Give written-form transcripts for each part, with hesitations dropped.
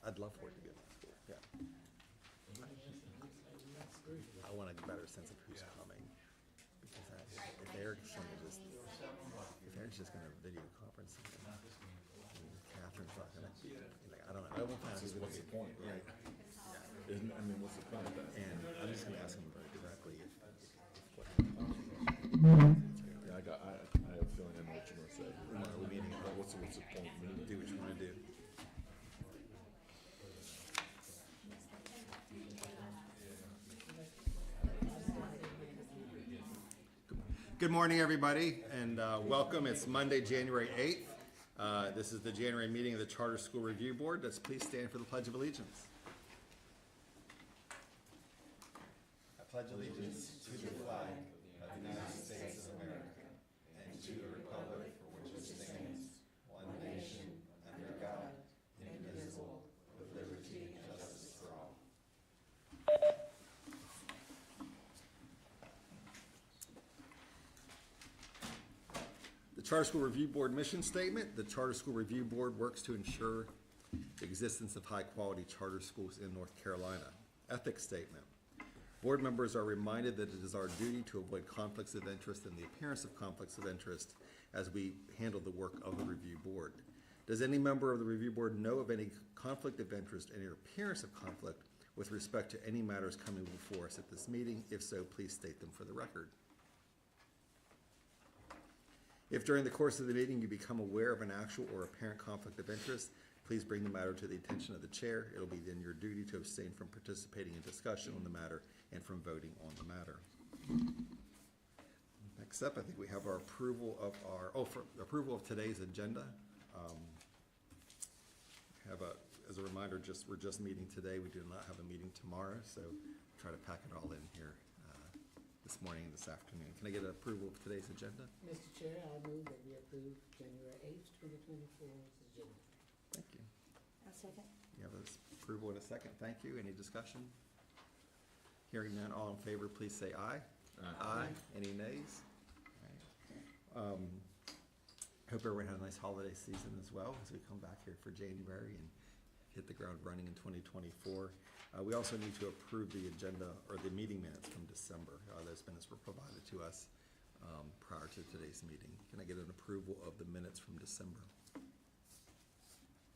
I'd love for it to be a law school, yeah. I want a better sense of who's coming, because if Eric's gonna video conference, and Catherine's not gonna, like, I don't know, I won't find out who's gonna What's be. the point, right? Isn't, I mean, what's the point of that? And I'm just gonna ask him very directly if what Yeah, I have a feeling I know what you're gonna say. are we meeting at, What's the point? do what you wanna do. Good morning, everybody, and welcome. It's Monday, January 8th. This is the January meeting of the Charter School Review Board. Let's please stand for the Pledge of Allegiance. I pledge allegiance to the flag of the United States of America and to the republic for which it stands, one nation, under God, indivisible, with liberty and justice for all. The Charter School Review Board mission statement: the Charter School Review Board works to ensure the existence of high-quality charter schools in North Carolina. Ethics statement: board members are reminded that it is our duty to avoid conflicts of interest and the appearance of conflicts of interest as we handle the work of the review board. Does any member of the review board know of any conflict of interest, any appearance of conflict with respect to any matters coming before us at this meeting? If so, please state them for the record. If during the course of the meeting you become aware of an actual or apparent conflict of interest, please bring the matter to the attention of the chair. It'll be then your duty to abstain from participating in discussion on the matter and from voting on the matter. Next up, I think we have our approval of approval of today's agenda. As a reminder, we're just meeting today. We do not have a meeting tomorrow, so try to pack it all in here this morning and this afternoon. Can I get an approval of today's agenda? Mr. Chair, I move that we approve January 8th, 2024's agenda. Thank you. I'll second. You have this approval in a second. Thank you. Any discussion? Hearing none, all in favor, please say aye. Aye. Any nays? All right. Hope everyone had a nice holiday season as well as we come back here for January and hit the ground running in 2024. We also need to approve the agenda or the meeting minutes from December. Those minutes were provided to us prior to today's meeting. Can I get an approval of the minutes from December?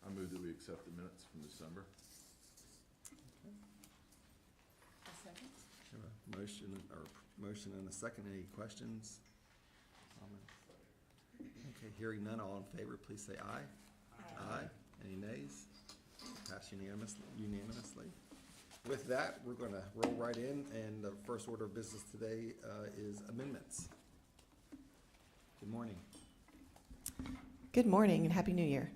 I move that we accept the minutes from December. I'll second. Have a motion and a second. Any questions? Comments? Okay, hearing none, all in favor, please say aye. Aye. Any nays? Passed unanimously. With that, we're going to roll right in, and the first order of business today is amendments. Good morning. Good morning and Happy New Year.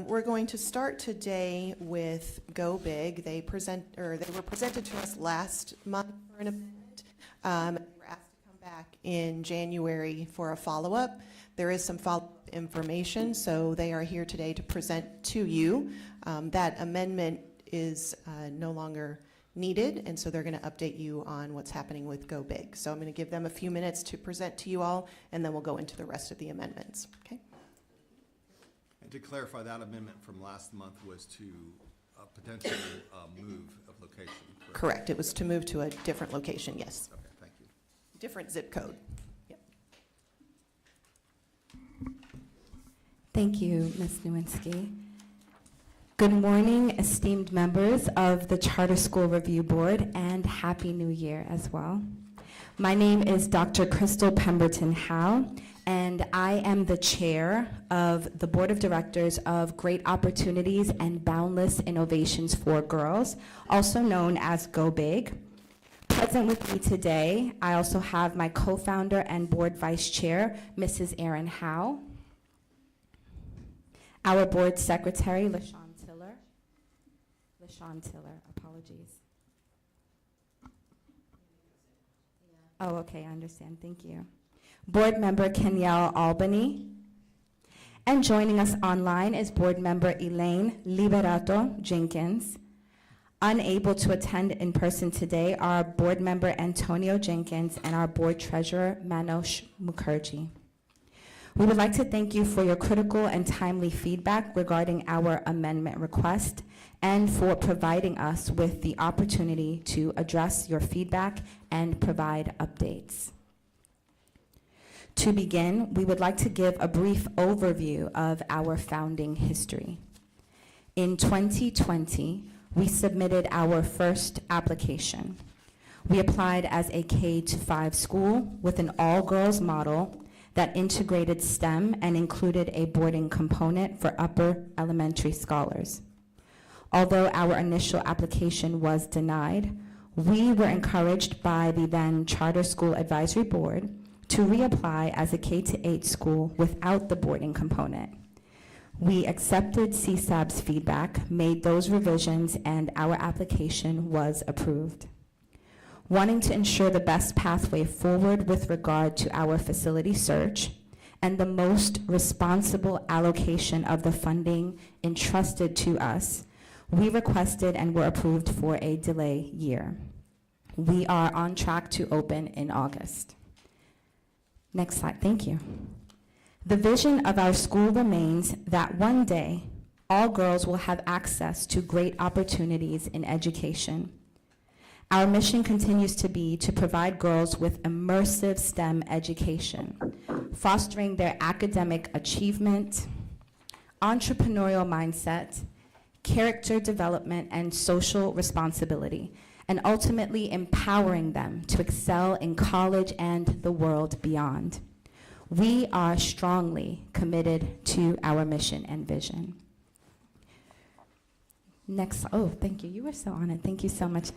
We're going to start today with Go Big. They were presented to us last month for an amendment. They were asked to come back in January for a follow-up. There is some follow-up information, so they are here today to present to you. That amendment is no longer needed, and so they're going to update you on what's happening with Go Big. So I'm going to give them a few minutes to present to you all, and then we'll go into the rest of the amendments. Okay? And to clarify, that amendment from last month was to potentially move of location. Correct. It was to move to a different location, yes. Okay, thank you. Different zip code. Yep. Thank you, Ms. Nowinski. Good morning, esteemed members of the Charter School Review Board, and Happy New Year as well. My name is Dr. Crystal Pemberton Howe, and I am the chair of the Board of Directors of Great Opportunities and Boundless Innovations for Girls, also known as Go Big. Present with me today, I also have my co-founder and board vice chair, Mrs. Erin Howe, our board secretary, LaShawn Tiller, apologies. Oh, okay, I understand, thank you. Board member Kenyelle Albany. And joining us online is board member Elaine Liberato Jenkins. Unable to attend in person today are board member Antonio Jenkins and our board treasurer Manoj Mukherjee. We would like to thank you for your critical and timely feedback regarding our amendment request, and for providing us with the opportunity to address your feedback and provide updates. To begin, we would like to give a brief overview of our founding history. In 2020, we submitted our first application. We applied as a K-5 school with an all-girls model that integrated STEM and included a boarding component for upper elementary scholars. Although our initial application was denied, we were encouraged by the then Charter School Advisory Board to reapply as a K-8 school without the boarding component. We accepted CSAB's feedback, made those revisions, and our application was approved. Wanting to ensure the best pathway forward with regard to our facility search and the most responsible allocation of the funding entrusted to us, we requested and were approved for a delay year. We are on track to open in August. Next slide, thank you. The vision of our school remains that one day, all girls will have access to great opportunities in education. Our mission continues to be to provide girls with immersive STEM education, fostering their academic achievement, entrepreneurial mindset, character development, and social responsibility, and ultimately empowering them to excel in college and the world beyond. We are strongly committed to our mission and vision. Next, oh, thank you. You were so on it. Thank you so much.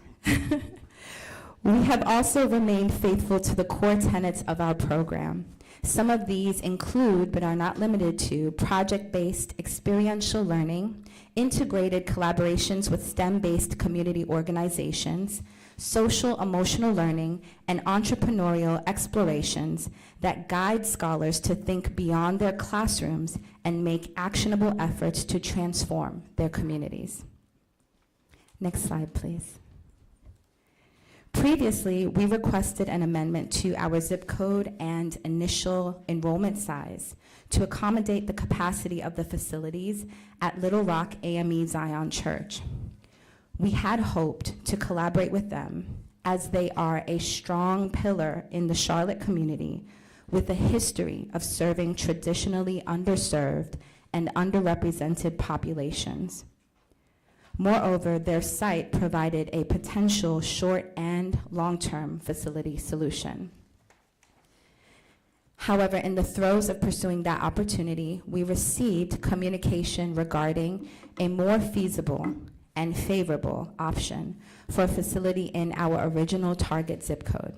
We have also remained faithful to the core tenets of our program. Some of these include, but are not limited to, project-based experiential learning, integrated collaborations with STEM-based community organizations, social emotional learning, and entrepreneurial explorations that guide scholars to think beyond their classrooms and make actionable efforts to transform their communities. Next slide, please. Previously, we requested an amendment to our zip code and initial enrollment size to accommodate the capacity of the facilities at Little Rock AME Zion Church. We had hoped to collaborate with them as they are a strong pillar in the Charlotte community with a history of serving traditionally underserved and underrepresented populations. Moreover, their site provided a potential short and long-term facility solution. However, in the throes of pursuing that opportunity, we received communication regarding a more feasible and favorable option for a facility in our original target zip code.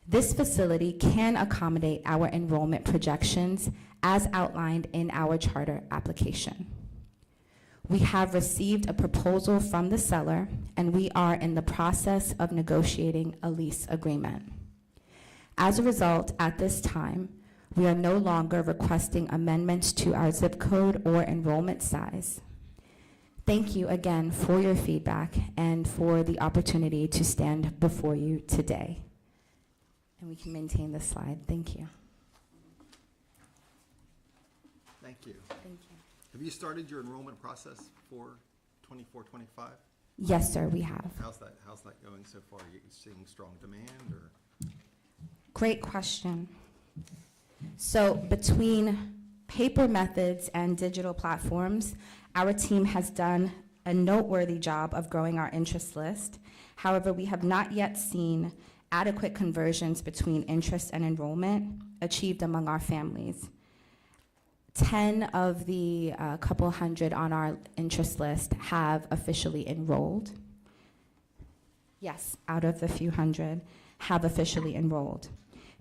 This facility can accommodate our enrollment projections as outlined in our charter application. We have received a proposal from the seller, and we are in the process of negotiating a lease agreement. As a result, at this time, we are no longer requesting amendments to our zip code or enrollment size. Thank you again for your feedback and for the opportunity to stand before you today. And we can maintain this slide. Thank you. Thank you. Thank you. Have you started your enrollment process for 24-25? Yes, sir, we have. How's that going so far? Are you seeing strong demand or? Great question. So between paper methods and digital platforms, our team has done a noteworthy job of growing our interest list. However, we have not yet seen adequate conversions between interest and enrollment achieved among our families. 10 of the couple hundred on our interest list have officially enrolled. Yes, out of the few hundred have officially enrolled.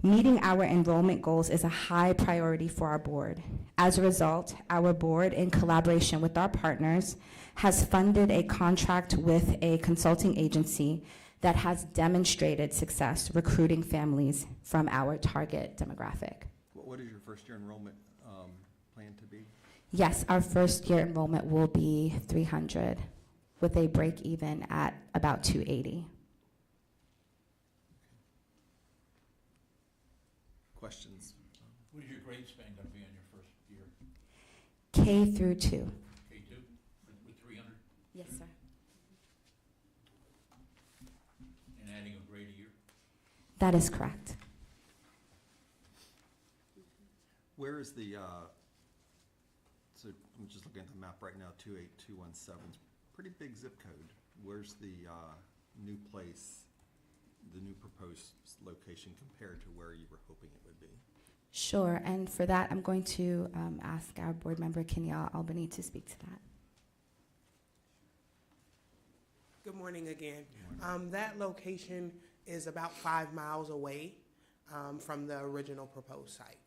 Meeting our enrollment goals is a high priority for our board. As a result, our board, in collaboration with our partners, has funded a contract with a consulting agency that has demonstrated success recruiting families from our target demographic. What is your first year enrollment plan to be? Yes, our first year enrollment will be 300 with a break even at about 280. Questions? What is your grade span going to be on your first year? K through 2. K2 with 300? Yes, sir. And adding a grade a year? That is correct. Where is the, so I'm just looking at the map right now, 28217, pretty big zip code. Where's the new place, the new proposed location compared to where you were hoping it would be? Sure, and for that, I'm going to ask our board member, Kenya Albany, to speak to that. Good morning again. That location is about 5 miles away from the original proposed site.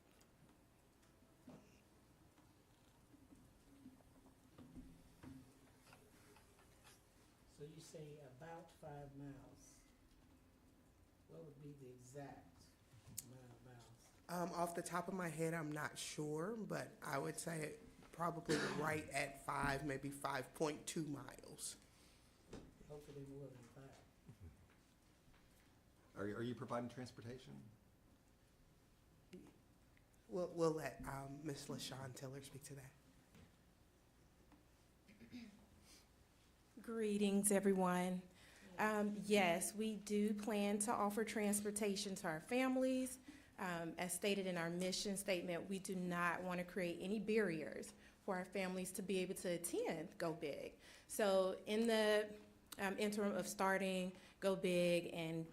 So you say about 5 miles. What would be the exact amount of miles? Off the top of my head, I'm not sure, but I would say probably right at 5, maybe 5.2 miles. Hopefully more than 5. Are you providing transportation? We'll let Ms. LaShawn Tiller speak to that. Greetings, everyone. Yes, we do plan to offer transportation to our families. As stated in our mission statement, we do not want to create any barriers for our families to be able to attend Go Big. So in the interim of starting Go Big and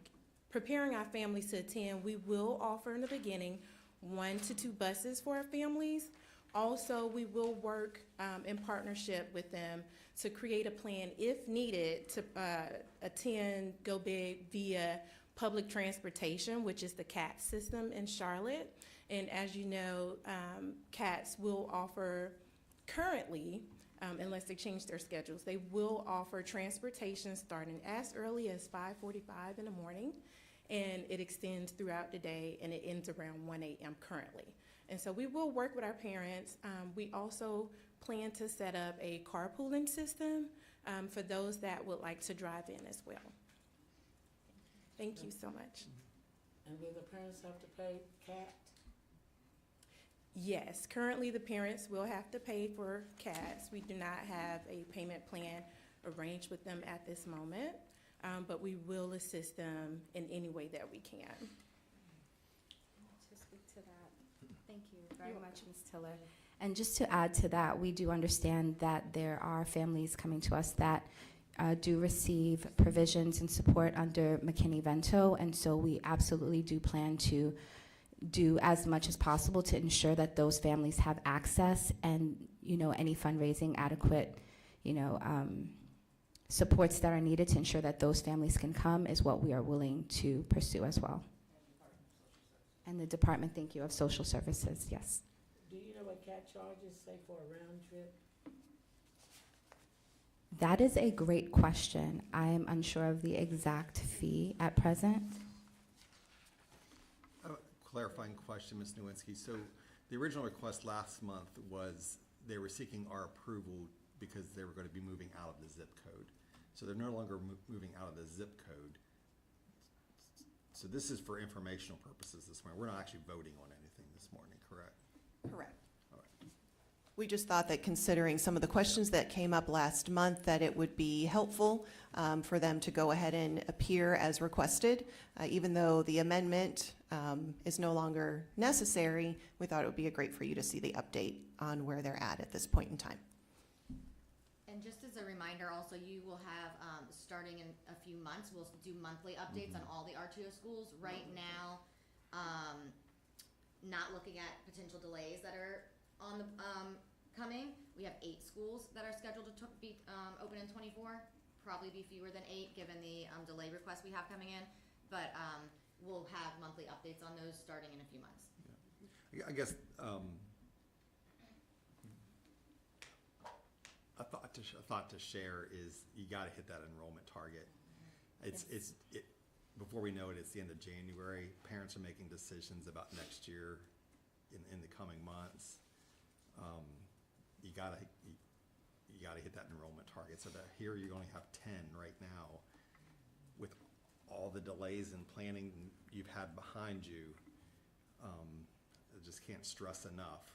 preparing our families to attend, we will offer in the beginning 1 to 2 buses for our families. Also, we will work in partnership with them to create a plan, if needed, to attend Go Big via public transportation, which is the CATS system in Charlotte. And as you know, CATS will offer currently, unless they change their schedules, they will offer transportation starting as early as 5:45 in the morning, and it extends throughout the day, and it ends around 1 a.m. currently. And so we will work with our parents. We also plan to set up a carpooling system for those that would like to drive in as well. Thank you so much. And will the parents have to pay CAT? Yes, currently the parents will have to pay for CATS. We do not have a payment plan arranged with them at this moment, but we will assist them in any way that we can. To speak to that, thank you very much, Ms. Tiller. And just to add to that, we do understand that there are families coming to us that do receive provisions and support under McKinney-Vento, and so we absolutely do plan to do as much as possible to ensure that those families have access and, you know, any fundraising adequate, you know, supports that are needed to ensure that those families can come is what we are willing to pursue as well. And the Department, thank you, of Social Services, yes. Do you know what CAT charges, say, for a round trip? That is a great question. I am unsure of the exact fee at present. Clarifying question, Ms. Nowinski. So the original request last month was they were seeking our approval because they were going to be moving out of the zip code. So they're no longer moving out of the zip code. So this is for informational purposes this morning. We're not actually voting on anything this morning, correct? Correct. All right. We just thought that considering some of the questions that came up last month, that it would be helpful for them to go ahead and appear as requested. Even though the amendment is no longer necessary, we thought it would be great for you to see the update on where they're at this point in time. And just as a reminder, also, you will have, starting in a few months, we'll do monthly updates on all the RTO schools. Right now, not looking at potential delays that are on the coming. We have 8 schools that are scheduled to be open in 24. Probably be fewer than 8 given the delay requests we have coming in. But we'll have monthly updates on those starting in a few months. Yeah. I guess a thought to share is you got to hit that enrollment target. Before we know it, it's the end of January. Parents are making decisions about next year in the coming months. You gotta hit that enrollment target. So that here you only have 10 right now. With all the delays in planning you've had behind you, I just can't stress enough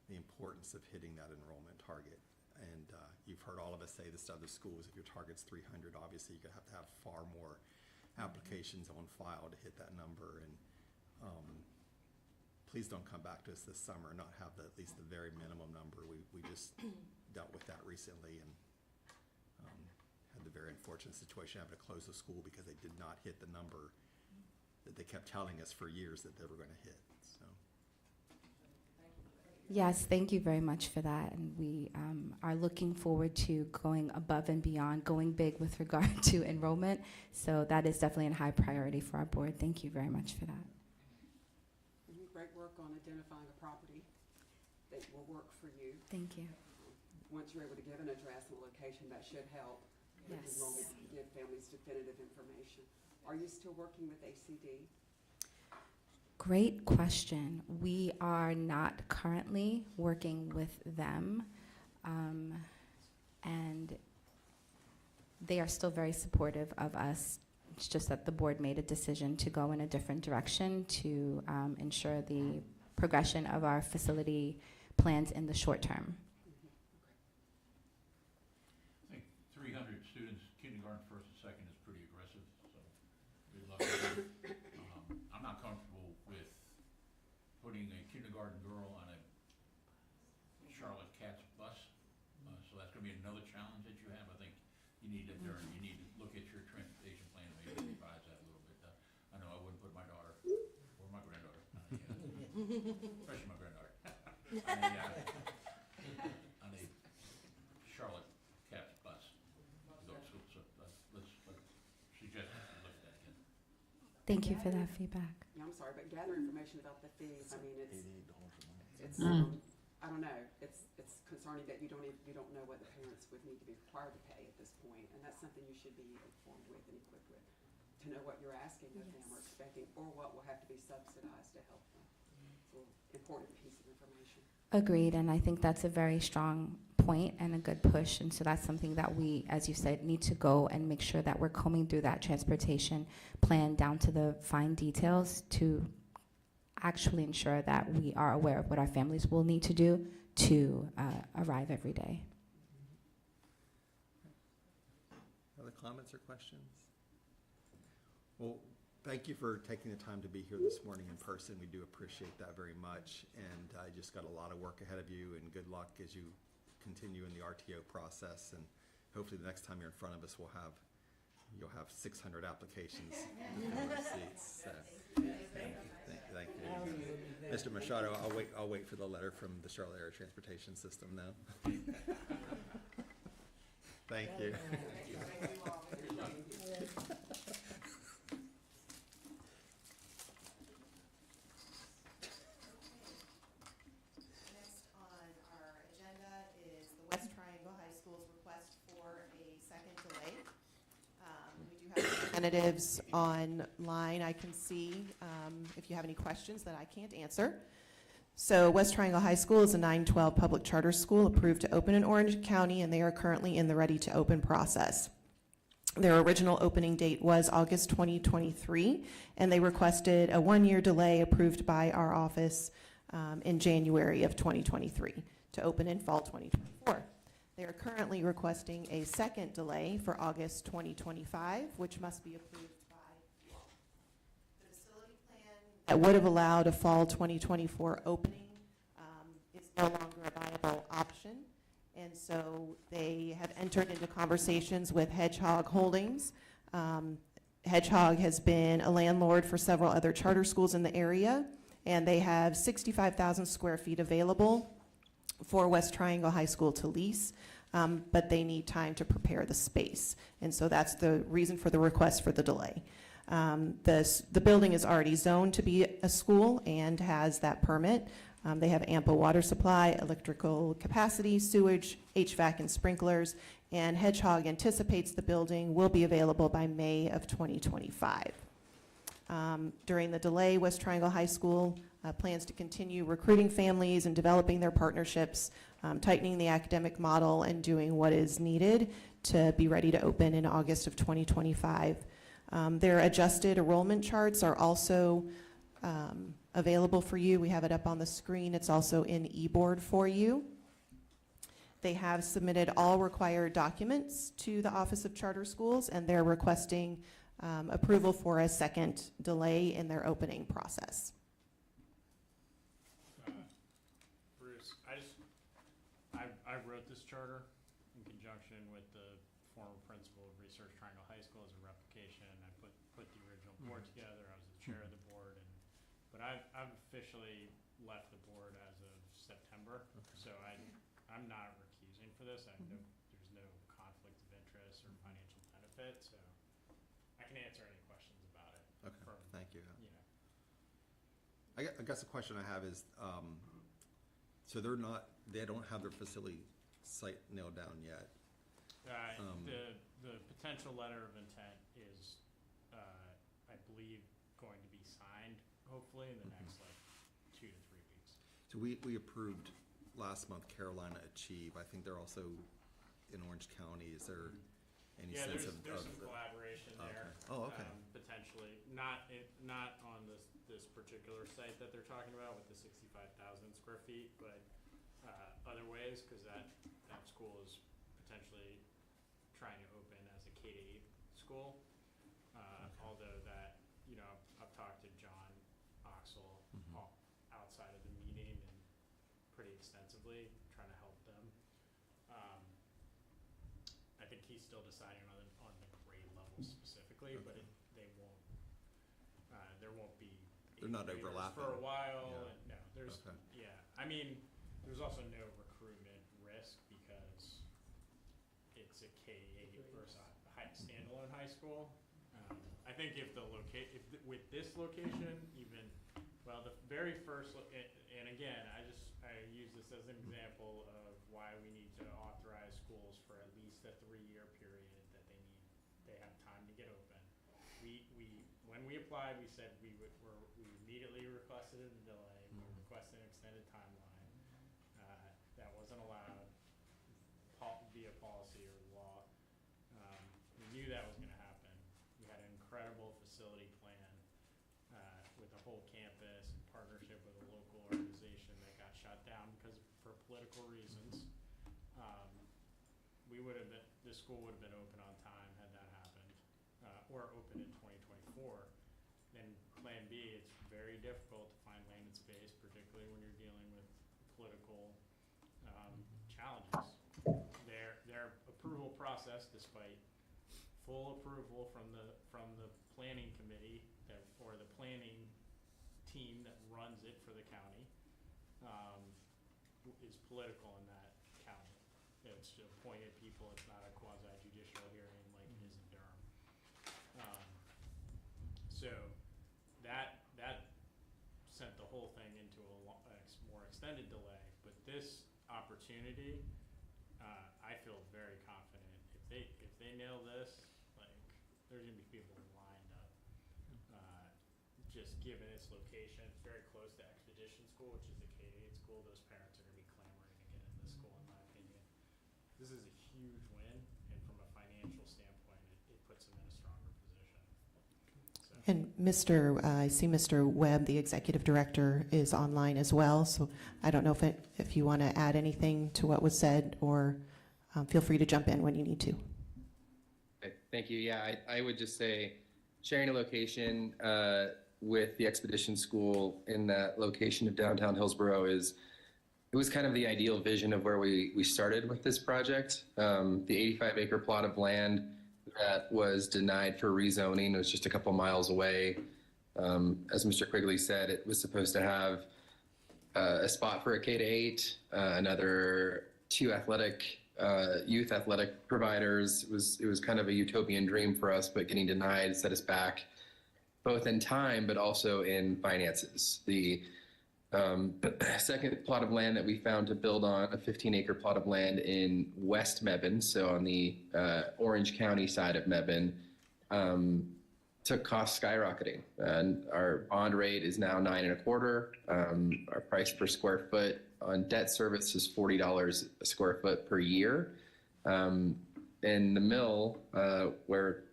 the importance of hitting that enrollment target. And you've heard all of us say this to other schools, if your target's 300, obviously you're gonna have to have far more applications on file to hit that number. And please don't come back to us this summer and not have at least the very minimum number. We just dealt with that recently and had the very unfortunate situation having to close the school because they did not hit the number that they kept telling us for years that they were gonna hit, so. Yes, thank you very much for that. And we are looking forward to going above and beyond, going big with regard to enrollment. So that is definitely a high priority for our board. Thank you very much for that. Great work on identifying a property that will work for you. Thank you. Once you're able to give an address and location, that should help with Yes. enrollment, give families definitive information. Are you still working with ACD? Great question. We are not currently working with them, and they are still very supportive of us. It's just that the board made a decision to go in a different direction to ensure the progression of our facility plans in the short term. I think 300 students, kindergarten, first and second, is pretty aggressive, so good luck with that. I'm not comfortable with putting a kindergarten girl on a Charlotte Katz bus, so that's gonna be another challenge that you have. I think you need to look at your transportation plan and maybe revise that a little bit. I know I wouldn't put my daughter, or my granddaughter, especially my granddaughter, on a Charlotte Katz bus to go to school, so let's suggest we look at that again. Thank you for that feedback. Yeah, I'm sorry, but gather information about the fees. I mean, it's, $88 I don't know, it's concerning that you don't know what the parents would need to be required to pay at this point, and that's something you should be informed with and equipped with, to know what you're asking of them or expecting, or what will have to be subsidized to help them. It's an important piece of information. Agreed, and I think that's a very strong point and a good push, and so that's something that we, as you said, need to go and make sure that we're combing through that transportation plan down to the fine details to actually ensure that we are aware of what our families will need to do to arrive every day. Other comments or questions? Well, thank you for taking the time to be here this morning in person. We do appreciate that very much. And I just got a lot of work ahead of you, and good luck as you continue in the RTO process. And hopefully the next time you're in front of us, you'll have 600 applications to fill those seats. So, thank you. Mr. Machado, I'll wait for the letter from the Charlotte Area Transportation System now. Thank you. Next on our agenda is the West Triangle High School's request for a second delay. We do have representatives online I can see if you have any questions that I can't answer. So West Triangle High School is a 912 public charter school approved to open in Orange County, and they are currently in the ready to open process. Their original opening date was August 2023, and they requested a one-year delay approved by our office in January of 2023 to open in fall 2024. They are currently requesting a second delay for August 2025, which must be approved by you all. The facility plan that would have allowed a fall 2024 opening is no longer a viable option. And so they have entered into conversations with Hedgehog Holdings. Hedgehog has been a landlord for several other charter schools in the area, and they have 65,000 square feet available for West Triangle High School to lease, but they need time to prepare the space. And so that's the reason for the request for the delay. The building is already zoned to be a school and has that permit. They have ample water supply, electrical capacity, sewage, HVAC, and sprinklers, and Hedgehog anticipates the building will be available by May of 2025. During the delay, West Triangle High School plans to continue recruiting families and developing their partnerships, tightening the academic model, and doing what is needed to be ready to open in August of 2025. Their adjusted enrollment charts are also available for you. We have it up on the screen. It's also in eBoard for you. They have submitted all required documents to the Office of Charter Schools, and they're requesting approval for a second delay in their opening process. Bruce, I wrote this charter in conjunction with the former principal of Research Triangle High School as a replication. I put the original board together. I was the chair of the board, but I've officially left the board as of September. So I'm not recusing for this. There's no conflict of interest or financial benefit, so I can answer any questions about it. Okay, thank you. You know. I guess the question I have is, so they don't have their facility site nailed down yet. The potential letter of intent is, I believe, going to be signed hopefully in the next 2 to 3 weeks. So we approved last month Carolina Achieve. I think they're also in Orange County. Is there any Yeah, sense there's some collaboration there. Okay. Oh, okay. Potentially, not on this particular site that they're talking about with the 65,000 square feet, but other ways, because that school is potentially trying to open as a K-8 school. Although that, I've talked to John Oxel outside of the meeting and pretty extensively, trying to help them. I think he's still deciding on the grade level specifically, but there won't be. They're not waivers overlapping. for a while. Yeah. And no, there's Okay. I mean, there's also no recruitment risk because it's a K-8 versus a standalone high school. I think if with this location, the very first, and again, I use this as an example of why we need to authorize schools for at least a 3-year period that they have time to get open. When we applied, we said we immediately requested a delay, we requested an extended timeline. That wasn't allowed via policy or law. We knew that was gonna happen. We had an incredible facility plan with a whole campus in partnership with a local organization that got shut down for political reasons. The school would have been open on time had that happened, or open in 2024. Then Plan B, it's very difficult to find land and space, particularly when you're dealing with political challenges. Their approval process, despite full approval from the planning committee or the planning team that runs it for the county, is political in that county. It's appointed people. It's not a quasi-judicial hearing like it is in Durham. So that sent the whole thing into a more extended delay. But this opportunity, I feel very confident if they nail this, there's gonna be people lined up. Just given its location, it's very close to Expedition School, which is the K-8 school. Those parents are gonna be clamoring to get in this school, in my opinion. This is a huge win, and from a financial standpoint, it puts them in a stronger position. So. And I see Mr. Webb, the executive director, is online as well, so I don't know if you want to add anything to what was said, or feel free to jump in when you need to. Okay, thank you. Yeah, I would just say sharing a location with the Expedition School in that location of downtown Hillsborough it was kind of the ideal vision of where we started with this project. The 85-acre plot of land that was denied for rezoning was just a couple miles away. As Mr. Quigley said, it was supposed to have a spot for a K-8, another 2 youth athletic providers. It was kind of a utopian dream for us, but getting denied set us back, both in time but also in finances. The second plot of land that we found to build on, a 15-acre plot of land in West Mebane, so on the Orange County side of Mebane, took costs skyrocketing. And our bond rate is now 9.25. Our price per square foot on debt service is $40 a square foot per year. And the mill, where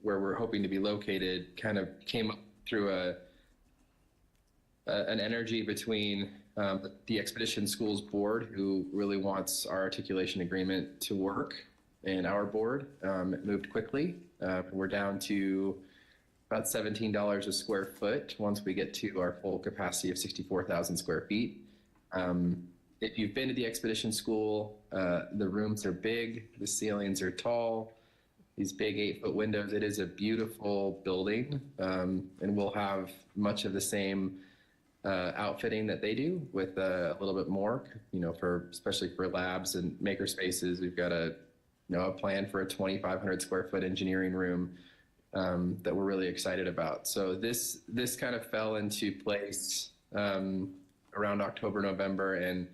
we're hoping to be located, kind of came up through an energy between the Expedition Schools Board, who really wants our articulation agreement to work, and our board. It moved quickly. We're down to about $17 a square foot once we get to our full capacity of 64,000 square feet. If you've been to the Expedition School, the rooms are big, the ceilings are tall, these big 8-foot windows. It is a beautiful building, and we'll have much of the same outfitting that they do with a little bit more, especially for labs and maker spaces. We've got a plan for a 2,500 square foot engineering room that we're really excited about. So this kind of fell into place around October, November, and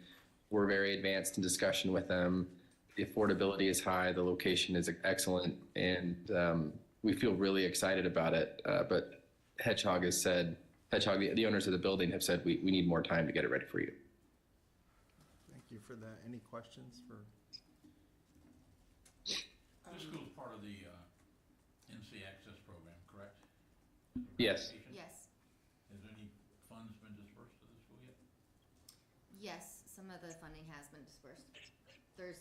we're very advanced in discussion with them. The affordability is high, the location is excellent, and we feel really excited about it. But Hedgehog, the owners of the building have said, we need more time to get it ready for you. Thank you for that. Any questions for? This school's part of the NC Access program, correct? Yes. Yes, Has any funds been dispersed to the school yet? yes, some of the funding has been dispersed. There's,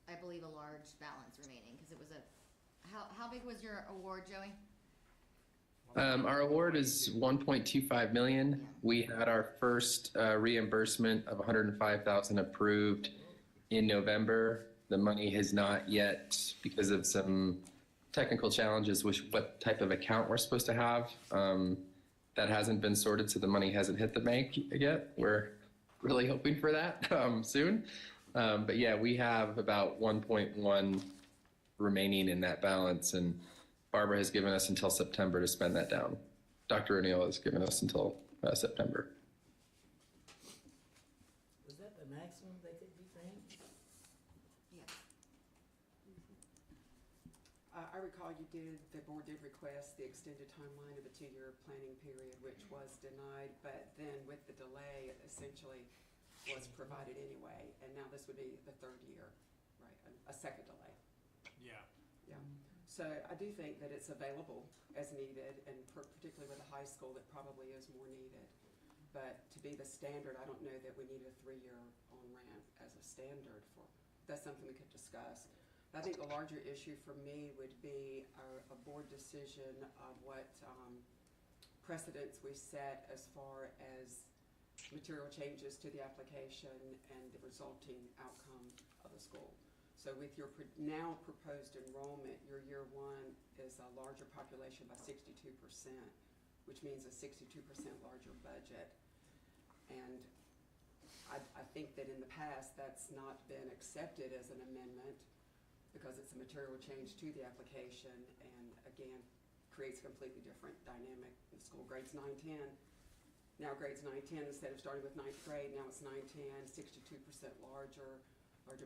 I believe, a large balance remaining, because it was how big was your award, Joey? Our award is 1.25 million. We had our first reimbursement of 105,000 approved in November. The money has not yet, because of some technical challenges with what type of account we're supposed to have. That hasn't been sorted, so the money hasn't hit the bank yet. We're really hoping for that soon. But yeah, we have about 1.1 remaining in that balance, and Barbara has given us until September to spend that down. Dr. O'Neill has given us until September. Was that the maximum they could be granted? Yes. I recall the board did request the extended timeline of a 2-year planning period, which was denied, but then with the delay, it essentially was provided anyway, and now this would be the 3rd year, right, a second delay. Yeah. Yeah. So I do think that it's available as needed, and particularly with a high school, that probably is more needed. But to be the standard, I don't know that we need a 3-year on-ramp as a standard for, that's something we could discuss. I think the larger issue for me would be a board decision of what precedents we set as far as material changes to the application and the resulting outcome of the school. So with your now proposed enrollment, your year 1 is a larger population by 62%, which means a 62% larger budget. And I think that in the past, that's not been accepted as an amendment because it's a material change to the application, and again, creates a completely different dynamic in school. Grades 9, 10, now grades 9, 10, instead of starting with 9th grade, now it's 9, 10, 62% larger, but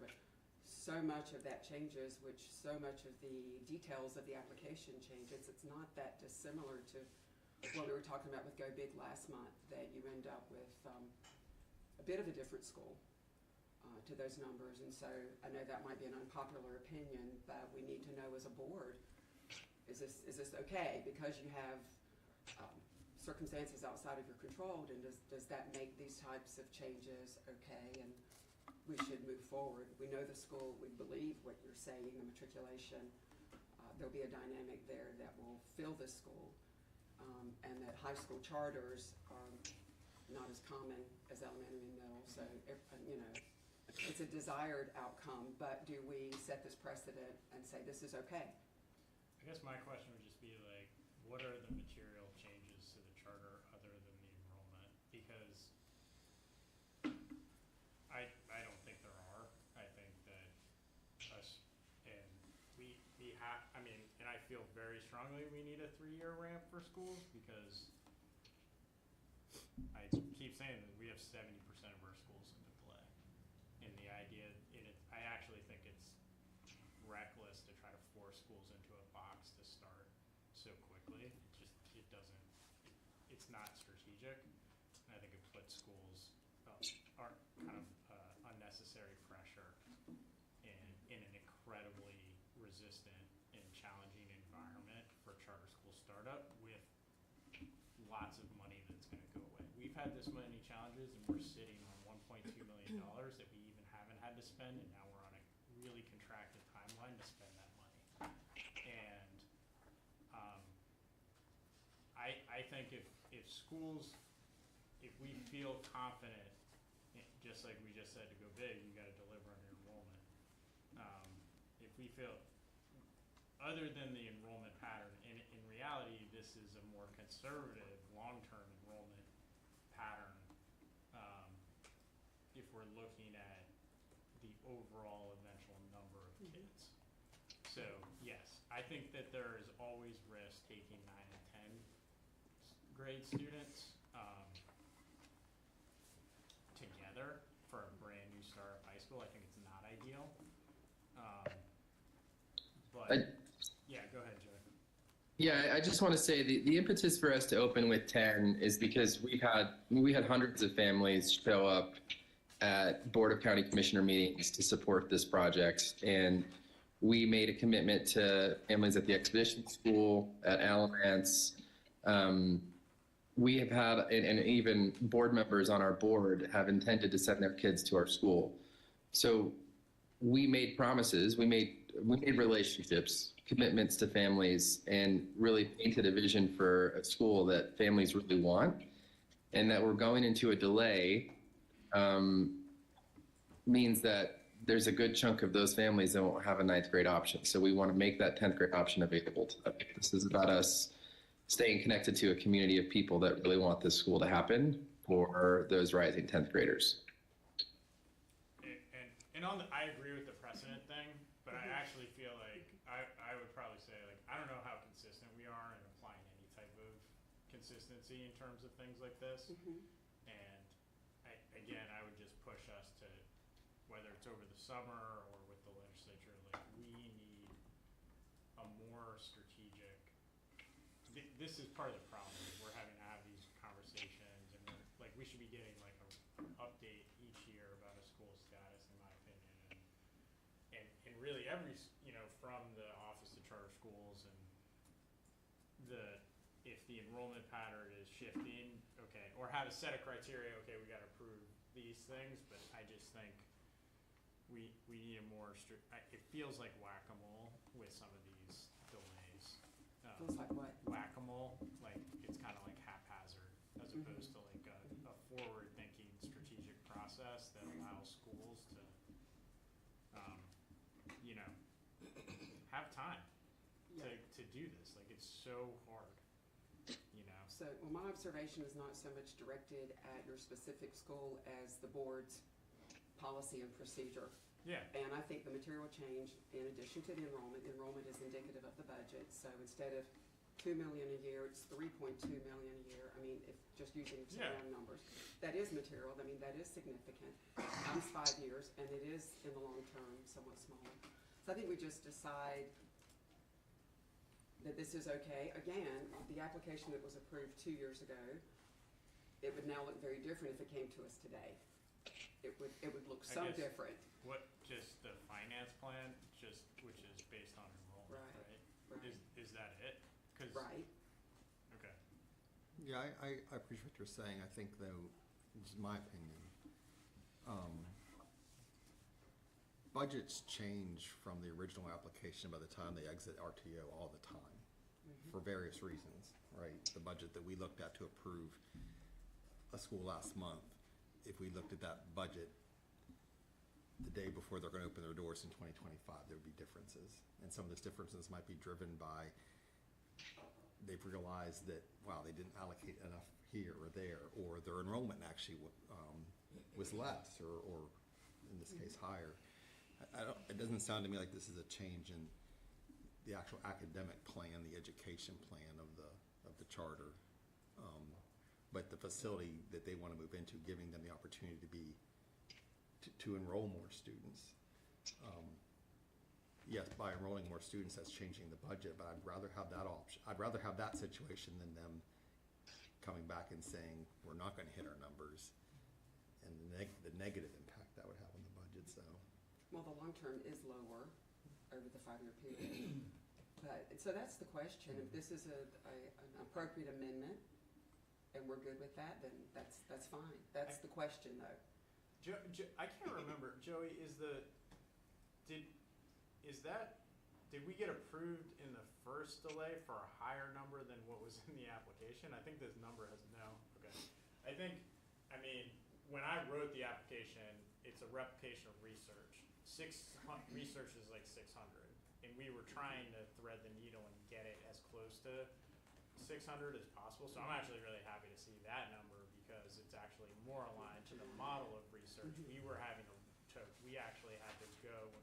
so much of that changes, which so much of the details of the application changes. It's not that dissimilar to what we were talking about with Go Big last month, that you end up with a bit of a different school to those numbers. And so I know that might be an unpopular opinion, but we need to know as a board, is this okay? Because you have circumstances outside of your control, and does that make these types of changes okay? And we should move forward. We know the school, we believe what you're saying, the matriculation. There'll be a dynamic there that will fill the school, and that high school charters are not as common as elementary and middle. So, it's a desired outcome, but do we set this precedent and say this is okay? I guess my question would just be like, what are the material changes to the charter other than the enrollment? Because I don't think there are. I think that us, and we have, and I feel very strongly we need a 3-year ramp for schools, because I keep saying that we have 70% of our schools into play. And the idea, I actually think it's reckless to try to force schools into a box to start so quickly. It's not strategic. And I think it puts schools are kind of unnecessary pressure in an incredibly resistant and challenging environment for charter school startup with lots of money that's going to go away. We've had this many challenges and we're sitting on $1.2 million that we even haven't had to spend, and now we're on a really contracted timeline to spend that money. And I think if schools, if we feel confident, just like we just said, to go big, you gotta deliver on your enrollment. If we feel, other than the enrollment pattern, in reality, this is a more conservative, long-term enrollment pattern, if we're looking at the overall eventual number of kids. So, yes, I think that there is always risk taking 9 and 10 grade students together for a brand new start of high school. I think it's not ideal. But, yeah, go ahead, Joe. Yeah, I just want to say the impetus for us to open with 10 is because we had hundreds of families show up at Board of County Commissioner meetings to support this project. And we made a commitment to families at the Expedition School, at Alamance. We have had, and even board members on our board have intended to send their kids to our school. So we made promises, we made relationships, commitments to families, and really painted a vision for a school that families really want. And that we're going into a delay means that there's a good chunk of those families that won't have a 9th grade option. So we want to make that 10th grade option available to them. This is about us staying connected to a community of people that really want this school to happen for those rising 10th graders. And I agree with the precedent thing, but I actually feel like I would probably say, like, I don't know how consistent we are in applying any type of consistency in terms of things like this. And again, I would just push us to, whether it's over the summer or with the legislature, like, we need a more strategic, this is part of the problem. We're having to have these conversations, and like, we should be getting like an update each year about a school's status, in my opinion. And really every, from the Office of Charter Schools, and if the enrollment pattern is shifting, okay, or have a set of criteria, okay, we gotta approve these things, but I just think we need a more it feels like whack-a-mole with some of these delays. Feels like what? Whack-a-mole, like, it's kinda like haphazard, as opposed to like a forward-thinking strategic process that allows schools to, have time to do this. Like, it's so hard, So, well, my observation is not so much directed at your specific school as the board's policy and procedure. Yeah. And I think the material change, in addition to the enrollment is indicative of the budget. So instead of $2 million a year, it's $3.2 million a year. I mean, if just using some round numbers, that is material. I mean, that is significant. Times 5 years, and it is in the long term somewhat smaller. So I think we just decide that this is okay. Again, the application that was approved 2 years ago, it would now look very different if it came to us today. It would look so different. What, just the finance plan, which is based on enrollment, right? Is that it? Right. Okay. Yeah, I appreciate what you're saying. I think, though, this is my opinion, budgets change from the original application by the time they exit RTO all the time, for various reasons, right? The budget that we looked at to approve a school last month, if we looked at that budget the day before they're gonna open their doors in 2025, there would be differences. And some of those differences might be driven by, they've realized that, wow, they didn't allocate enough here or there, or their enrollment actually was less, or in this case, higher. It doesn't sound to me like this is a change in the actual academic plan, the education plan of the charter. But the facility that they want to move into, giving them the opportunity to enroll more students. Yes, by enrolling more students, that's changing the budget, but I'd rather have that option. I'd rather have that situation than them coming back and saying, we're not gonna hit our numbers, and the negative impact that would have on the budget, so. Well, the long term is lower over the 5-year period. But, so that's the question. If this is an appropriate amendment and we're good with that, then that's fine. That's the question, though. I can't remember, Joey, did we get approved in the first delay for a higher number than what was in the application? I think this number has, no, okay. I mean, when I wrote the application, it's a replication of research. Research is like 600, and we were trying to thread the needle and get it as close to 600 as possible. So I'm actually really happy to see that number because it's actually more aligned to the model of research. We actually had to go when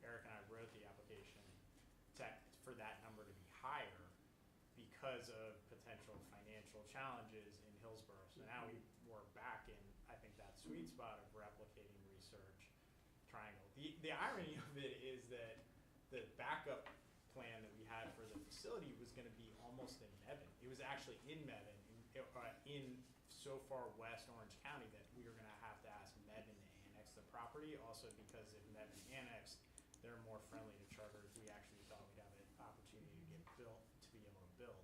Eric and I wrote the application for that number to be higher because of potential financial challenges in Hillsborough. So now we're back in, I think, that sweet spot of replicating research triangle. The irony of it is that the backup plan that we had for the facility was going to be almost in Mebane. It was actually in Mebane, in so far west Orange County that we were going to have to ask Mebane to annex the property. Also, because if Mebane annexed, they're more friendly to charters. We actually thought we'd have an opportunity to get built, to be able to build.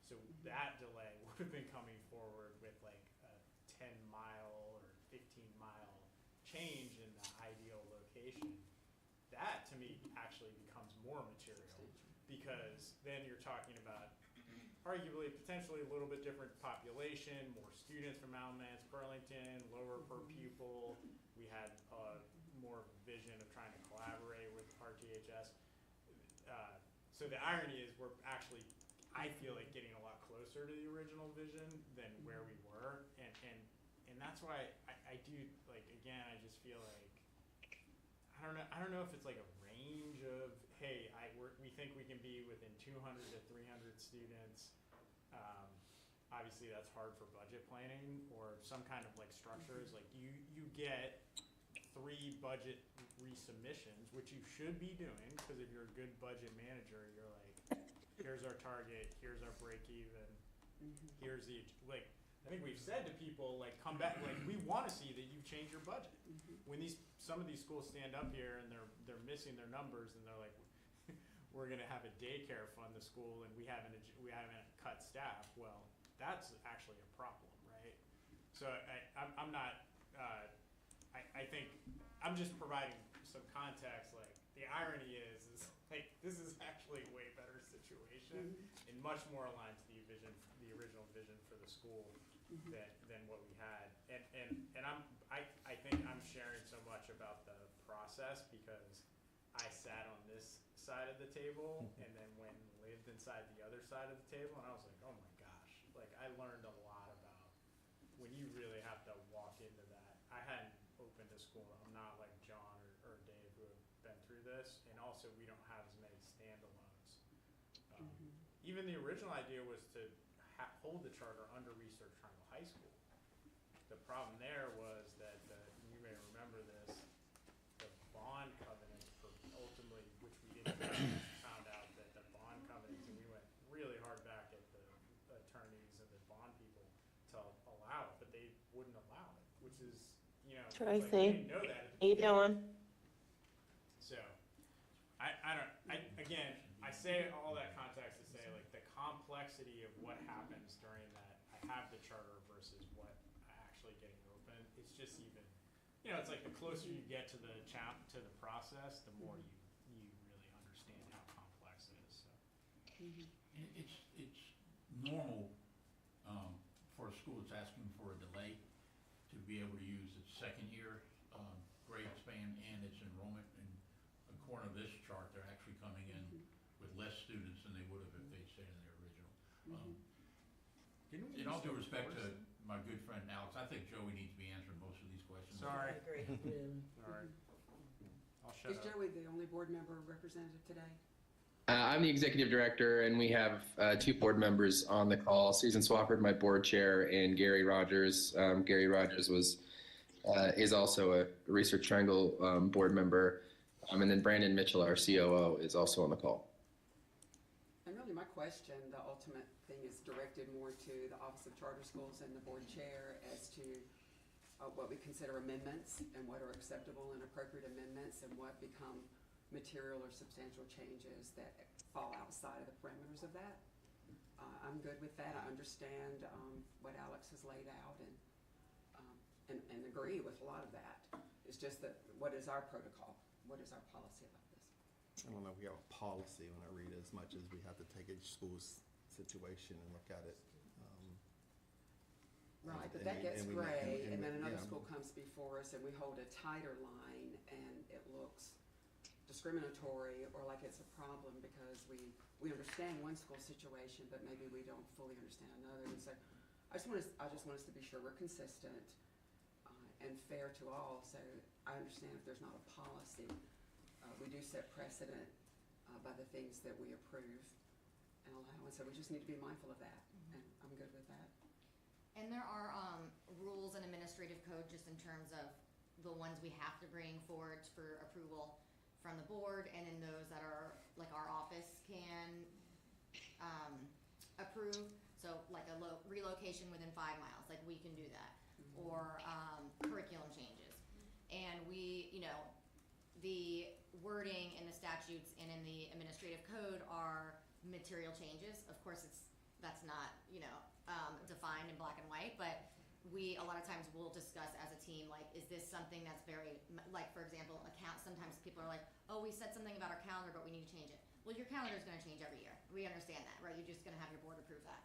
So that delay would have been coming forward with like a 10-mile or 15-mile change in the ideal location. That, to me, actually becomes more material because then you're talking about arguably potentially a little bit different population, more students from Alamance, Burlington, lower per pupil. We had more of a vision of trying to collaborate with RTHS. So the irony is we're actually, I feel like, getting a lot closer to the original vision than where we were. And that's why I do, like, again, I just feel like, I don't know if it's like a range of, hey, we think we can be within 200 to 300 students. Obviously, that's hard for budget planning or some kind of like structures. Like you get 3 budget resubmissions, which you should be doing because if you're a good budget manager, you're like, here's our target, here's our break even, here's the like. I think we've said to people, like, come back, like, we want to see that you change your budget. When some of these schools stand up here and they're missing their numbers and they're like, we're going to have a daycare fund the school and we haven't cut staff. Well, that's actually a problem, right? So I'm not. I think I'm just providing some context. Like the irony is like this is actually a way better situation and much more aligned to the original vision for the school. Than what we had, and I think I'm sharing so much about the process because I sat on this side of the table and then went and lived inside the other side of the table, and I was like, oh my gosh, like I learned a lot about when you really have to walk into that. I hadn't opened a school. I'm not like John or Dave who have been through this, and also we don't have as many standalones. Even the original idea was to hold the charter under Research Triangle High School. The problem there was that, you may remember this, the bond covenants ultimately, which we didn't found out that the bond covenants, and we went really hard back at the attorneys and the bond people to allow it, but they wouldn't allow it, which is, you know, like, we didn't know that. How you doing? So, again, I say all that context to say, like, the complexity of what happens during that, I have the charter versus what actually getting open, it's just even, you know, it's like the closer you get to the process, the more you really understand how complex it is, so. It's normal, for a school that's asking for a delay to be able to use its second year, grade span and its enrollment. And according to this chart, they're actually coming in with less students than they would have if they'd stayed in their original. In all due respect to my good friend Alex, I think Joey needs to be answering most of these questions. Sorry. I agree. Sorry. I'll shut Is up. Joey the only board member representative today? I'm the executive director, and we have 2 board members on the call: Susan Swafford, my board chair, and Gary Rogers. Gary Rogers is also a Research Triangle board member, and then Brandon Mitchell, our COO, is also on the call. And really my question, the ultimate thing is directed more to the Office of Charter Schools and the board chair as to what we consider amendments and what are acceptable and appropriate amendments and what become material or substantial changes that fall outside of the parameters of that. I'm good with that. I understand, what Alex has laid out and agree with a lot of that. It's just that, what is our protocol? What is our policy about this? I don't know if we have a policy when I read it, as much as we have to take each school's situation and look at it. Right, but and that we- gets and we- gray, and then another yeah. school comes before us and we hold a tighter line and it looks discriminatory or like it's a problem because we understand one school situation, but maybe we don't fully understand another. And so I just want us to be sure we're consistent and fair to all. So I understand if there's not a policy, we do set precedent by the things that we approve and allow. And so we just need to be mindful of that, and I'm good with that. And there are rules and administrative code just in terms of the ones we have to bring forward for approval from the board, and then those that are, like our office can approve. So like a relocation within 5 miles, like we can do that. Or curriculum changes. And we, the wording in the statutes and in the administrative code are material changes. Of course, that's not, defined in black and white, but we, a lot of times will discuss as a team, like, is this something that's very, like, for example, sometimes people are like, oh, we said something about our calendar, but we need to change it. Well, your calendar is gonna change every year. We understand that, right? You're just gonna have your board approve that.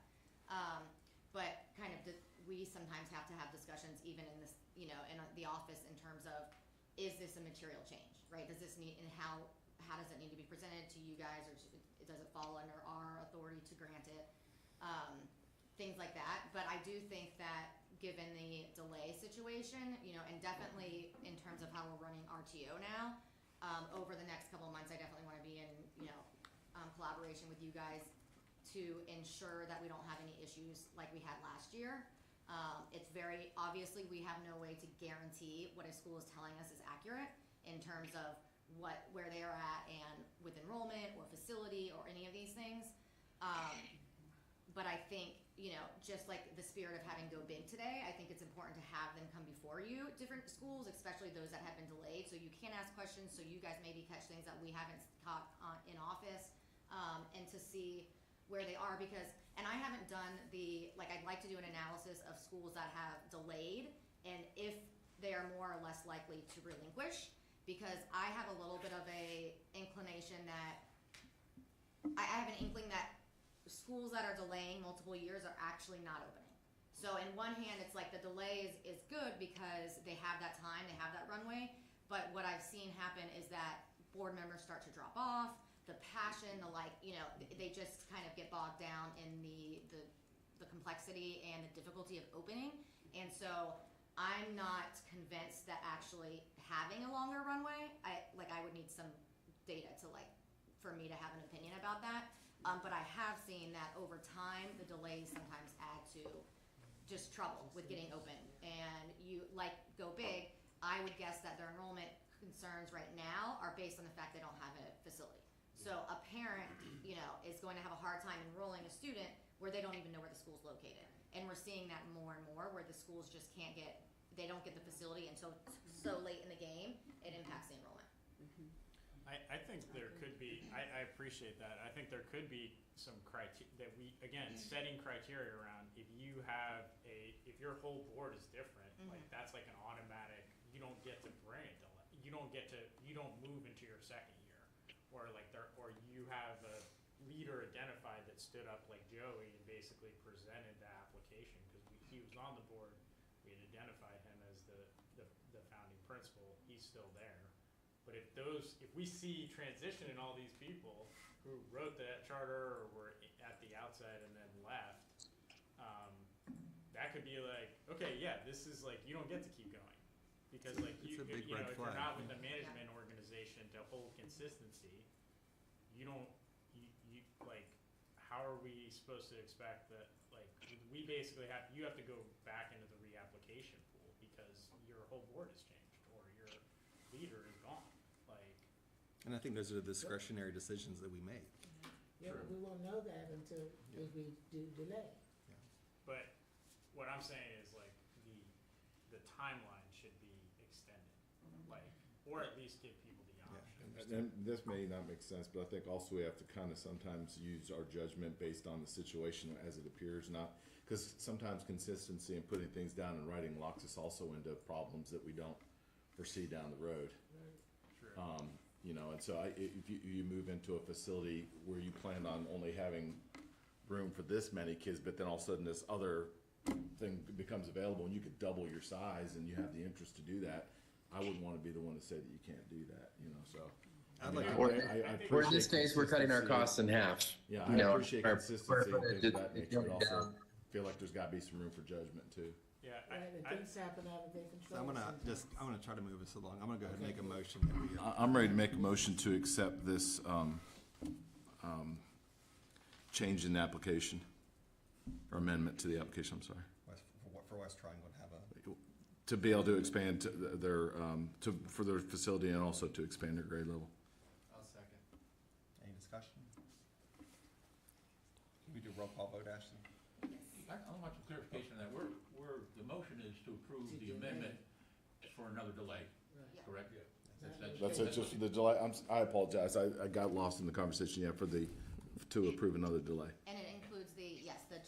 But kind of, we sometimes have to have discussions even in this, in the office in terms of, is this a material change, right? Does this need, and how does it need to be presented to you guys, or does it fall under our authority to grant it? Things like that. But I do think that given the delay situation, and definitely in terms of how we're running RTO now, over the next couple of months, I definitely want to be in, collaboration with you guys to ensure that we don't have any issues like we had last year. It's very, obviously, we have no way to guarantee what a school is telling us is accurate in terms of where they are at and with enrollment or facility or any of these things. But I think, just like the spirit of having Go Big today, I think it's important to have them come before you, different schools, especially those that have been delayed, so you can ask questions, so you guys maybe catch things that we haven't caught in office, and to see where they are, because, and I haven't done I'd like to do an analysis of schools that have delayed, and if they are more or less likely to relinquish, because I have a little bit of a inclination that, I have an inkling that schools that are delaying multiple years are actually not opening. So in one hand, it's like the delay is good because they have that time, they have that runway, but what I've seen happen is that board members start to drop off, the passion, they just kind of get bogged down in the complexity and the difficulty of opening. And so I'm not convinced that actually having a longer runway, I would need some data to for me to have an opinion about that. But I have seen that over time, the delays sometimes add to just trouble with getting open. And Go Big, I would guess that their enrollment concerns right now are based on the fact they don't have a facility. So a parent, is going to have a hard time enrolling a student where they don't even know where the school's located. And we're seeing that more and more, where the schools just they don't get the facility until so late in the game, it impacts the enrollment. I think there could be, I appreciate that. I think there could be some criteria that setting criteria around, if your whole board is different, that's like an automatic, you don't get to bring it, you don't move into your second year. Or you have a leader identified that stood up like Joey and basically presented the application, because he was on the board, we had identified him as the founding principal, he's still there. But if we see transition in all these people who wrote that charter or were at the outset and then left, that could be like, okay, yeah, this is you don't get to keep going. Because if you're not with the management organization to hold consistency, how are we supposed to expect that, we basically you have to go back into the reapplication pool because your whole board has changed or your leader is gone. And I think those are the discretionary decisions that we make. Yeah, but we won't know that until if we do delay. But what I'm saying is the timeline should be extended. or at least give people the option. And this may not make sense, but I think also we have to kind of sometimes use our judgment based on the situation as it appears, not, because sometimes consistency and putting things down in writing locks us also into problems that we don't foresee down the road. True. You know, and so if you move into a facility where you plan on only having room for this many kids, but then all of a sudden this other thing becomes available and you could double your size and you have the interest to do that, I wouldn't want to be the one to say that you can't do that, you know, so. I'd like to- I Or in appreciate this case, we're cutting our consistency. costs in half. Yeah, You I know, appreciate our consistency and things of that it's nature, but going also down. feel like there's gotta be some room for judgment too. Yeah, Right, and things happen out of their control. So I'm gonna try to move us along. I'm gonna go ahead and make a motion that we, I'm ready to make a motion to accept this, change in the application, or amendment to the application, I'm sorry. for West Triangle to have a, To be able to expand to their, for their facility and also to expand their grade level. I'll second. any discussion? Can we do roll call vote, Ashton? I want some clarification on that. The motion is to approve the amendment for another delay, Right. correct? That's it, just the delay, I apologize, I got lost in the conversation, yeah, to approve another delay. And it includes the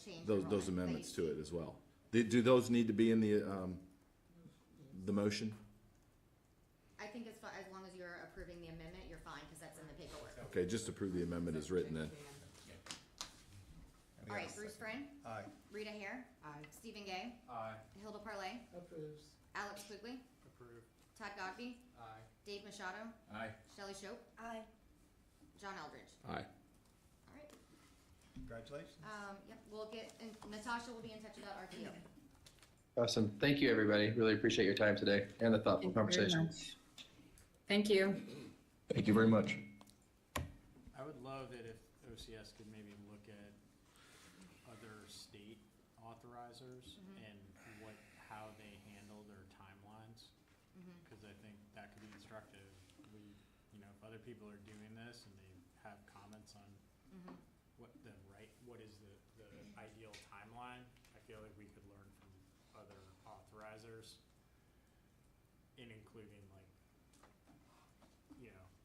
change. Those amendments to it as well. Do those need to be in the motion? I think as long as you're approving the amendment, you're fine, because that's in the paperwork. Okay, just approve the amendment as written then. All right, Bruce Friend, Aye. Rita Hare, Aye. Stephen Gay, Aye. Hilda Parlay, Approves. Alex Quigley, Approved. Todd Godby, Aye. Dave Machado, Aye. Shelley Shope, Aye. John Eldridge. Aye. All right. Congratulations. Yep, and Natasha will be in touch about RTO. Awesome. Thank you, everybody. Really appreciate your time today and the thoughtful conversation. Thank you. Thank you very much. I would love it if OCS could maybe look at other state authorizers and how they handle their timelines, because I think that could be instructive. If other people are doing this and they have comments on what is the ideal timeline, I feel like we could learn from other authorizers, in including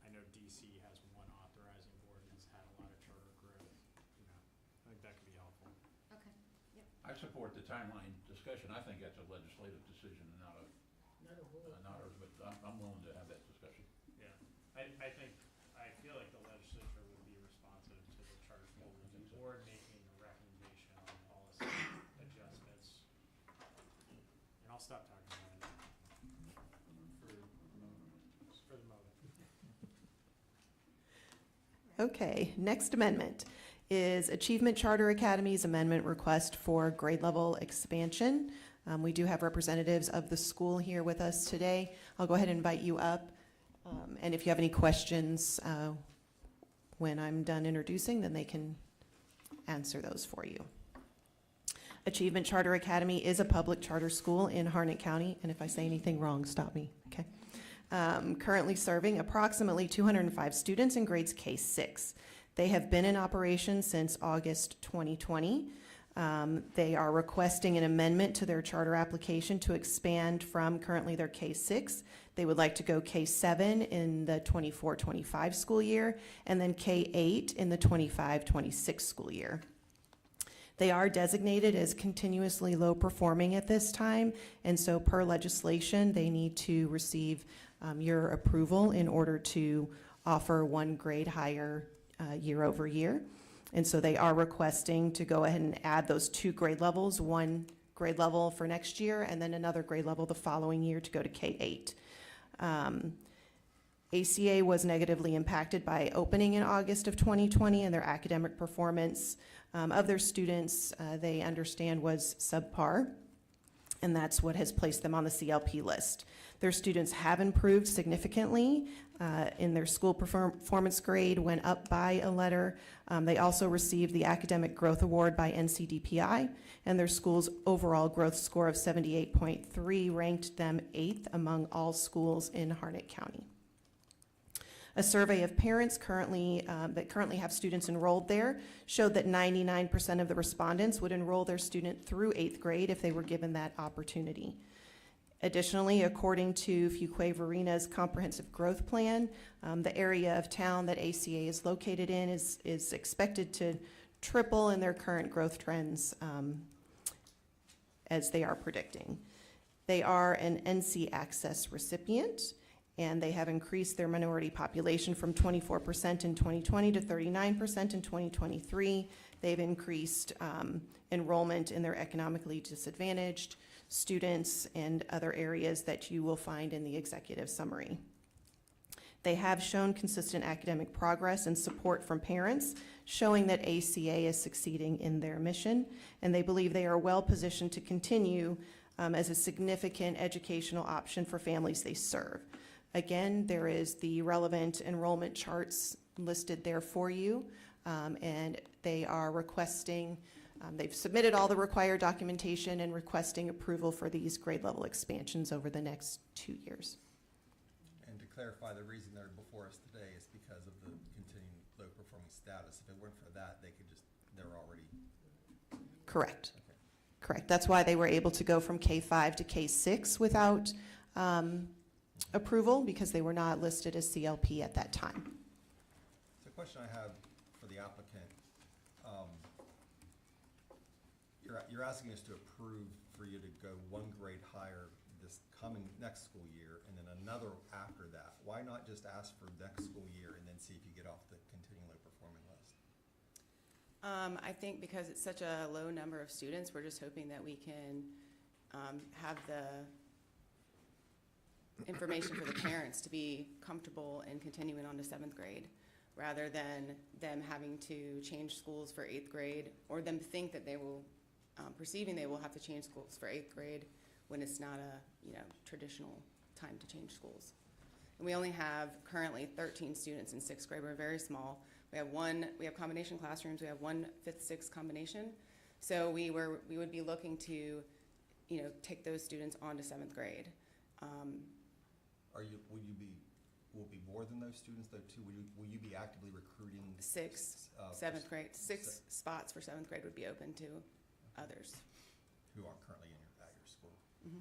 I know DC has one authorizing board and has had a lot of charter growth. I think that could be helpful. Okay, yep. I support the timeline discussion. I think that's a legislative decision and not ours, but I'm willing to have that discussion. Yeah, I feel like the legislature would be responsive to the charter school review board making a recommendation on policy adjustments. And I'll stop talking about it for the moment. Okay, next amendment is Achievement Charter Academy's amendment request for grade level expansion. We do have representatives of the school here with us today. I'll go ahead and invite you up. And if you have any questions when I'm done introducing, then they can answer those for you. Achievement Charter Academy is a public charter school in Harnett County, and if I say anything wrong, stop me, okay? Currently serving approximately 205 students in grades K-6. They have been in operation since August 2020. They are requesting an amendment to their charter application to expand from currently their K-6. They would like to go K-7 in the 24-25 school year, and then K-8 in the 25-26 school year. They are designated as continuously low performing at this time, and so per legislation, they need to receive your approval in order to offer one grade higher year over year. And so they are requesting to go ahead and add those 2 grade levels, 1 grade level for next year, and then another grade level the following year to go to K-8. ACA was negatively impacted by opening in August of 2020, and their academic performance of their students, they understand, was subpar, and that's what has placed them on the CLP list. Their students have improved significantly in their school performance grade, went up by a letter. They also received the Academic Growth Award by NCDPI, and their school's overall growth score of 78.3 ranked them 8th among all schools in Harnett County. A survey of parents that currently have students enrolled there showed that 99% of the respondents would enroll their student through 8th grade if they were given that opportunity. Additionally, according to Fuquay-Varina's comprehensive growth plan, the area of town that ACA is located in is expected to triple in their current growth trends, as they are predicting. They are an NC Access recipient, and they have increased their minority population from 24% in 2020 to 39% in 2023. They've increased enrollment in their economically disadvantaged students and other areas that you will find in the executive summary. They have shown consistent academic progress and support from parents, showing that ACA is succeeding in their mission, and they believe they are well positioned to continue as a significant educational option for families they serve. Again, there is the relevant enrollment charts listed there for you, and they are requesting, they've submitted all the required documentation and requesting approval for these grade level expansions over the next 2 years. And to clarify, the reason they're before us today is because of the continuing low performing status. If it weren't for that, they're already. Correct. Okay. Correct. That's why they were able to go from K5 to K6 without approval, because they were not listed as CLP at that time. So a question I have for the applicant, you're asking us to approve for you to go one grade higher this next school year and then another after that. Why not just ask for next school year and then see if you get off the continuing low performing list? I think because it's such a low number of students, we're just hoping that we can have the information for the parents to be comfortable in continuing on to 7th grade, rather than them having to change schools for 8th grade, or them think that they will, perceiving they will have to change schools for 8th grade when it's not a traditional time to change schools. And we only have currently 13 students in 6th grade. We're very small. We have combination classrooms. We have one 5th, 6th combination. So we would be looking to, take those students on to 7th grade. Will it be more than those students though too? Will you be actively recruiting? 7th grade, 6 spots for 7th grade would be open to others. Who aren't currently at your school? Mhm.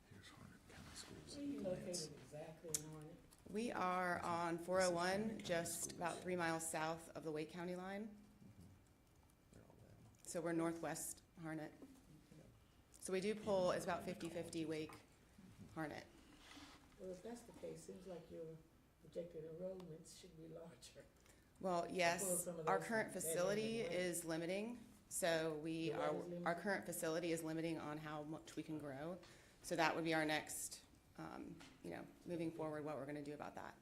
Here's Harnett County Schools. Where are you located exactly in Harnett? We are on 401, just about 3 miles south of the Wake County line. So we're northwest Harnett. So we do pull, it's about 50-50 Wake, Harnett. Well, if that's the case, seems like your projected enrollments should be larger. Well, yes, Pull some of our those current from that facility area. is limiting, so The what is limiting? our current facility is limiting on how much we can grow. So that would be our next, moving forward, what we're gonna do about that.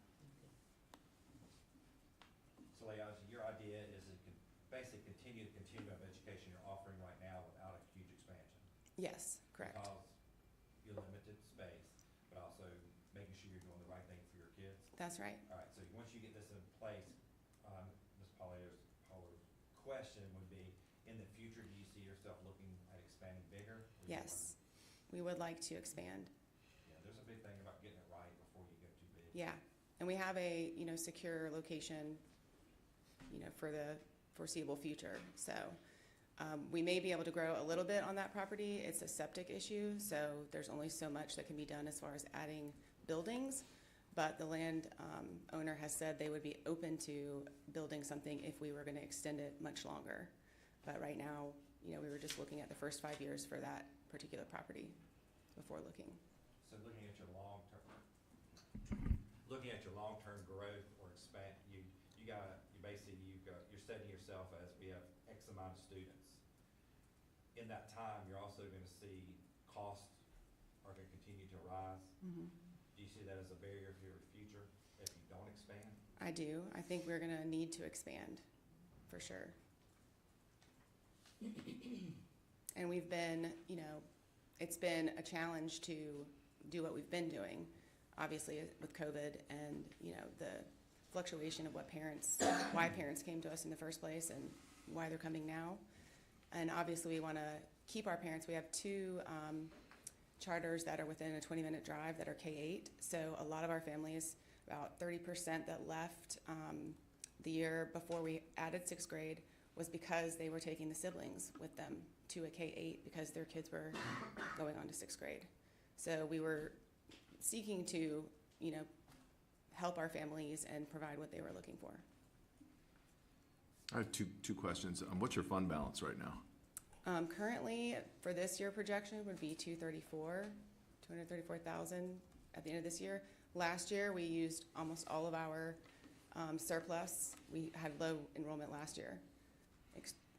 So Leon, your idea is to basically continue the continuum of education you're offering right now without a huge expansion? Yes, correct. Because you're limited space, but also making sure you're doing the right thing for your kids? That's right. All right, so once you get this in place, Ms. Pollar's question would be, in the future, do you see yourself looking at expanding bigger? Or you Yes, we would like to expand. Yeah, there's a big thing about getting it right before you go too big. Yeah, and we have a, secure location, for the foreseeable future. So we may be able to grow a little bit on that property. It's a septic issue, so there's only so much that can be done as far as adding buildings. But the land owner has said they would be open to building something if we were going to extend it much longer. But right now, we were just looking at the first 5 years for that particular property before looking. So looking at your long-term growth or expand, you're setting yourself as we have X amount of students. In that time, you're also gonna see costs are gonna continue to rise. Mm-hmm. Do you see that as a barrier for your future if you don't expand? I do. I think we're going to need to expand, for sure. And we've been, it's been a challenge to do what we've been doing, obviously with COVID and, the fluctuation of why parents came to us in the first place and why they're coming now. And obviously we want to keep our parents. We have 2 charters that are within a 20-minute drive that are K-8. So a lot of our families, about 30% that left the year before we added 6th grade, was because they were taking the siblings with them to a K-8 because their kids were going on to 6th grade. So we were seeking to, help our families and provide what they were looking for. I have two questions. What's your fund balance right now? Currently, for this year projection would be 234,000 at the end of this year. Last year, we used almost all of our surplus. We had low enrollment last year,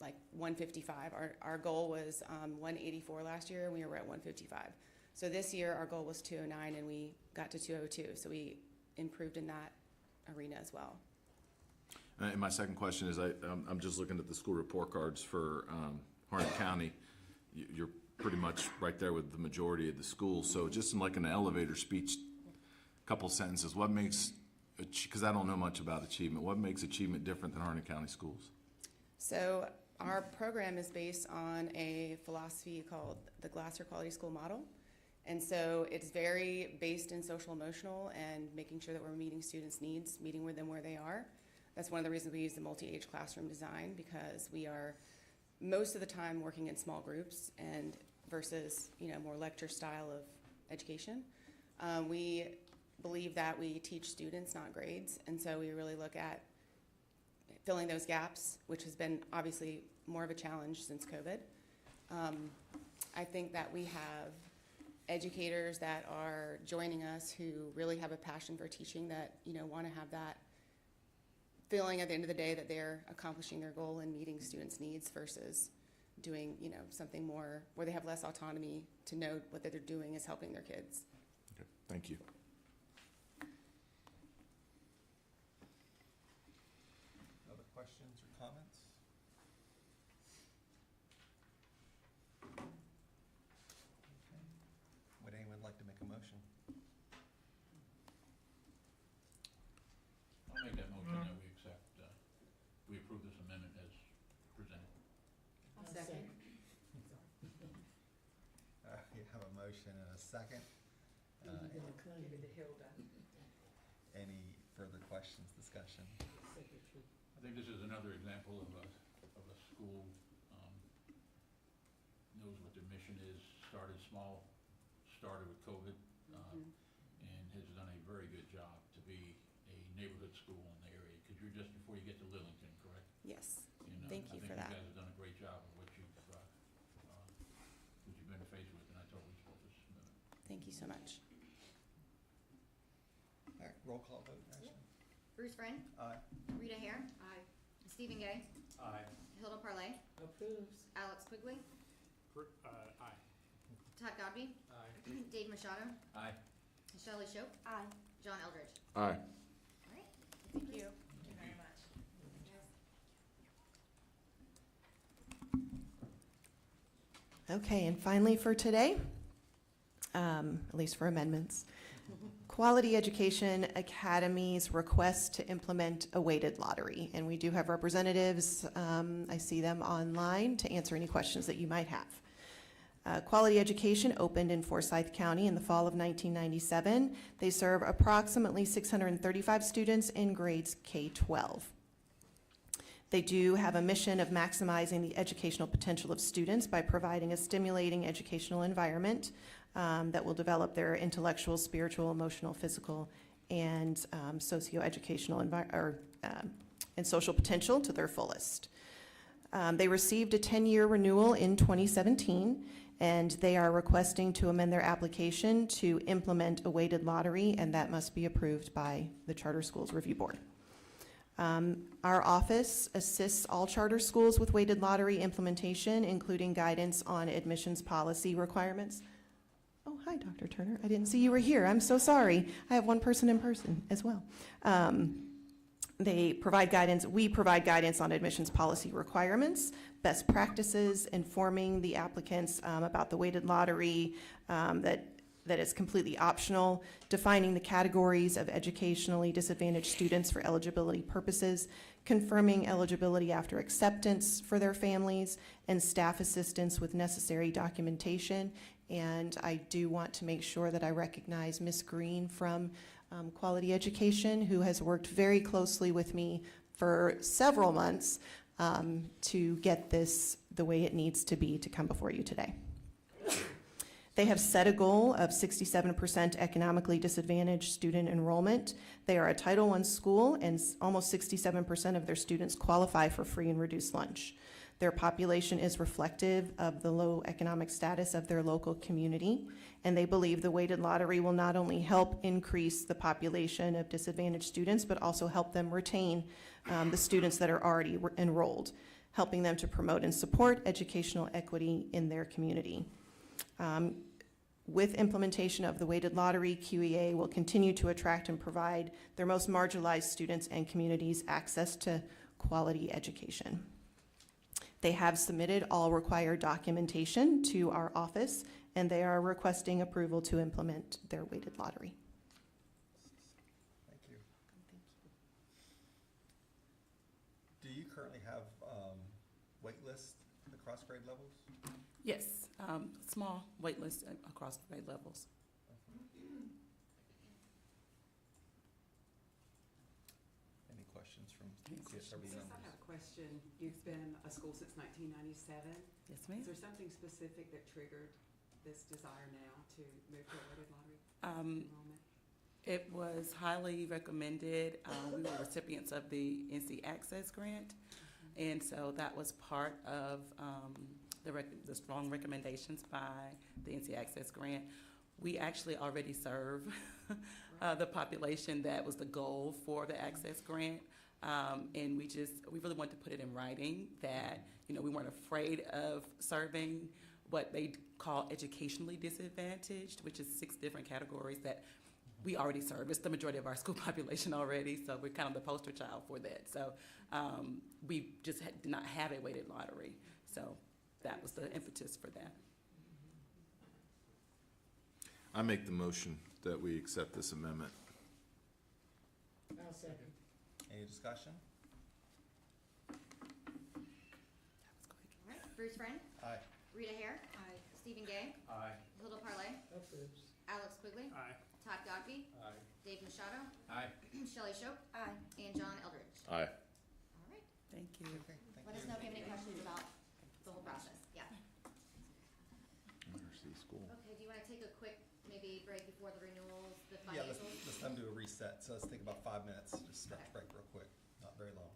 like 155. Our goal was 184 last year, and we were at 155. So this year, our goal was 209, and we got to 202. So we improved in that arena as well. And my second question is, I'm just looking at the school report cards for Harnett County. You're pretty much right there with the majority of the schools. So just in like an elevator speech, couple sentences, what makes, because I don't know much about achievement, what makes achievement different than Harnett County schools? So our program is based on a philosophy called the Glasser Quality School Model. And so it's very based in social emotional and making sure that we're meeting students' needs, meeting with them where they are. That's one of the reasons we use the multi-age classroom design, because we are most of the time working in small groups and versus, more lecture style of education. We believe that we teach students, not grades. And so we really look at filling those gaps, which has been obviously more of a challenge since COVID. I think that we have educators that are joining us who really have a passion for teaching, that, want to have that feeling at the end of the day that they're accomplishing their goal and meeting students' needs versus doing, something more where they have less autonomy to know what they're doing is helping their kids. Okay, thank you. Other questions or comments? Okay. Would anyone like to make a motion? I'll make that motion that we accept, we approve this amendment as presented. Second. We have a motion and a second. Any further questions, discussion? I think this is another example of a school, knows what their mission is, started small, started with COVID, and has done a very good job to be a neighborhood school in the area, because you're just before you get to Lillington, correct? Yes, And, thank you for that. I think you guys have done a great job of what you've been faced with, and I totally support this amendment. Thank you so much. All right, roll call vote, Ashley? Bruce Friend, Aye. Rita Hare. Aye. Stephen Gay, Aye. Hilda Parlay, Approves. Alex Quigley, Aye. Todd Godby, Aye. Dave Machado, Aye. Shelley Shope. Aye. John Eldridge. Aye. All right. Thank you. Thank you very much. Okay, and finally for today, at least for amendments, Quality Education Academy's request to implement a weighted lottery. And we do have representatives, I see them online, to answer any questions that you might have. Quality Education opened in Forsyth County in the fall of 1997. They serve approximately 635 students in grades K-12. They do have a mission of maximizing the educational potential of students by providing a stimulating educational environment that will develop their intellectual, spiritual, emotional, physical, and socio-educational and social potential to their fullest. They received a 10-year renewal in 2017, and they are requesting to amend their application to implement a weighted lottery, and that must be approved by the Charter Schools Review Board. Our office assists all charter schools with weighted lottery implementation, including guidance on admissions policy requirements. Oh, hi, Dr. Turner. I didn't see you were here. I'm so sorry. I have one person in person as well. They provide guidance. We provide guidance on admissions policy requirements, best practices, informing the applicants about the weighted lottery, that is completely optional, defining the categories of educationally disadvantaged students for eligibility purposes, confirming eligibility after acceptance for their families, and staff assistance with necessary documentation. And I do want to make sure that I recognize Ms. Green from Quality Education, who has worked very closely with me for several months to get this the way it needs to be to come before you today. They have set a goal of 67% economically disadvantaged student enrollment. They are a Title I school, and almost 67% of their students qualify for free and reduced lunch. Their population is reflective of the low economic status of their local community, and they believe the weighted lottery will not only help increase the population of disadvantaged students, but also help them retain the students that are already enrolled, helping them to promote and support educational equity in their community. With implementation of the weighted lottery, QEA will continue to attract and provide their most marginalized students and communities access to quality education. They have submitted all required documentation to our office, and they are requesting approval to implement their weighted lottery. Thank you. Do you currently have wait lists across grade levels? Yes, small wait list across grade levels. Any questions from Yes, CSRB I members? have a question. You've been a school since 1997. Yes, Is ma'am. there something specific that triggered this desire now to move to a weighted lottery enrollment? It was highly recommended. We were recipients of the NC Access Grant, and so that was part of the strong recommendations by the NC Access Grant. We actually already serve the population that was the goal for the Access Grant. And we really wanted to put it in writing that, we weren't afraid of serving what they call educationally disadvantaged, which is 6 different categories that we already service the majority of our school population already. So we're kind of the poster child for that. So we just did not have a weighted lottery. So that was the impetus for that. I make the motion that we accept this amendment. I'll second. Any discussion? All right, Bruce Friend, Aye. Rita Hare. Aye. Stephen Gay, Aye. Hilda Parlay, Approves. Alex Quigley, Aye. Todd Godby, Aye. Dave Machado, Aye. Shelley Shope, and John Eldridge. Aye. All right, Thank you. Okay, thank let us you. know if you have any questions about the whole process. Yeah. Mercy School. Okay, do you want to take a quick, maybe break before the renewals, the Yeah, let's financials? let them do a reset. So let's take about 5 minutes, just stretch break real quick, not very long.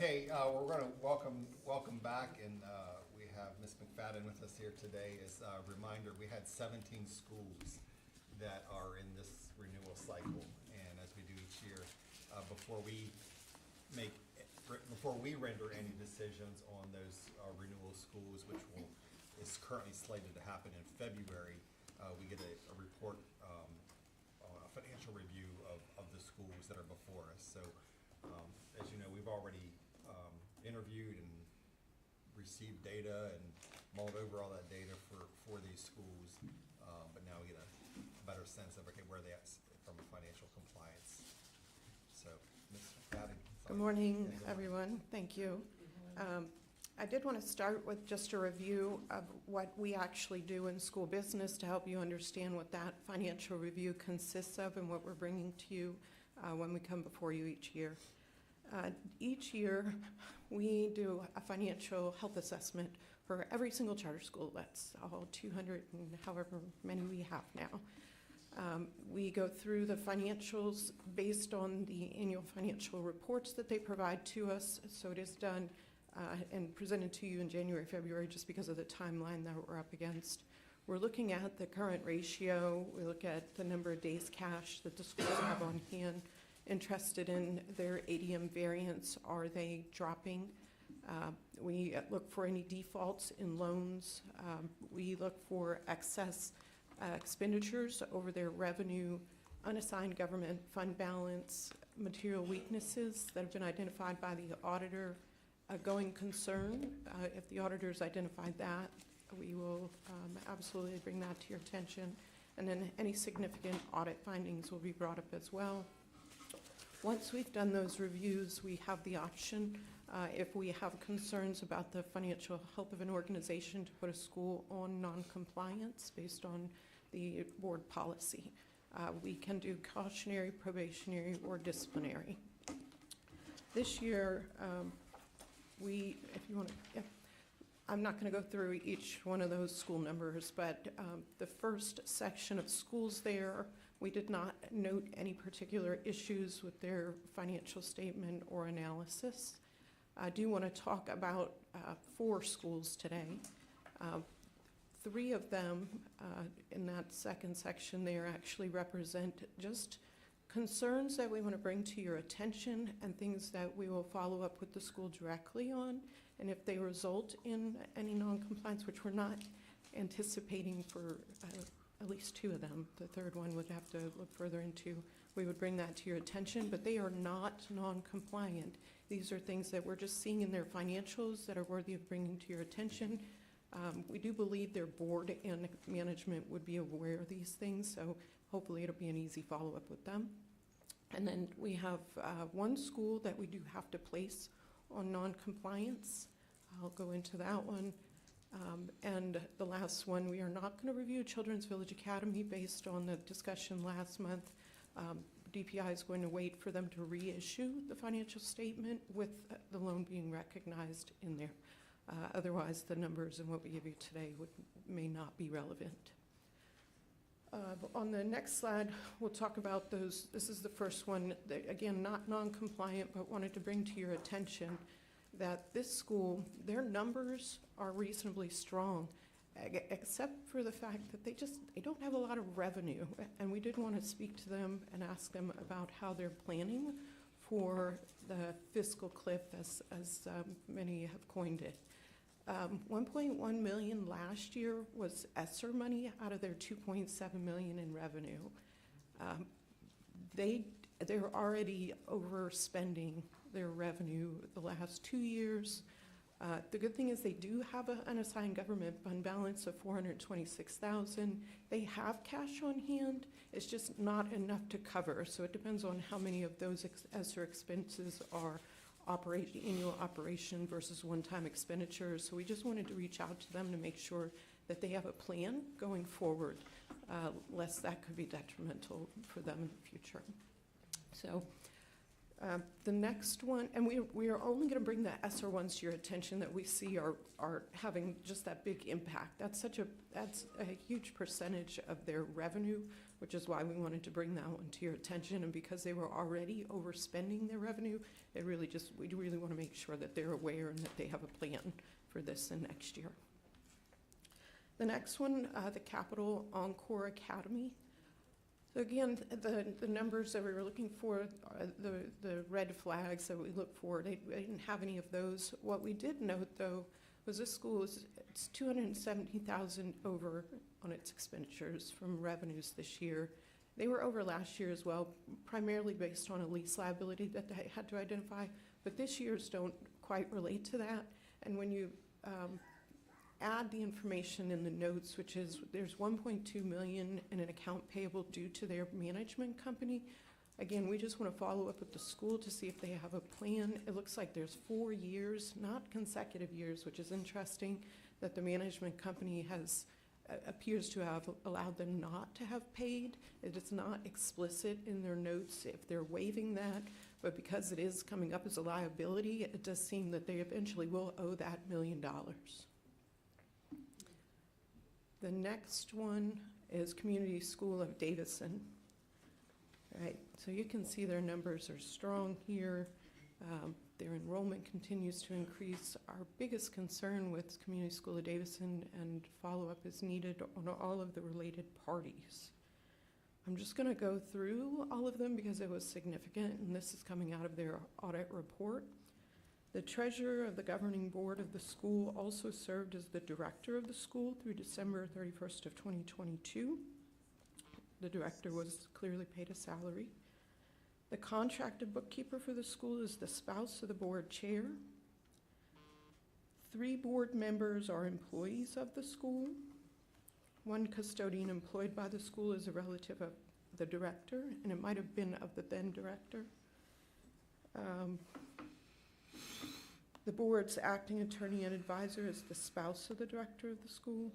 Okay, we're gonna welcome back, and we have Ms. McFadden with us here today. As a reminder, we had 17 schools that are in this renewal cycle, and as we do each year, before we render any decisions on those renewal schools, which is currently slated to happen in February, we get a report, a financial review of the schools that are before us. So, as you know, we've already interviewed and received data and mulled over all that data for these schools, but now we get a better sense of, okay, where they at from a financial compliance. So, Ms. McFadden. Good morning, everyone. Thank you. I did want to start with just a review of what we actually do in school business to help you understand what that financial review consists of and what we're bringing to you when we come before you each year. Each year, we do a financial health assessment for every single charter school. That's all 200 and however many we have now. We go through the financials based on the annual financial reports that they provide to us. So it is done and presented to you in January, February, just because of the timeline that we're up against. We're looking at the current ratio. We look at the number of days cash that the schools have on hand, interested in their ADM variance. Are they dropping? We look for any defaults in loans. We look for excess expenditures over their revenue, unassigned government fund balance, material weaknesses that have been identified by the auditor, a going concern. If the auditors identified that, we will absolutely bring that to your attention. And then any significant audit findings will be brought up as well. Once we've done those reviews, we have the option, if we have concerns about the financial health of an organization, to put a school on non-compliance based on the board policy. We can do cautionary, probationary, or disciplinary. This year, if you want to, I'm not going to go through each one of those school numbers, but the first section of schools there, we did not note any particular issues with their financial statement or analysis. I do want to talk about 4 schools today. 3 of them in that second section there actually represent just concerns that we want to bring to your attention and things that we will follow up with the school directly on. And if they result in any non-compliance, which we're not anticipating for at least 2 of them, the third one would have to look further into, we would bring that to your attention, but they are not non-compliant. These are things that we're just seeing in their financials that are worthy of bringing to your attention. We do believe their board and management would be aware of these things, so hopefully it'll be an easy follow-up with them. And then we have 1 school that we do have to place on non-compliance. I'll go into that one. And the last one, we are not going to review Children's Village Academy based on the discussion last month. DPI is going to wait for them to reissue the financial statement with the loan being recognized in there. Otherwise, the numbers and what we give you today may not be relevant. On the next slide, we'll talk about those. This is the first one, again, not non-compliant, but wanted to bring to your attention that this school, their numbers are reasonably strong, except for the fact that they don't have a lot of revenue. And we did want to speak to them and ask them about how they're planning for the fiscal cliff, as many have coined it. 1.1 million last year was ESSER money out of their 2.7 million in revenue. They're already overspending their revenue the last 2 years. The good thing is they do have an unassigned government fund balance of $426,000. They have cash on hand. It's just not enough to cover. So it depends on how many of those ESSER expenses are annual operation versus one-time expenditures. So we just wanted to reach out to them to make sure that they have a plan going forward, lest that could be detrimental for them in the future. So The next one, and we are only going to bring the ESSER ones to your attention that we see are having just that big impact. That's a huge percentage of their revenue, which is why we wanted to bring that one to your attention. And because they were already overspending their revenue, we really want to make sure that they're aware and that they have a plan for this in next year. The next one, the Capital Encore Academy. So again, the numbers that we were looking for, the red flags that we look for, they didn't have any of those. What we did note, though, was this school it's $270,000 over on its expenditures from revenues this year. They were over last year as well, primarily based on a lease liability that they had to identify, but this year's don't quite relate to that. And when you add the information in the notes, which is there's $1.2 million in an account payable due to their management company. Again, we just want to follow up with the school to see if they have a plan. It looks like there's 4 years, not consecutive years, which is interesting, that the management company appears to have allowed them not to have paid. It is not explicit in their notes if they're waiving that, but because it is coming up as a liability, it does seem that they eventually will owe that $1 million. The next one is Community School of Davison. All right, so you can see their numbers are strong here. Their enrollment continues to increase. Our biggest concern with Community School of Davison, and follow-up is needed on all of the related parties. I'm just going to go through all of them because it was significant, and this is coming out of their audit report. The treasurer of the governing board of the school also served as the director of the school through December 31st of 2022. The director was clearly paid a salary. The contracted bookkeeper for the school is the spouse of the board chair. 3 board members are employees of the school. 1 custodian employed by the school is a relative of the director, and it might have been of the then director. The board's acting attorney and advisor is the spouse of the director of the school.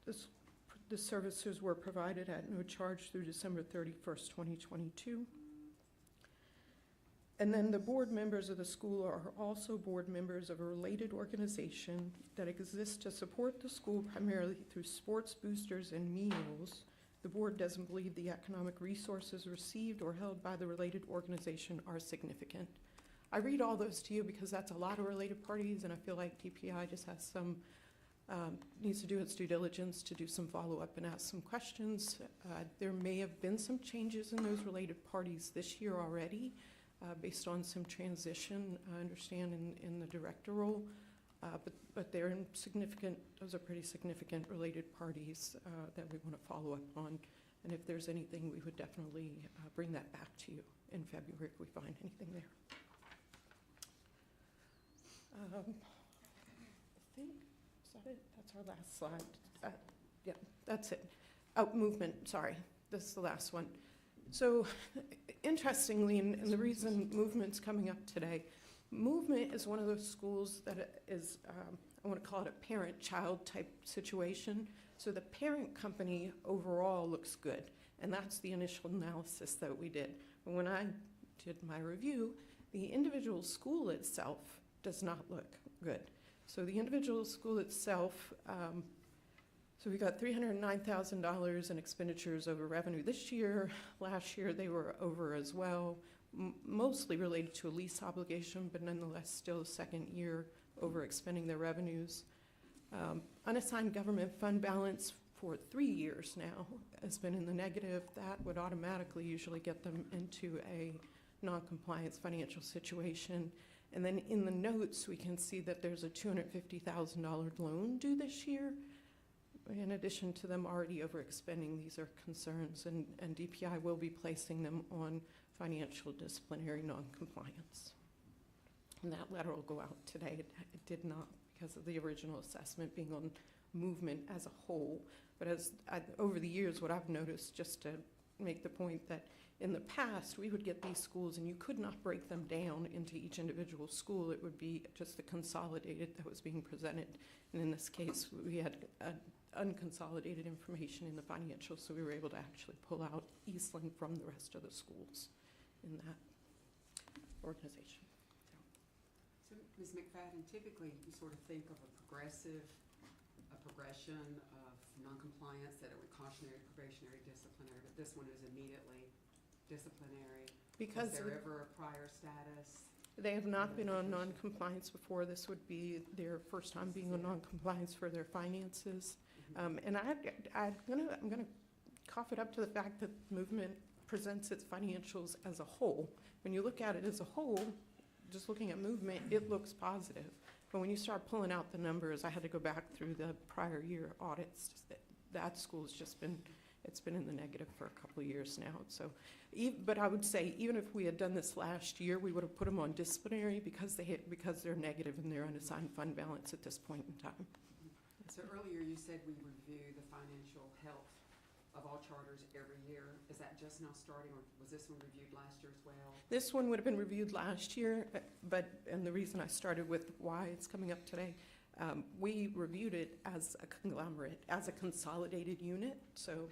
The services were provided at no charge through December 31st, 2022. And then the board members of the school are also board members of a related organization that exists to support the school primarily through sports boosters and meals. The board doesn't believe the economic resources received or held by the related organization are significant. I read all those to you because that's a lot of related parties, and I feel like DPI just has needs to do its due diligence to do some follow-up and ask some questions. There may have been some changes in those related parties this year already, based on some transition, I understand, in the director role, but they're those are pretty significant related parties that we want to follow up on. And if there's anything, we would definitely bring that back to you in February if we find anything there. I think, is that it? That's our last slide. Yeah, that's it. Oh, movement, sorry. This is the last one. So interestingly, and the reason movement's coming up today, movement is one of those schools that is, I want to call it a parent-child type situation. So the parent company overall looks good, and that's the initial analysis that we did. But when I did my review, the individual school itself does not look good. So the individual school itself, so we got $309,000 in expenditures over revenue this year. Last year they were over as well, mostly related to a lease obligation, but nonetheless still a second year over expending their revenues. Unassigned government fund balance for 3 years now has been in the negative. That would automatically usually get them into a non-compliance financial situation. And then in the notes, we can see that there's a $250,000 loan due this year. In addition to them already overexpending, these are concerns, and DPI will be placing them on financial disciplinary non-compliance. And that letter will go out today. It did not because of the original assessment being on movement as a whole. But over the years, what I've noticed, just to make the point that in the past, we would get these schools and you could not break them down into each individual school. It would be just the consolidated that was being presented. And in this case, we had unconsolidated information in the financials, so we were able to actually pull out Eastland from the rest of the schools in that. organization. So, Ms. McFadden, typically you sort of think of a progression of noncompliance, that it would cautionary, probationary, disciplinary, but this one is immediately disciplinary. Because Was there ever a prior status? they have not been on non-compliance before. This would be their first time being on non-compliance for their finances. And I'm gonna cough it up to the fact that Movement presents its financials as a whole. When you look at it as a whole, just looking at Movement, it looks positive. But when you start pulling out the numbers, I had to go back through the prior year audits. That school's just been, it's been in the negative for a couple of years now. So, but I would say, even if we had done this last year, we would have put them on disciplinary because they're negative in their unassigned fund balance at this point in time. So earlier you said we review the financial health of all charters every year. Is that just now starting, or was this one reviewed last year as well? This one would have been reviewed last year, and the reason I started with why it's coming up today, we reviewed it as a conglomerate, as a consolidated unit, so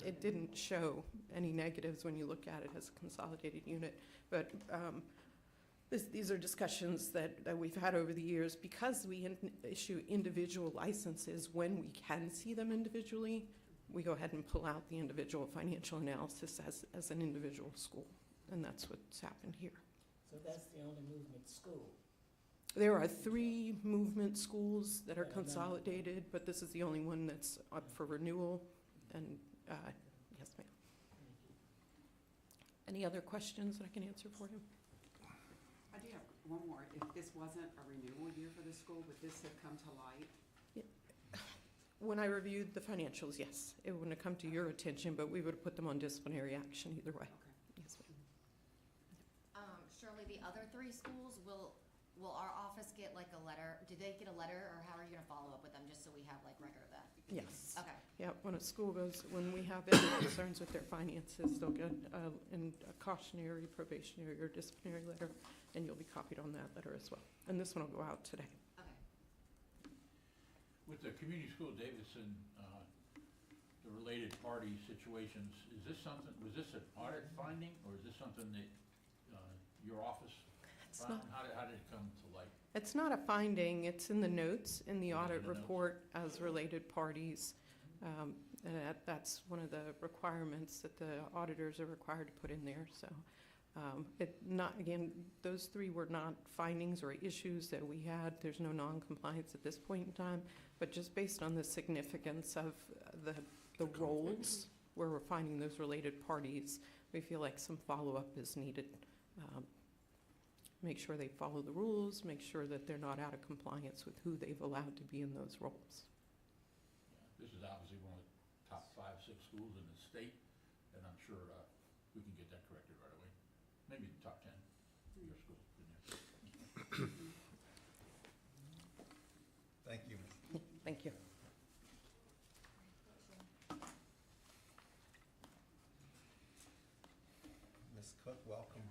it didn't show any negatives when you look at it as a consolidated unit. But these are discussions that we've had over the years. Because we issue individual licenses when we can see them individually, we go ahead and pull out the individual financial analysis as an individual school. And that's what's happened here. So that's the only Movement school? There are 3 Movement schools that are consolidated, but this is the only one that's up for renewal. And yes, ma'am. Any other questions that I can answer for you? I do have one more. If this wasn't a renewal year for the school, would this have come to light? When I reviewed the financials, yes. It wouldn't have come to your attention, but we would have put them on disciplinary action either way. Yes, ma'am. Shirley, the other 3 schools, will our office get like a letter? Do they get a letter, or how are you gonna follow up with them, just so we have like record of that? Yes. Okay. Yeah, when a school goes, when we have any concerns with their finances, they'll get a cautionary, probationary, or disciplinary letter, and you'll be copied on that letter as well. And this one will go out today. With the community school Davidson, the related party situations, is this something, was this an audit finding, or is this something that your office found? How did it come to light? It's not a finding, it's in the notes in the audit report as related parties. And that's one of the requirements that the auditors are required to put in there, so. Again, those 3 were not findings or issues that we had. There's no non-compliance at this point in time, but just based on the significance of the roles where we're finding those related parties, we feel like some follow-up is needed. Make sure they follow the rules, make sure that they're not out of compliance with who they've allowed to be in those roles. Yeah, this is obviously one of the top 5, 6 schools in the state, and I'm sure we can get that corrected right away. Maybe the top 10 of your schools. Thank you. Thank you. Ms. Cook, welcome.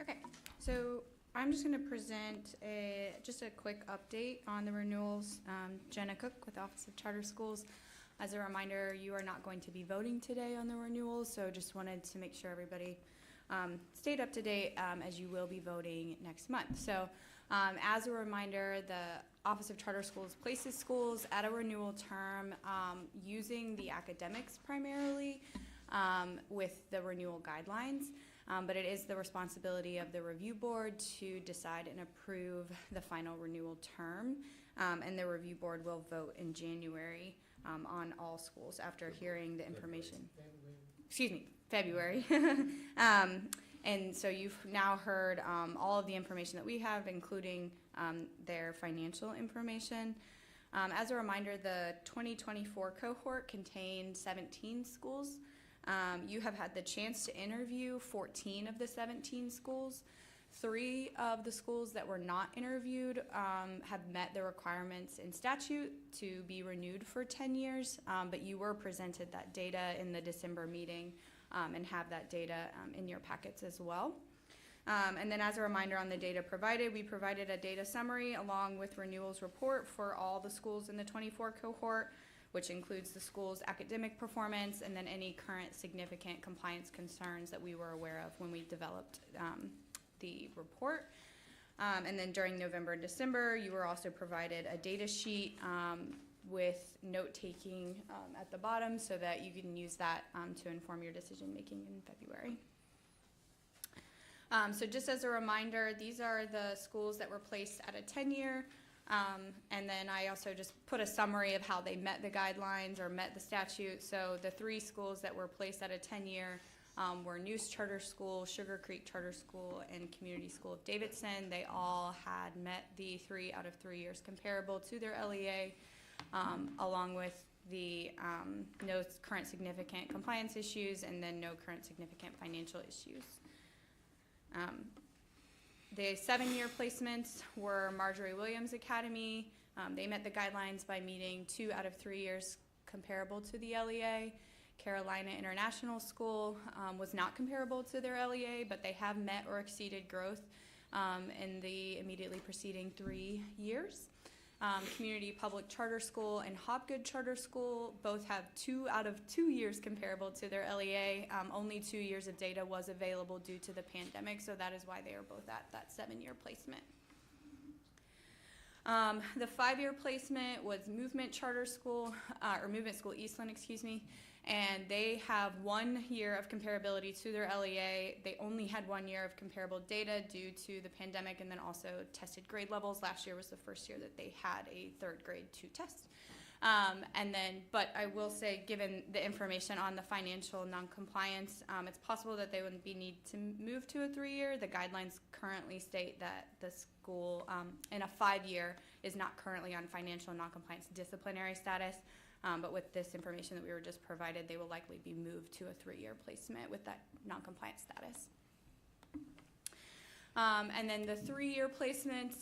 Okay, so I'm just going to present just a quick update on the renewals. Jenna Cook with Office of Charter Schools. As a reminder, you are not going to be voting today on the renewals, so just wanted to make sure everybody stayed up to date as you will be voting next month. So as a reminder, the Office of Charter Schools places schools at a renewal term using the academics primarily with the renewal guidelines. But it is the responsibility of the review board to decide and approve the final renewal term. And the review board will vote in January on all schools after hearing the information. February. And so you've now heard all of the information that we have, including their financial information. As a reminder, the 2024 cohort contained 17 schools. You have had the chance to interview 14 of the 17 schools. 3 of the schools that were not interviewed have met the requirements in statute to be renewed for 10 years, but you were presented that data in the December meeting and have that data in your packets as well. And then as a reminder on the data provided, we provided a data summary along with renewals report for all the schools in the 24 cohort, which includes the school's academic performance and then any current significant compliance concerns that we were aware of when we developed the report. And then during November and December, you were also provided a data sheet with note-taking at the bottom so that you can use that to inform your decision-making in February. So just as a reminder, these are the schools that were placed at a 10-year. And then I also just put a summary of how they met the guidelines or met the statute. So the 3 schools that were placed at a 10-year were Neuse Charter School, Sugar Creek Charter School, and Community School of Davidson. They all had met the 3 out of 3 years comparable to their LEA, along with the no current significant compliance issues and then no current significant financial issues. The 7-year placements were Marjorie Williams Academy. They met the guidelines by meeting 2 out of 3 years comparable to the LEA. Carolina International School was not comparable to their LEA, but they have met or exceeded growth in the immediately preceding 3 years. Community Public Charter School and Hopgood Charter School both have 2 out of 2 years comparable to their LEA. Only 2 years of data was available due to the pandemic, so that is why they are both at that 7-year placement. The 5-year placement was Movement Charter School, or Movement School Eastland, excuse me, and they have 1 year of comparability to their LEA. They only had 1 year of comparable data due to the pandemic and then also tested grade levels. Last year was the first year that they had a 3rd grade 2 test. But I will say, given the information on the financial noncompliance, it's possible that they would need to move to a 3-year. The guidelines currently state that the school in a 5-year is not currently on financial noncompliance disciplinary status. But with this information that we were just provided, they will likely be moved to a 3-year placement with that noncompliance status. And then the 3-year placements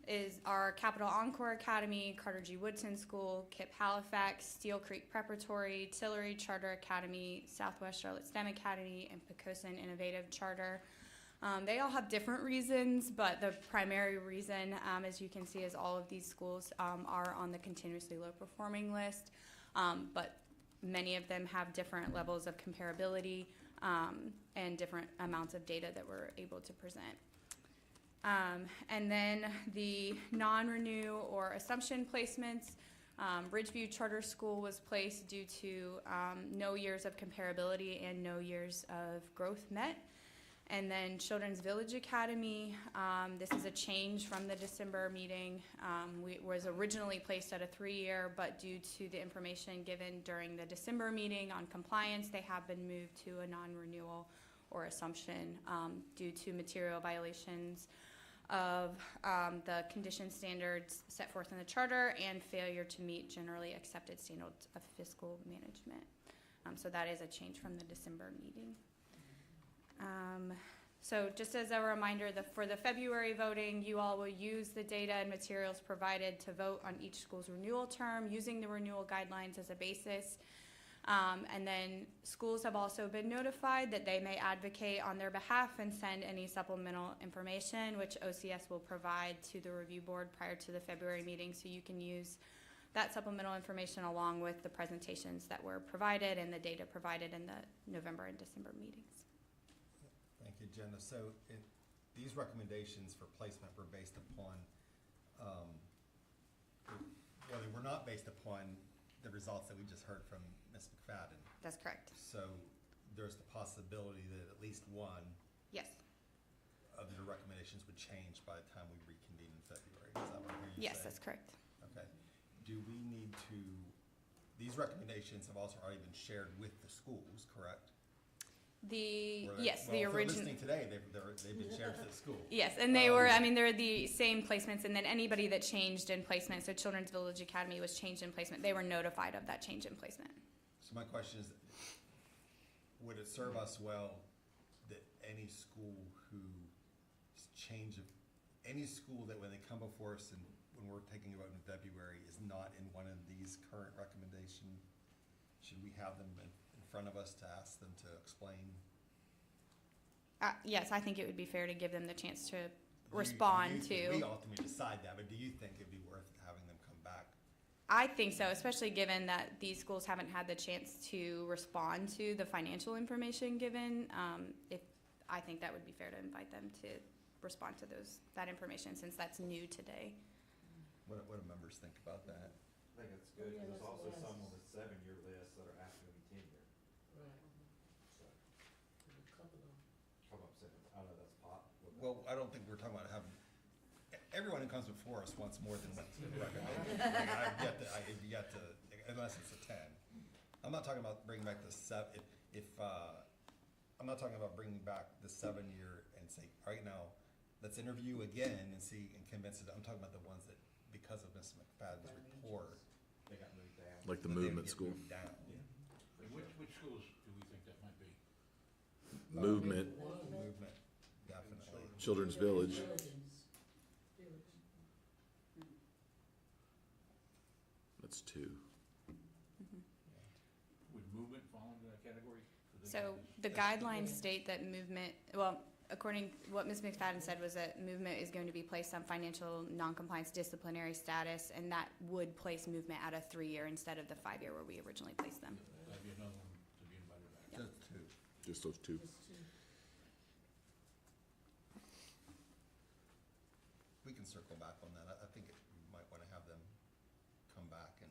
is our Capital Encore Academy, Carter G. Woodson School, KIPP Halifax, Steel Creek Preparatory, Tillery Charter Academy, Southwest Charlotte STEM Academy, and Poquoson Innovative Charter. They all have different reasons, but the primary reason, as you can see, is all of these schools are on the continuously low performing list, but many of them have different levels of comparability and different amounts of data that we're able to present. And then the non-renew or assumption placements, Ridgeview Charter School was placed due to no years of comparability and no years of growth met. And then Children's Village Academy, this is a change from the December meeting. Was originally placed at a 3-year, but due to the information given during the December meeting on compliance, they have been moved to a non-renewal or assumption due to material violations of the condition standards set forth in the charter and failure to meet generally accepted standards of fiscal management. So that is a change from the December meeting. So just as a reminder, for the February voting, you all will use the data and materials provided to vote on each school's renewal term using the renewal guidelines as a basis. And then schools have also been notified that they may advocate on their behalf and send any supplemental information, which OCS will provide to the review board prior to the February meeting, so you can use that supplemental information along with the presentations that were provided and the data provided in the November and December meetings. Thank you, Jenna. So these recommendations for placement were based upon, well, they were not based upon the results that we just heard from Ms. McFadden. That's correct. So there's the possibility that at least one Yes. of your recommendations would change by the time we reconvene in February. Is that what I'm hearing you Yes, say? that's correct. Okay. Do we need to, these recommendations have also already been shared with the schools, correct? Yes, Well, the if they're original. listening today, they've been shared to the school. Yes, and they were, I mean, they're the same placements, and then anybody that changed in placement, so Children's Village Academy was changed in placement, they were notified of that change in placement. So my question is, would it serve us well that any school any school that when they come before us and when we're taking a vote in February is not in one of these current recommendations, should we have them in front of us to ask them to explain? Yes, I think it would be fair to give them the chance to respond to. We ultimately decide that, but do you think it'd be worth having them come back I think so, especially given that these schools haven't had the chance to respond to the financial information given. I think that would be fair to invite them to respond to that information, since that's new today. What do members think about that? I think it's good, because there's also some on the 7-year list that are asking to be 10-year. Right. So, There's a couple of them. come up saying, I know that's pop. Well, I don't think we're talking about having, everyone who comes before us wants more than what's recommended. I've yet to, unless it's a 10. I'm not talking about bringing back the I'm not talking about bringing back the 7-year and say, all right, now, let's interview again and see, and convince it. I'm talking about the ones that, because of Ms. McFadden's report, They got moved down. Like the that they would movement get school. moved down. And which schools do we think that might be? Movement, Movement, definitely. Children's Village. That's 2. Would movement fall into that category? So the guidelines state that movement, well, according, what Ms. McFadden said was that movement is going to be placed on financial noncompliance disciplinary status, and that would place movement at a 3-year instead of the 5-year where we originally placed them. That'd be another one to be invited back. Just 2. Just those 2. We can circle back on that. I think we might want to have them come back and,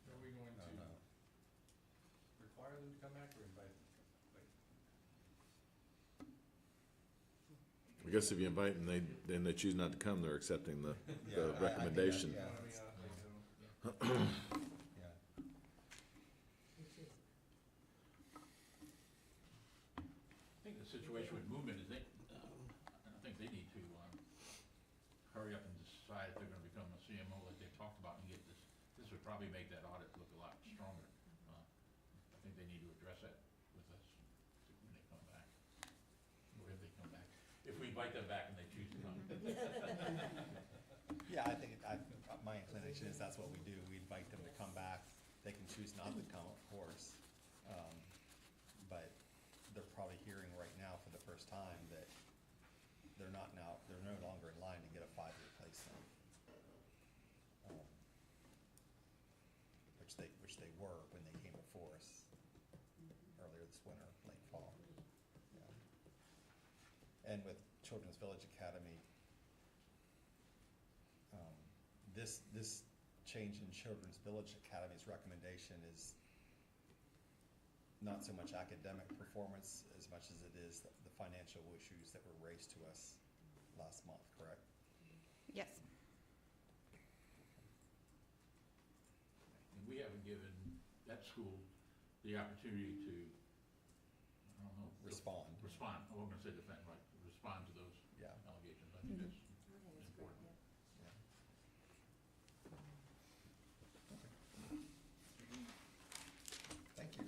Are we going I don't know. require them to come back or invite them? I guess if you invite them, then they choose not to come, they're accepting the Yeah, I think that- recommendation. yeah. Yeah. Yeah. I think the situation with movement is I think they need to hurry up and decide if they're gonna become a CMO like they talked about and get this. This would probably make that audit look a lot stronger. I think they need to address that with us when they come back, or if they come back. If we invite them back and they choose to come. Yeah, I think, my inclination is that's what we do. We invite them to come back. They can choose not to come, of course. But they're probably hearing right now for the first time that they're no longer in line to get a 5-year placement. Which they were when they came before us earlier this winter, late fall. Yeah. And with Children's Village Academy, this change in Children's Village Academy's recommendation is not so much academic performance as much as it is the financial issues that were raised to us last month, correct? Yes. And we haven't given that school the opportunity to, I don't know. Respond. Respond, I wasn't gonna say defend, right, respond to those Yeah. allegations. I think that's important. Yeah. Thank you.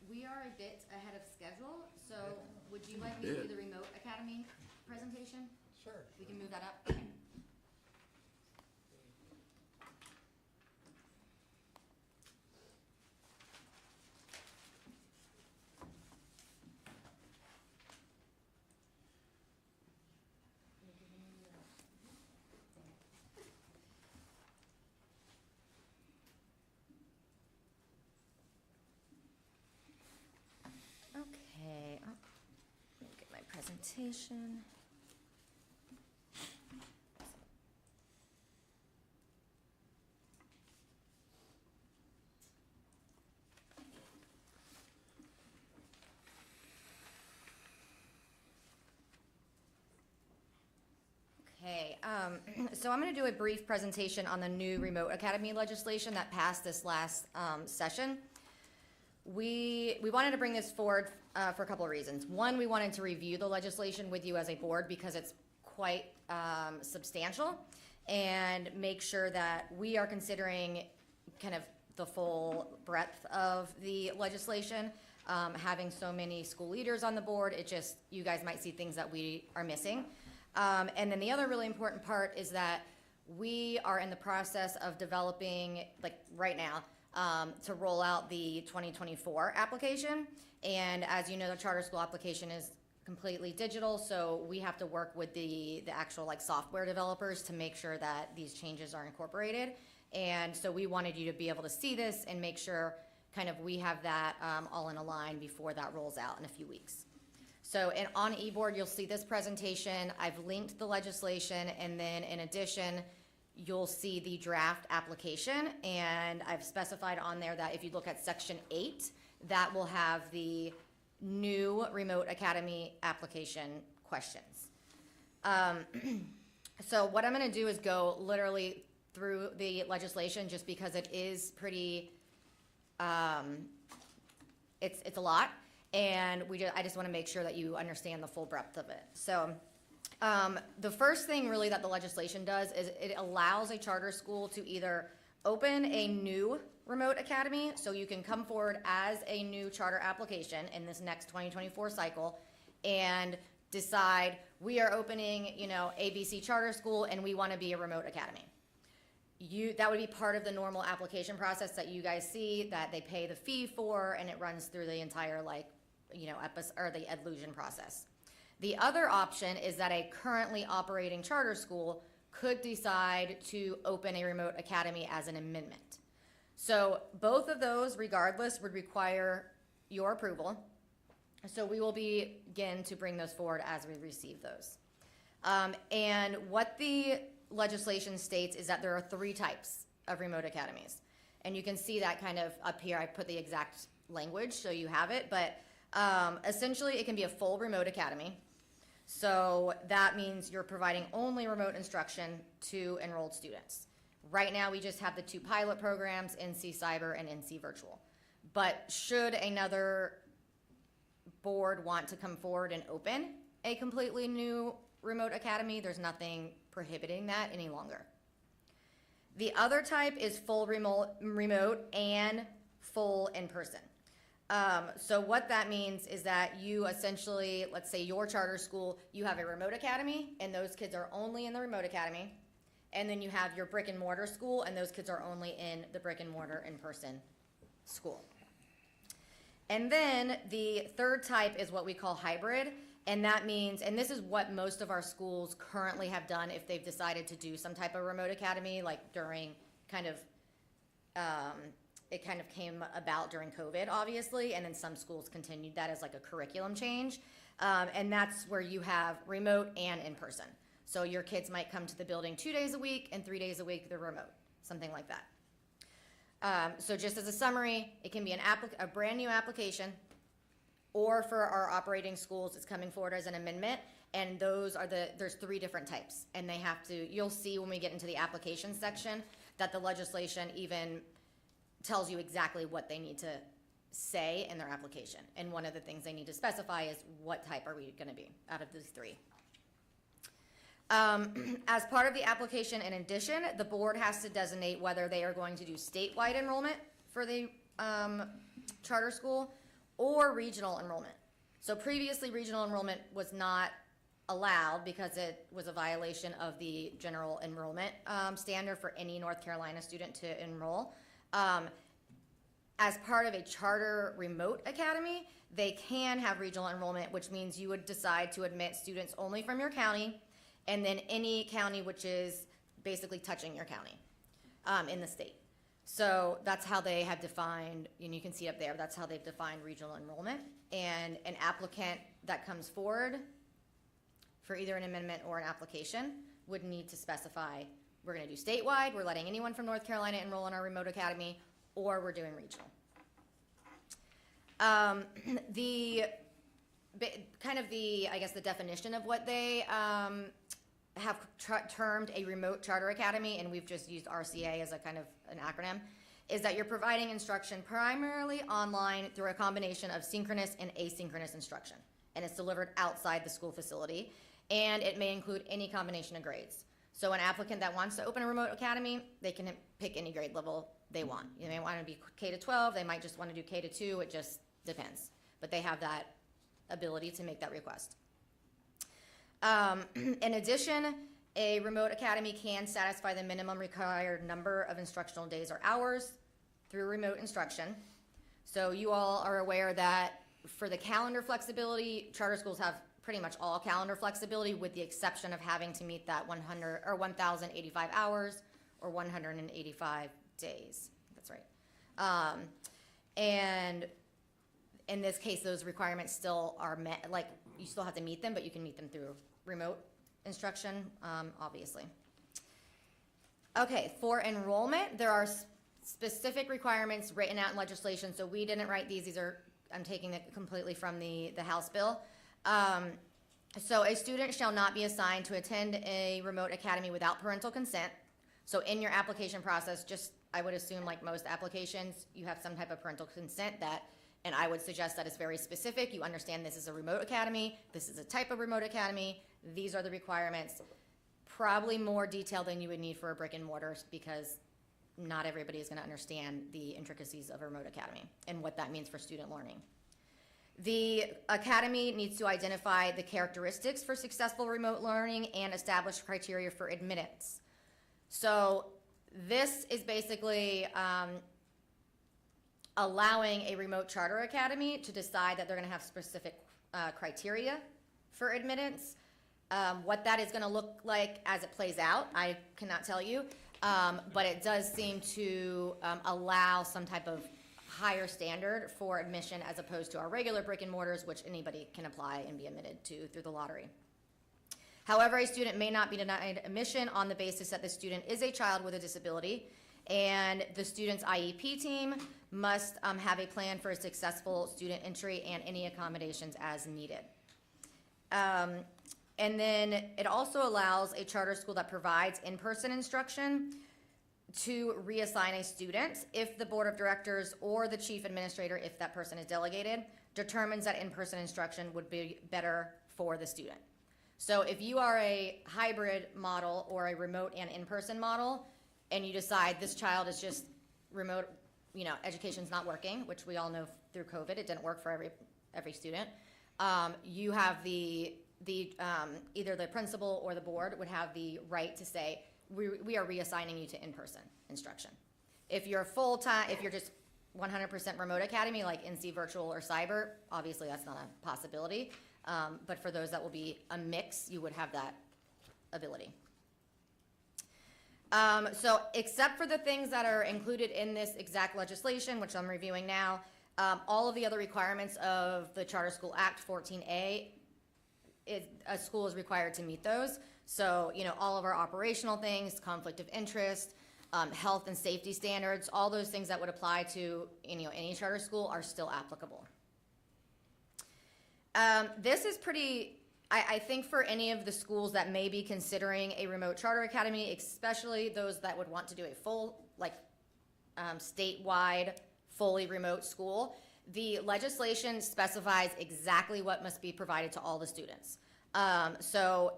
We are a bit ahead of schedule, so would you like me to do the remote academy presentation? Sure. We can move that up? Okay. Okay, let me get my presentation. Okay, so I'm going to do a brief presentation on the new remote academy legislation that passed this last session. We wanted to bring this forward for a couple of reasons. One, we wanted to review the legislation with you as a board because it's quite substantial, and make sure that we are considering kind of the full breadth of the legislation. Having so many school leaders on the board, you guys might see things that we are missing. And then the other really important part is that we are in the process of developing, like right now, to roll out the 2024 application. And as you know, the charter school application is completely digital, so we have to work with the actual like software developers to make sure that these changes are incorporated. And so we wanted you to be able to see this and make sure kind of we have that all in a line before that rolls out in a few weeks. So, and on eBoard, you'll see this presentation. I've linked the legislation, and then in addition, you'll see the draft application, and I've specified on there that if you look at section 8, that will have the new remote academy application questions. So what I'm gonna do is go literally through the legislation, just because it is pretty, it's a lot, and I just wanna make sure that you understand the full breadth of it. So the first thing really that the legislation does is it allows a charter school to either open a new remote academy, so you can come forward as a new charter application in this next 2024 cycle and decide, we are opening, you know, ABC Charter School and we want to be a remote academy. That would be part of the normal application process that you guys see, that they pay the fee for, and it runs through the entire, like, you know, the Edlusion process. The other option is that a currently operating charter school could decide to open a remote academy as an amendment. So both of those, regardless, would require your approval. So we will begin to bring those forward as we receive those. And what the legislation states is that there are 3 types of remote academies. And you can see that kind of up here. I put the exact language so you have it. But essentially, it can be a full remote academy. So that means you're providing only remote instruction to enrolled students. Right now, we just have the 2 pilot programs, NC Cyber and NC Virtual. But should another board want to come forward and open a completely new remote academy, there's nothing prohibiting that any longer. The other type is full remote and full in-person. So what that means is that you essentially, let's say your charter school, you have a remote academy, and those kids are only in the remote academy. And then you have your brick and mortar school, and those kids are only in the brick and mortar in-person school. And then the third type is what we call hybrid. And that means, and this is what most of our schools currently have done if they've decided to do some type of remote academy, like during kind of, it kind of came about during COVID, obviously, and then some schools continued that as like a curriculum change. And that's where you have remote and in-person. So your kids might come to the building 2 days a week, and 3 days a week they're remote, something like that. So just as a summary, it can be a brand new application, or for our operating schools, it's coming forward as an amendment, and there's 3 different types. And they have to, you'll see when we get into the application section, that the legislation even tells you exactly what they need to say in their application. And one of the things they need to specify is what type are we gonna be out of these 3. As part of the application, in addition, the board has to designate whether they are going to do statewide enrollment for the charter school or regional enrollment. So previously, regional enrollment was not allowed because it was a violation of the general enrollment standard for any North Carolina student to enroll. As part of a charter remote academy, they can have regional enrollment, which means you would decide to admit students only from your county, and then any county which is basically touching your county in the state. So that's how they have defined, and you can see up there, that's how they've defined regional enrollment. And an applicant that comes forward for either an amendment or an application would need to specify, we're gonna do statewide, we're letting anyone from North Carolina enroll in our remote academy, or we're doing regional. I guess the definition of what they have termed a remote charter academy, and we've just used RCA as a kind of an acronym, is that you're providing instruction primarily online through a combination of synchronous and asynchronous instruction. And it's delivered outside the school facility, and it may include any combination of grades. So an applicant that wants to open a remote academy, they can pick any grade level they want. You may want to be K-12, they might just want to do K-2, it just depends. But they have that ability to make that request. In addition, a remote academy can satisfy the minimum required number of instructional days or hours through remote instruction. So you all are aware that for the calendar flexibility, charter schools have pretty much all calendar flexibility, with the exception of having to meet that 100 or 1,085 hours or 185 days. That's right. And in this case, those requirements still are met, like, you still have to meet them, but you can meet them through remote instruction, obviously. Okay, for enrollment, there are specific requirements written out in legislation, so we didn't write these. These are, I'm taking it completely from the House bill. So a student shall not be assigned to attend a remote academy without parental consent. So in your application process, just, I would assume like most applications, you have some type of parental consent that, and I would suggest that it's very specific. You understand this is a remote academy, this is a type of remote academy, these are the requirements. Probably more detail than you would need for a brick and mortar, because not everybody is gonna understand the intricacies of a remote academy and what that means for student learning. The academy needs to identify the characteristics for successful remote learning and establish criteria for admittance. So this is basically allowing a remote charter academy to decide that they're going to have specific criteria for admittance. What that is going to look like as it plays out, I cannot tell you, but it does seem to allow some type of higher standard for admission as opposed to our regular brick and mortars, which anybody can apply and be admitted to through the lottery. However, a student may not be denied admission on the basis that the student is a child with a disability, and the student's IEP team must have a plan for a successful student entry and any accommodations as needed. And then it also allows a charter school that provides in-person instruction to reassign a student if the board of directors or the chief administrator, if that person is delegated, determines that in-person instruction would be better for the student. So if you are a hybrid model or a remote and in-person model, and you decide this child is just remote, you know, education's not working, which we all know through COVID, it didn't work for every student. You have either the principal or the board would have the right to say, we are reassigning you to in-person instruction. If you're full-time, if you're just 100% remote academy, like NC Virtual or Cyber, obviously that's not a possibility. But for those that will be a mix, you would have that ability. So except for the things that are included in this exact legislation, which I'm reviewing now, all of the other requirements of the Charter School Act 14A, a school is required to meet those. So, you know, all of our operational things, conflict of interest, health and safety standards, all those things that would apply to, you know, any charter school are still applicable. This is pretty, I think for any of the schools that may be considering a remote charter academy, especially those that would want to do a full, like, statewide, fully remote school, the legislation specifies exactly what must be provided to all the students. So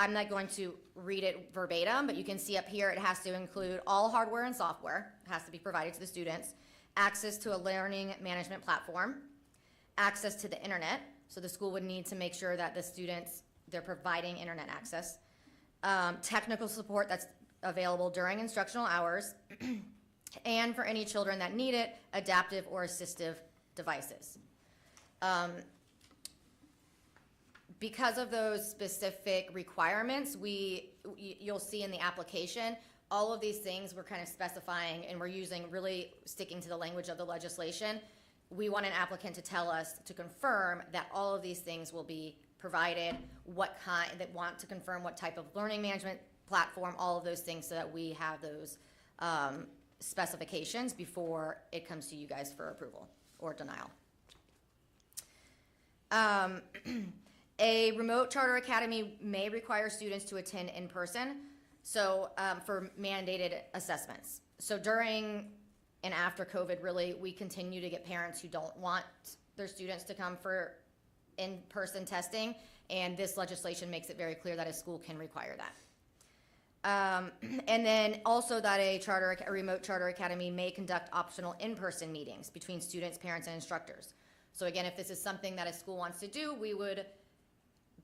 I'm not going to read it verbatim, but you can see up here it has to include all hardware and software, has to be provided to the students, access to a learning management platform, access to the internet, so the school would need to make sure that the students, they're providing internet access, technical support that's available during instructional hours, and for any children that need it, adaptive or assistive devices. Because of those specific requirements, you'll see in the application, all of these things we're kind of specifying, and we're using, really sticking to the language of the legislation. We want an applicant to tell us, to confirm that all of these things will be provided, that want to confirm what type of learning management platform, all of those things, so that we have those specifications before it comes to you guys for approval or denial. A remote charter academy may require students to attend in person, so for mandated assessments. So during and after COVID, really, we continue to get parents who don't want their students to come for in-person testing, and this legislation makes it very clear that a school can require that. And then also that a remote charter academy may conduct optional in-person meetings between students, parents, and instructors. So again, if this is something that a school wants to do, we would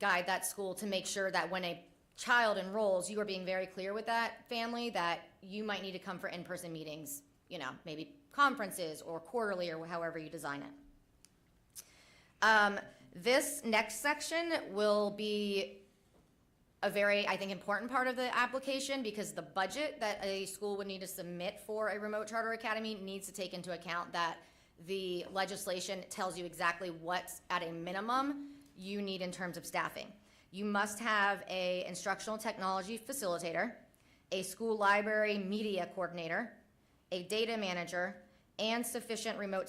guide that school to make sure that when a child enrolls, you are being very clear with that family that you might need to come for in-person meetings, you know, maybe conferences or quarterly or however you design This next section will be a very, I think, important part of the application because the budget that a school would need to submit for a remote charter academy needs to take into account that the legislation tells you exactly what's at a minimum you need in terms of staffing. You must have a instructional technology facilitator, a school library media coordinator, a data manager, and sufficient remote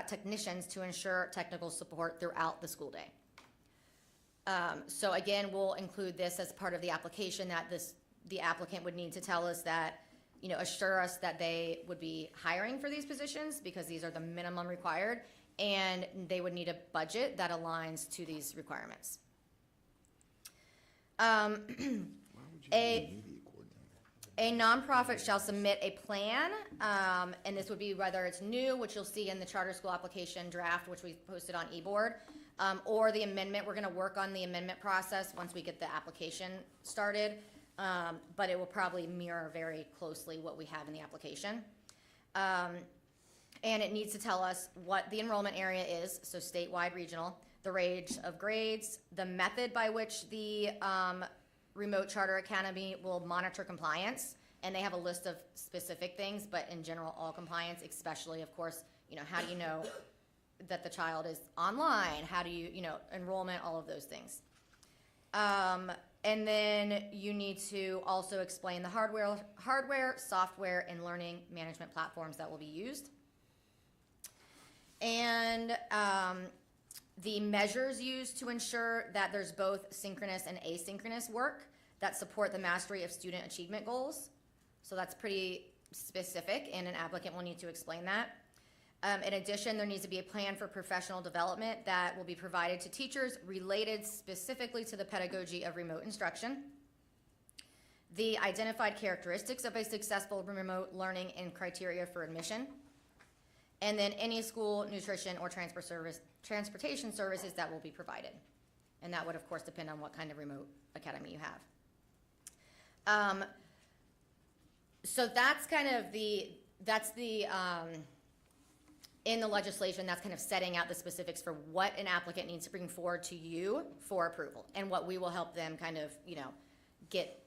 technicians to ensure technical support throughout the school day. So again, we'll include this as part of the application that the applicant would need to tell us that, assure us that they would be hiring for these positions because these are the minimum required, and they would need a budget that aligns to these requirements. A nonprofit shall submit a plan, and this would be whether it's new, which you'll see in the charter school application draft, which we posted on eBoard, or the amendment. We're going to work on the amendment process once we get the application started, but it will probably mirror very closely what we have in the application. And it needs to tell us what the enrollment area is, so statewide, regional, the range of grades, the method by which the remote charter academy will monitor compliance, and they have a list of specific things, but in general, all compliance, especially, of course, how do you know that the child is online? How do you, enrollment, all of those things. And then you need to also explain the hardware, software, and learning management platforms that will be used. And the measures used to ensure that there's both synchronous and asynchronous work that support the mastery of student achievement goals. So that's pretty specific, and an applicant will need to explain that. In addition, there needs to be a plan for professional development that will be provided to teachers related specifically to the pedagogy of remote instruction. The identified characteristics of a successful remote learning and criteria for admission. And then any school nutrition or transportation services that will be provided. And that would, of course, depend on what kind of remote academy you have. So that's kind of in the legislation, that's kind of setting out the specifics for what an applicant needs to bring forward to you for approval, and what we will help them kind of, get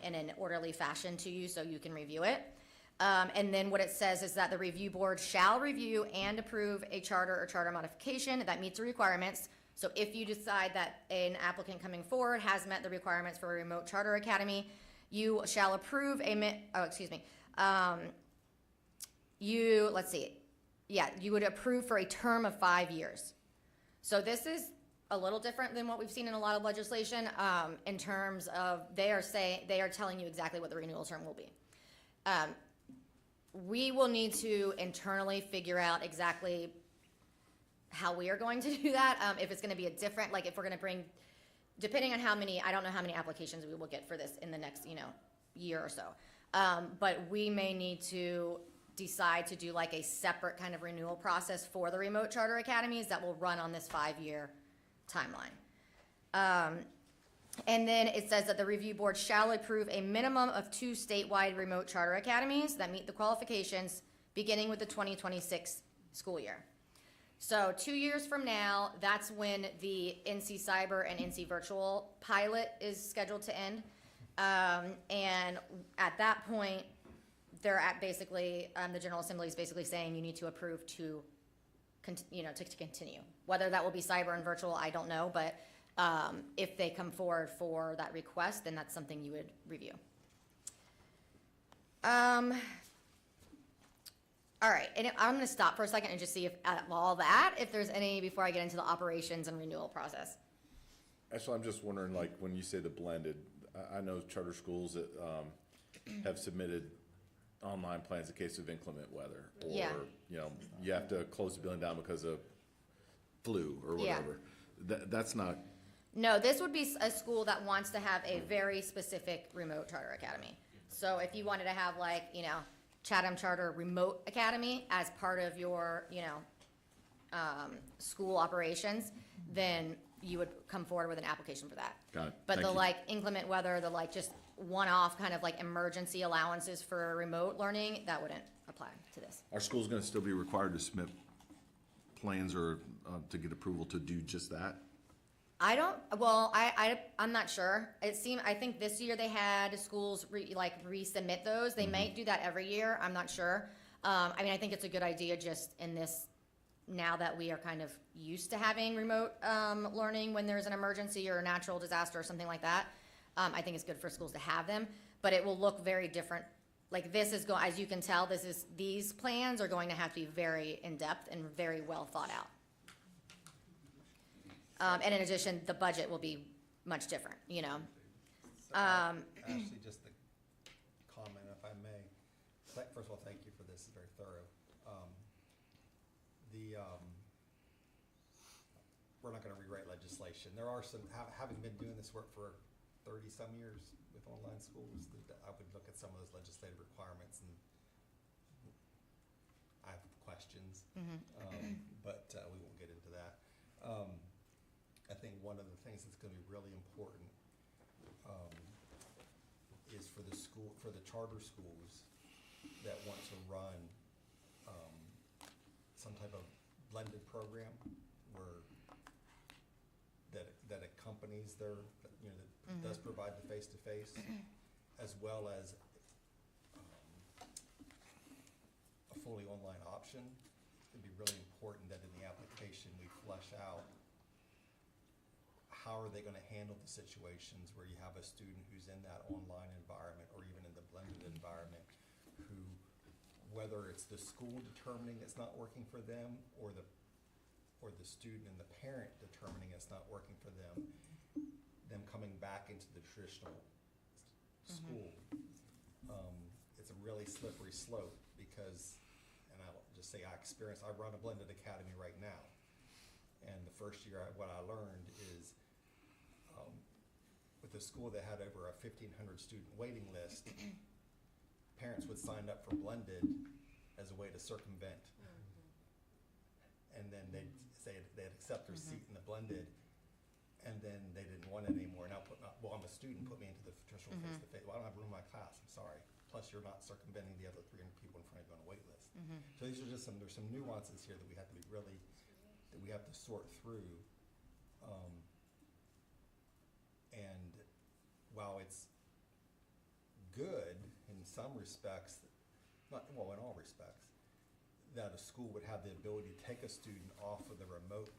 in an orderly fashion to you so you can review it. And then what it says is that the review board shall review and approve a charter or charter modification that meets the requirements. So if you decide that an applicant coming forward has met the requirements for a remote charter academy, you shall approve you would approve for a term of 5 years. So this is a little different than what we've seen in a lot of legislation in terms of they are telling you exactly what the renewal term will be. We will need to internally figure out exactly how we are going to do that. If it's going to be if we're going to bring, depending on I don't know how many applications we will get for this in the next, year or so. But we may need to decide to do a separate kind of renewal process for the remote charter academies that will run on this 5-year timeline. And then it says that the review board shall approve a minimum of 2 statewide remote charter academies that meet the qualifications beginning with the 2026 school year. So 2 years from now, that's when the NC Cyber and NC Virtual pilot is scheduled to end. And at that point, they're at basically, the General Assembly is basically saying you need to approve to continue. Whether that will be cyber and virtual, I don't know, but if they come forward for that request, then that's something you would review. All right, and I'm gonna stop for a second and just see if there's any before I get into the operations and renewal process. Actually, I'm just wondering, when you say the blended, I know charter schools that have submitted online plans in case of inclement weather, or Yeah. You have to close the building down because of flu or whatever. That's not. No, this would be a school that wants to have a very specific remote charter academy. So if you wanted to have Chatham Charter Remote Academy as part of your, school operations, then you would come forward with an application for that. Got it. But Thank the you. inclement weather, the just one-off kind of emergency allowances for remote learning, that wouldn't apply to this. Our school's going to still be required to submit plans are to get approval to do just that? I'm not sure. I think this year they had schools resubmit those. They might do that every year. I'm not sure. I think it's a good idea just in this, now that we are kind of used to having remote learning when there's an emergency or a natural disaster or something like that. I think it's good for schools to have them, but it will look very different. Like this is as you can tell, these plans are going to have to be very in-depth and very well thought out. And in addition, the budget will be much different, Actually, just a comment, if I may. First of all, thank you for this, it's very thorough. We're not gonna rewrite legislation. There are some, having been doing this work for 30-some years with online schools, I would look at some of those legislative requirements and I have questions. But we won't get into that. I think one of the things that's gonna be really important is for the charter schools that want to run some type of blended program where that accompanies their, that does provide the face-to-face, as well as a fully online option. It'd be really important that in the application we flesh out how are they gonna handle the situations where you have a student who's in that online environment or even in the blended environment who, whether it's the school determining it's not working for them or the student and the parent determining it's not working for them coming back into the traditional school. It's a really slippery slope because, and I'll just say I run a blended academy right now. And the first year, what I learned is with a school that had over a 1,500 student waiting list, parents would sign up for blended as a way to circumvent. And then they'd accept their seat in the blended, and then they didn't want it anymore. Now, I'm a student, put me into the traditional face-to-face. Well, I don't have room in my class, I'm sorry. Plus, you're not circumventing the other 300 people in front of you on a wait list. So these are just there's some nuances here that we have to sort through. And while it's good in some respects, in all respects, that a school would have the ability to take a student off of the remote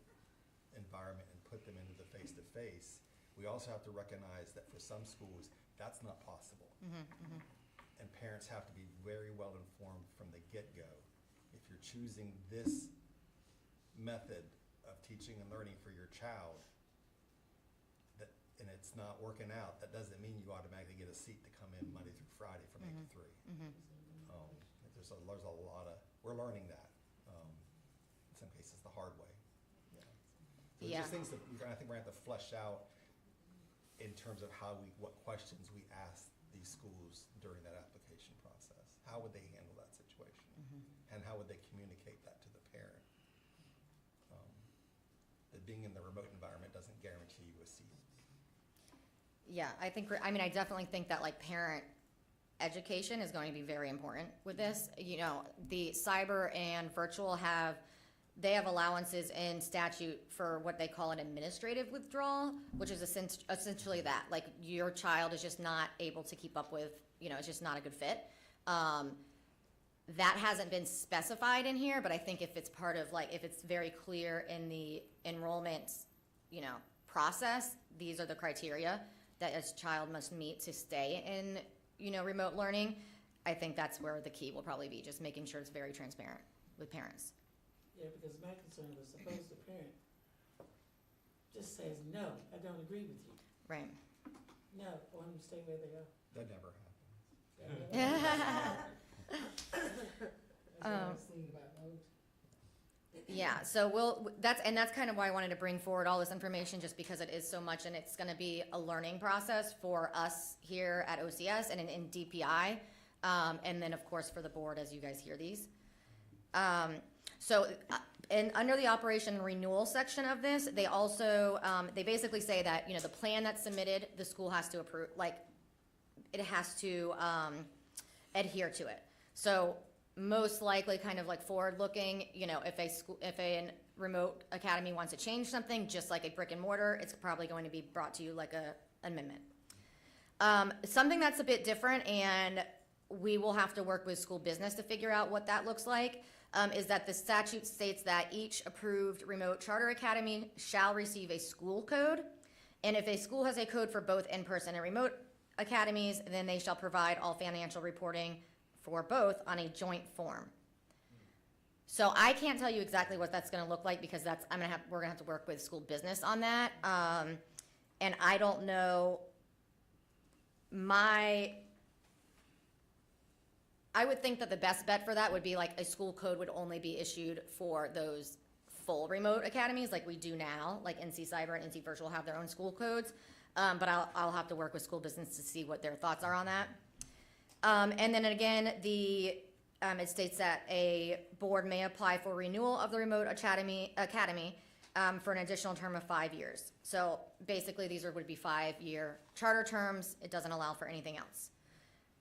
environment and put them into the face-to-face, we also have to recognize that for some schools, that's not possible. And parents have to be very well informed from the get-go. If you're choosing this method of teaching and learning for your child, and it's not working out, that doesn't mean you automatically get a seat to come in Monday through Friday from 8 to 3. There's a lot of, we're learning that, in some cases the hard way. So just things that I think we're gonna have to flesh out in terms of what questions we ask these schools during that application process. How would they handle that situation? And how would they communicate that to the parent? That being in the remote environment doesn't guarantee you a seat. Yeah, I definitely think that parent education is going to be very important with this. The cyber and virtual have allowances in statute for what they call an administrative withdrawal, which is essentially that, your child is just not able to keep up with, it's just not a good fit. That hasn't been specified in here, but I think if it's part of, if it's very clear in the enrollment, process, these are the criteria that a child must meet to stay in, remote learning. I think that's where the key will probably be, just making sure it's very transparent with parents. Yeah, because my concern was suppose the parent just says, no, I don't agree with you. Right. No, I want them to stay where they are. That never happens. That's what I was thinking about those. Yeah, so that's kind of why I wanted to bring forward all this information, just because it is so much, and it's gonna be a learning process for us here at OCS and in DPI, and then of course for the board as you guys hear these. And under the operation renewal section of this, they also, they basically say that, the plan that's submitted, the school has to approve, it has to adhere to it. So most likely kind of forward looking, if remote academy wants to change something, just like a brick and mortar, it's probably going to be brought to you like a amendment. Something that's a bit different, and we will have to work with school business to figure out what that looks like, is that the statute states that each approved remote charter academy shall receive a school code. And if a school has a code for both in-person and remote academies, then they shall provide all financial reporting for both on a joint form. So I can't tell you exactly what that's gonna look like, because we're gonna have to work with school business on that. And I don't know, I would think that the best bet for that would be like a school code would only be issued for those full remote academies like we do now, like NC Cyber and NC Virtual have their own school codes. But I'll have to work with school business to see what their thoughts are on that. And then again, it states that a board may apply for renewal of the remote academy for an additional term of 5 years. So basically, these would be 5-year charter terms. It doesn't allow for anything else.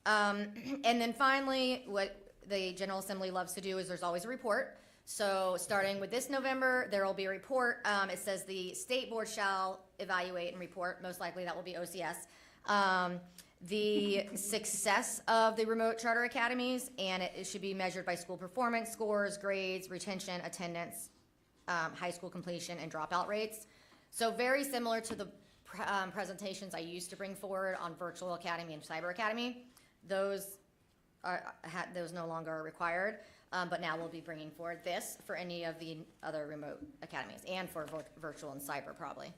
And then finally, what the General Assembly loves to do is there's always a report. So starting with this November, there will be a report. It says the state board shall evaluate and report. Most likely that will be OCS. The success of the remote charter academies, and it should be measured by school performance scores, grades, retention, attendance, high school completion, and dropout rates. So very similar to the presentations I used to bring forward on Virtual Academy and Cyber Academy. Those no longer are required, but now we'll be bringing forward this for any of the other remote academies, and for Virtual and Cyber probably.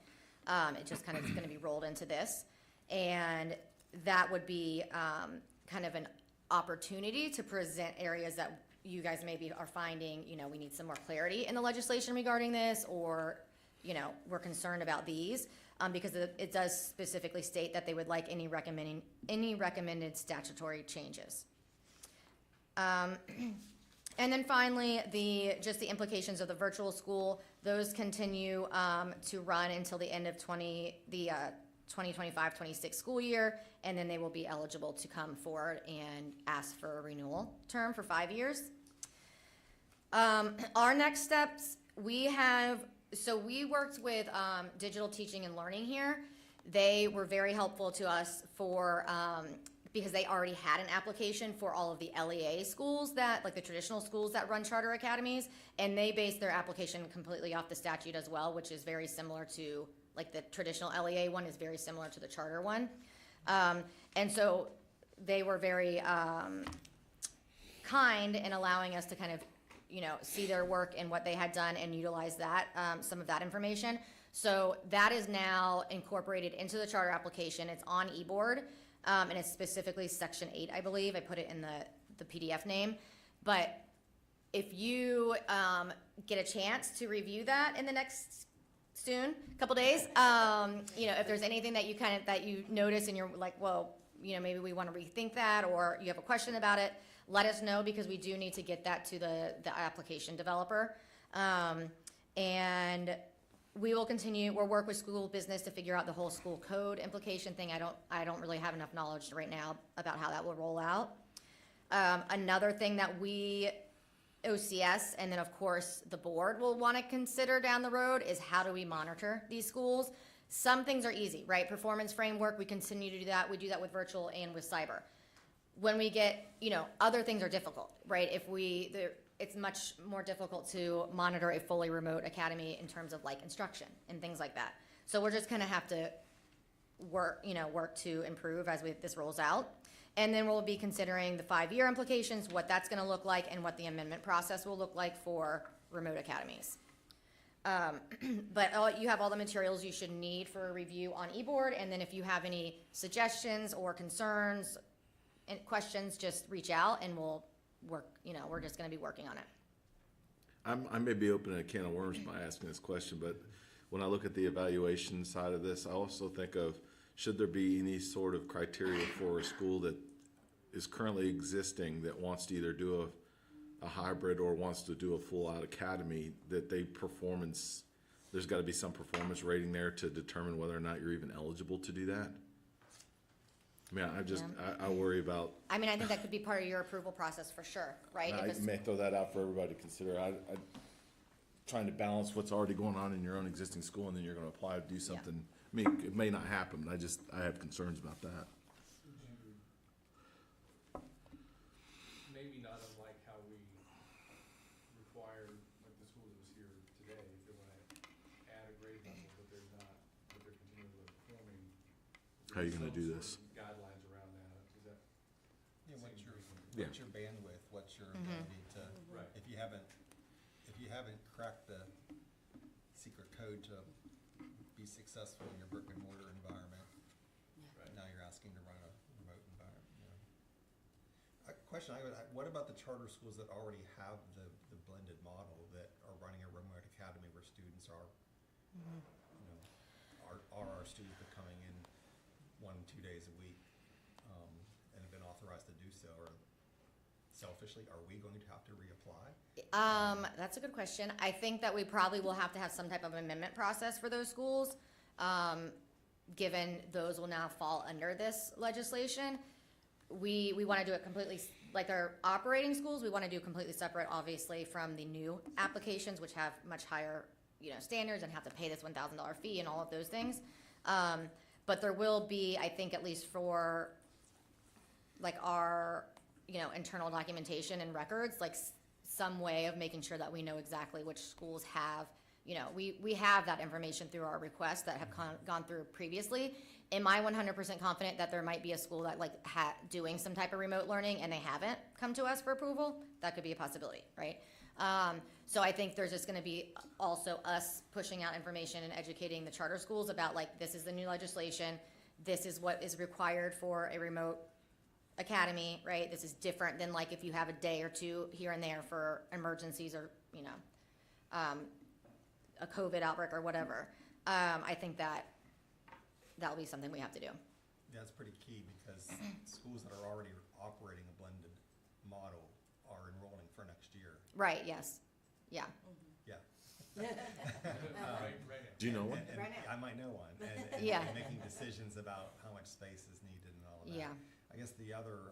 It just kind of is going to be rolled into this, and that would be kind of an opportunity to present areas that you guys maybe are finding, we need some more clarity in the legislation regarding this, or, we're concerned about these, because it does specifically state that they would like any recommended statutory changes. And then finally, just the implications of the virtual school, those continue to run until the end of 2025-26 school year, and then they will be eligible to come forward and ask for a renewal term for 5 years. Our next steps, we worked with Digital Teaching and Learning here. They were very helpful to us because they already had an application for all of the LEA schools like the traditional schools that run charter academies, and they based their application completely off the statute as well, which is very similar to, like, the traditional LEA one is very similar to the charter one. And so they were very kind in allowing us to kind of, see their work and what they had done and utilize that, some of that information. So that is now incorporated into the charter application. It's on eBoard, and it's specifically Section 8, I believe. I put it in the PDF name. But if you get a chance to review that in the next couple days, if there's anything that you notice and you're like, well, maybe we want to rethink that, or you have a question about it, let us know, because we do need to get that to the application developer. And we will continue, we'll work with school business to figure out the whole school code implication thing. I don't really have enough knowledge right now about how that will roll out. Another thing that OCS, and then of course the board will want to consider down the road, is how do we monitor these schools? Some things are easy, right? Performance framework, we continue to do that. We do that with virtual and with cyber. When we get, other things are difficult, right? It's much more difficult to monitor a fully remote academy in terms of like instruction and things like that. So we're just gonna have to work to improve as this rolls out. And then we'll be considering the 5-year implications, what that's gonna look like, and what the amendment process will look like for remote academies. But you have all the materials you should need for a review on eBoard, and then if you have any suggestions or concerns and questions, just reach out and we'll work, we're just gonna be working on it. I may be opening a can of worms by asking this question, but when I look at the evaluation side of this, I also think of, should there be any sort of criteria for a school that is currently existing that wants to either do a hybrid or wants to do a full-out academy, that there's got to be some performance rating there to determine whether or not you're even eligible to do that? I mean, I worry about. I mean, I think that could be part of your approval process for sure, right? I may throw that out for everybody to consider. trying to balance what's already going on in your own existing school, and then you're gonna apply to do something. I mean, it may not happen, but I have concerns about that. Maybe not unlike how we require, like the school that was here today, if they wanna add a grade level, but they're not, but they're continually performing. How are you gonna do Some this? sort of guidelines around that, is that? Yeah, what's your, Yeah. what's your bandwidth, what's your Mhm. ability to, Right. if you haven't cracked the secret code to be successful in your brick and mortar environment, Right. now you're asking to run a remote environment, you know. A question what about the charter schools that already have the blended model that are running a remote academy where students are, you know, are our students but coming in 1-2 days a week, and have been authorized to do so, or selfishly, are we going to have to reapply? That's a good question. I think that we probably will have to have some type of amendment process for those schools, given those will now fall under this legislation. We want to do it completely, like our operating schools, we want to do completely separate, obviously, from the new applications, which have much higher, standards and have to pay this $1,000 fee and all of those things. But there will be, I think, at least for like our, internal documentation and records, like some way of making sure that we know exactly which schools have, we have that information through our requests that have gone through previously. Am I 100% confident that there might be a school that doing some type of remote learning and they haven't come to us for approval? That could be a possibility, right? So I think there's just gonna be also us pushing out information and educating the charter schools about this is the new legislation, this is what is required for a remote academy, right? This is different than if you have a day or two here and there for emergencies or, a COVID outbreak or whatever. I think that'll be something we have to do. Yeah, that's pretty key, because schools that are already operating a blended model are enrolling for next year. Right, yes, yeah. Yeah. Do you know one? And I might know one, and Yeah. making decisions about how much space is needed and all of that. Yeah. I guess the other,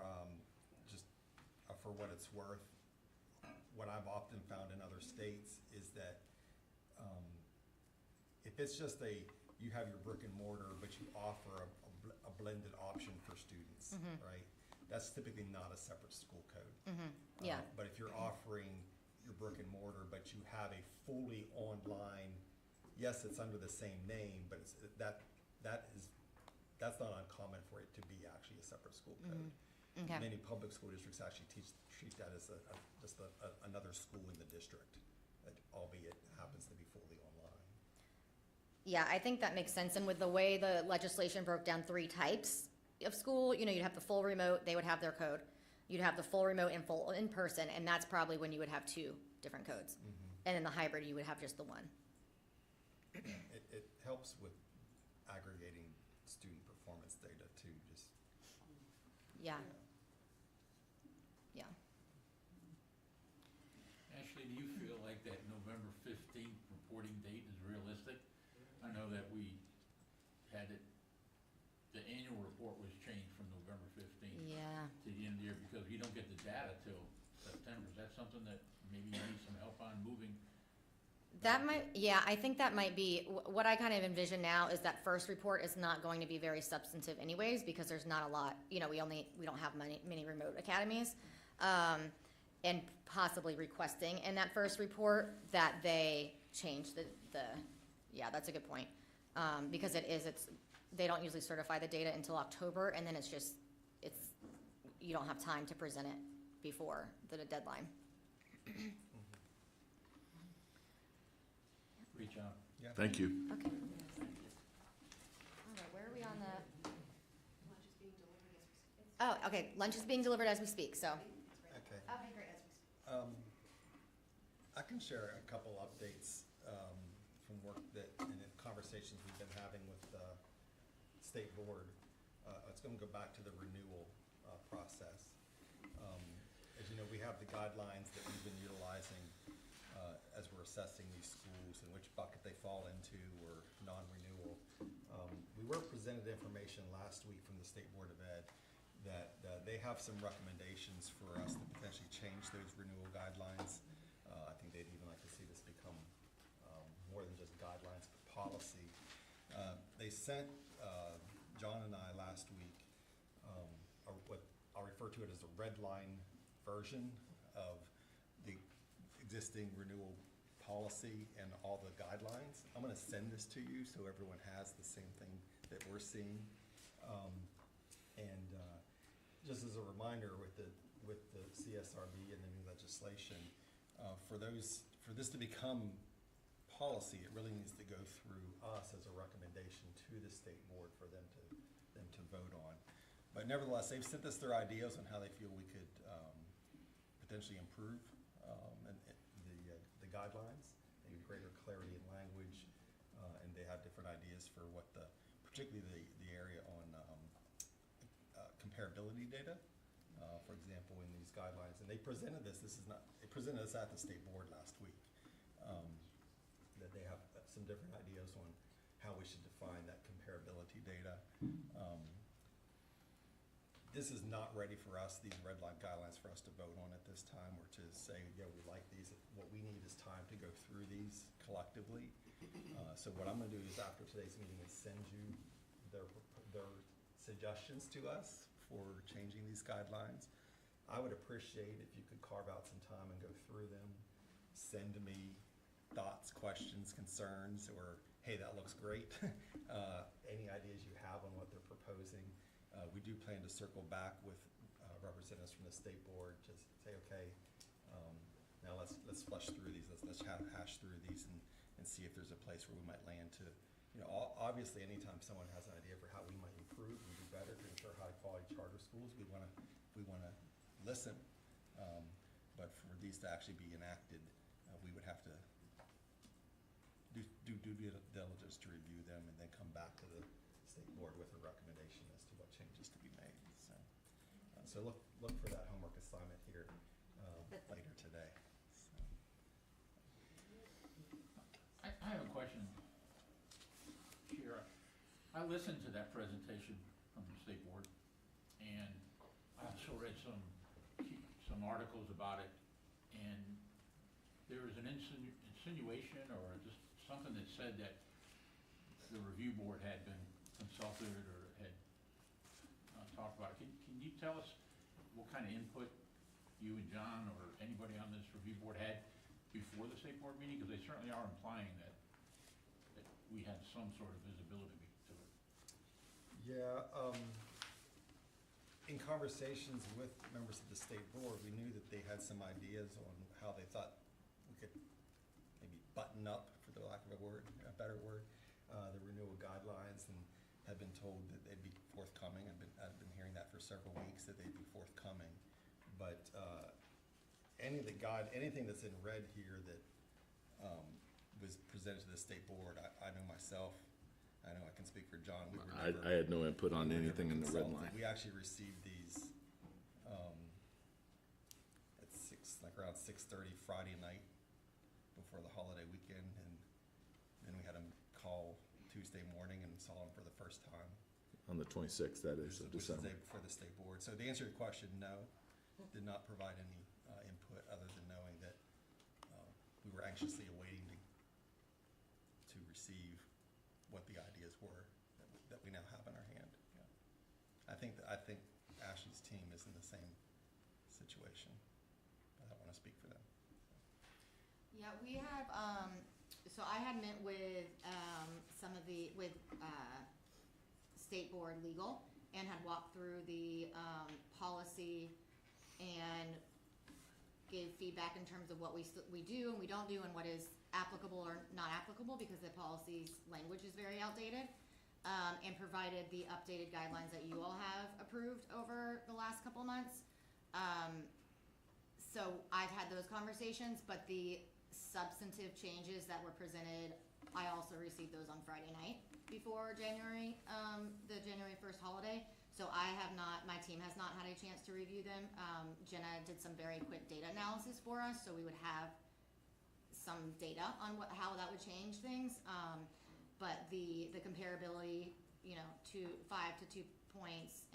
just for what it's worth, what I've often found in other states is that if it's just you have your brick and mortar, but you offer a blended option for students, right? That's typically not a separate school code. Yeah. But if you're offering your brick and mortar, but you have a fully online, yes, it's under the same name, but that's not uncommon for it to be actually a separate school code. Okay. Many public school districts actually treat that as just another school in the district, albeit happens to be fully online. Yeah, I think that makes sense. And with the way the legislation broke down 3 types of school, you'd have the full remote, they would have their code. You'd have the full remote and full in person, and that's probably when you would have 2 different codes. And in the hybrid, you would have just the one. It helps with aggregating student performance data too, just. Yeah. Yeah. Ashley, do you feel like that November 15th reporting date is realistic? I know that we had it, the annual report was changed from November 15th Yeah. to the end of the year because you don't get the data till September. Is that something that maybe you need some help on moving? I think that might be, what I kind of envision now is that first report is not going to be very substantive anyways, because there's not a lot, we don't have many remote academies. And possibly requesting in that first report that they change yeah, that's a good point. Because they don't usually certify the data until October, and then you don't have time to present it before the deadline. Reach out. Yeah. Thank you. Okay. All right, where are we on the? Oh, okay, lunch is being delivered as we speak, so. Okay. Okay, great, as we speak. I can share a couple updates from work and the conversations we've been having with the state board. It's going to go back to the renewal process. As you know, we have the guidelines that we've been utilizing as we're assessing these schools and which bucket they fall into or non-renewal. We were presented information last week from the State Board of Ed that they have some recommendations for us to potentially change those renewal guidelines. I think they'd even like to see this become more than just guidelines, but policy. They sent John and I last week what I'll refer to it as a red line version of the existing renewal policy and all the guidelines. I'm gonna send this to you so everyone has the same thing that we're seeing. Just as a reminder with the CSRB and the new legislation, for this to become policy, it really needs to go through us as a recommendation to the state board for them to vote on. But nevertheless, they've sent us their ideas on how they feel we could potentially improve the guidelines, maybe greater clarity in language, and they have different ideas for what particularly the area on comparability data, for example, in these guidelines. And they presented they presented this at the state board last week, that they have some different ideas on how we should define that comparability data. This is not ready for us, these red line guidelines for us to vote on at this time, or to say, yeah, we like these. What we need is time to go through these collectively. So what I'm gonna do is after today's meeting is send you their suggestions to us for changing these guidelines. I would appreciate if you could carve out some time and go through them, send me thoughts, questions, concerns, or hey, that looks great. Any ideas you have on what they're proposing. We do plan to circle back with representatives from the state board to say, okay, now let's flush through these, let's hash through these and see if there's a place where we might land to, obviously anytime someone has an idea for how we might improve and do better to ensure high quality charter schools, we wanna listen. But for these to actually be enacted, we would have to do due diligence to review them and then come back to the state board with a recommendation as to what changes to be made. So look for that homework assignment here later today. I have a question, Shira. I listened to that presentation from the state board, and I also read some articles about it, and there was an insinuation or just something that said that the review board had been consulted or had talked about it. Can you tell us what kind of input you and John or anybody on this review board had before the state board meeting? Because they certainly are implying that we had some sort of visibility to it. Yeah, in conversations with members of the state board, we knew that they had some ideas on how they thought we could maybe button up, for the lack of a better word, the renewal guidelines, and had been told that they'd be forthcoming. I've been hearing that for several weeks, that they'd be forthcoming. But anything that's in red here that was presented to the state board, I know myself, I know I can speak for John. I had no input on anything in the red line. We actually received these at around 6:30 Friday night before the holiday weekend, and then we had them call Tuesday morning and saw them for the first time. On the 26th, that is, of Which is the December. day before the state board. So to answer your question, no, did not provide any input other than knowing that we were anxiously awaiting to receive what the ideas were that we now have in our hand. Yeah. I think Ashley's team is in the same situation. I don't want to speak for them. Yeah, we have, so I had met with state board legal and had walked through the policy and gave feedback in terms of what we do and we don't do and what is applicable or not applicable, because the policy's language is very outdated, and provided the updated guidelines that you all have approved over the last couple of months. So I've had those conversations, but the substantive changes that were presented, I also received those on Friday night before the January 1st holiday. So my team has not had a chance to review them. Jenna did some very quick data analysis for us, so we would have some data on how that would change things. But the comparability, 5 to 2 points,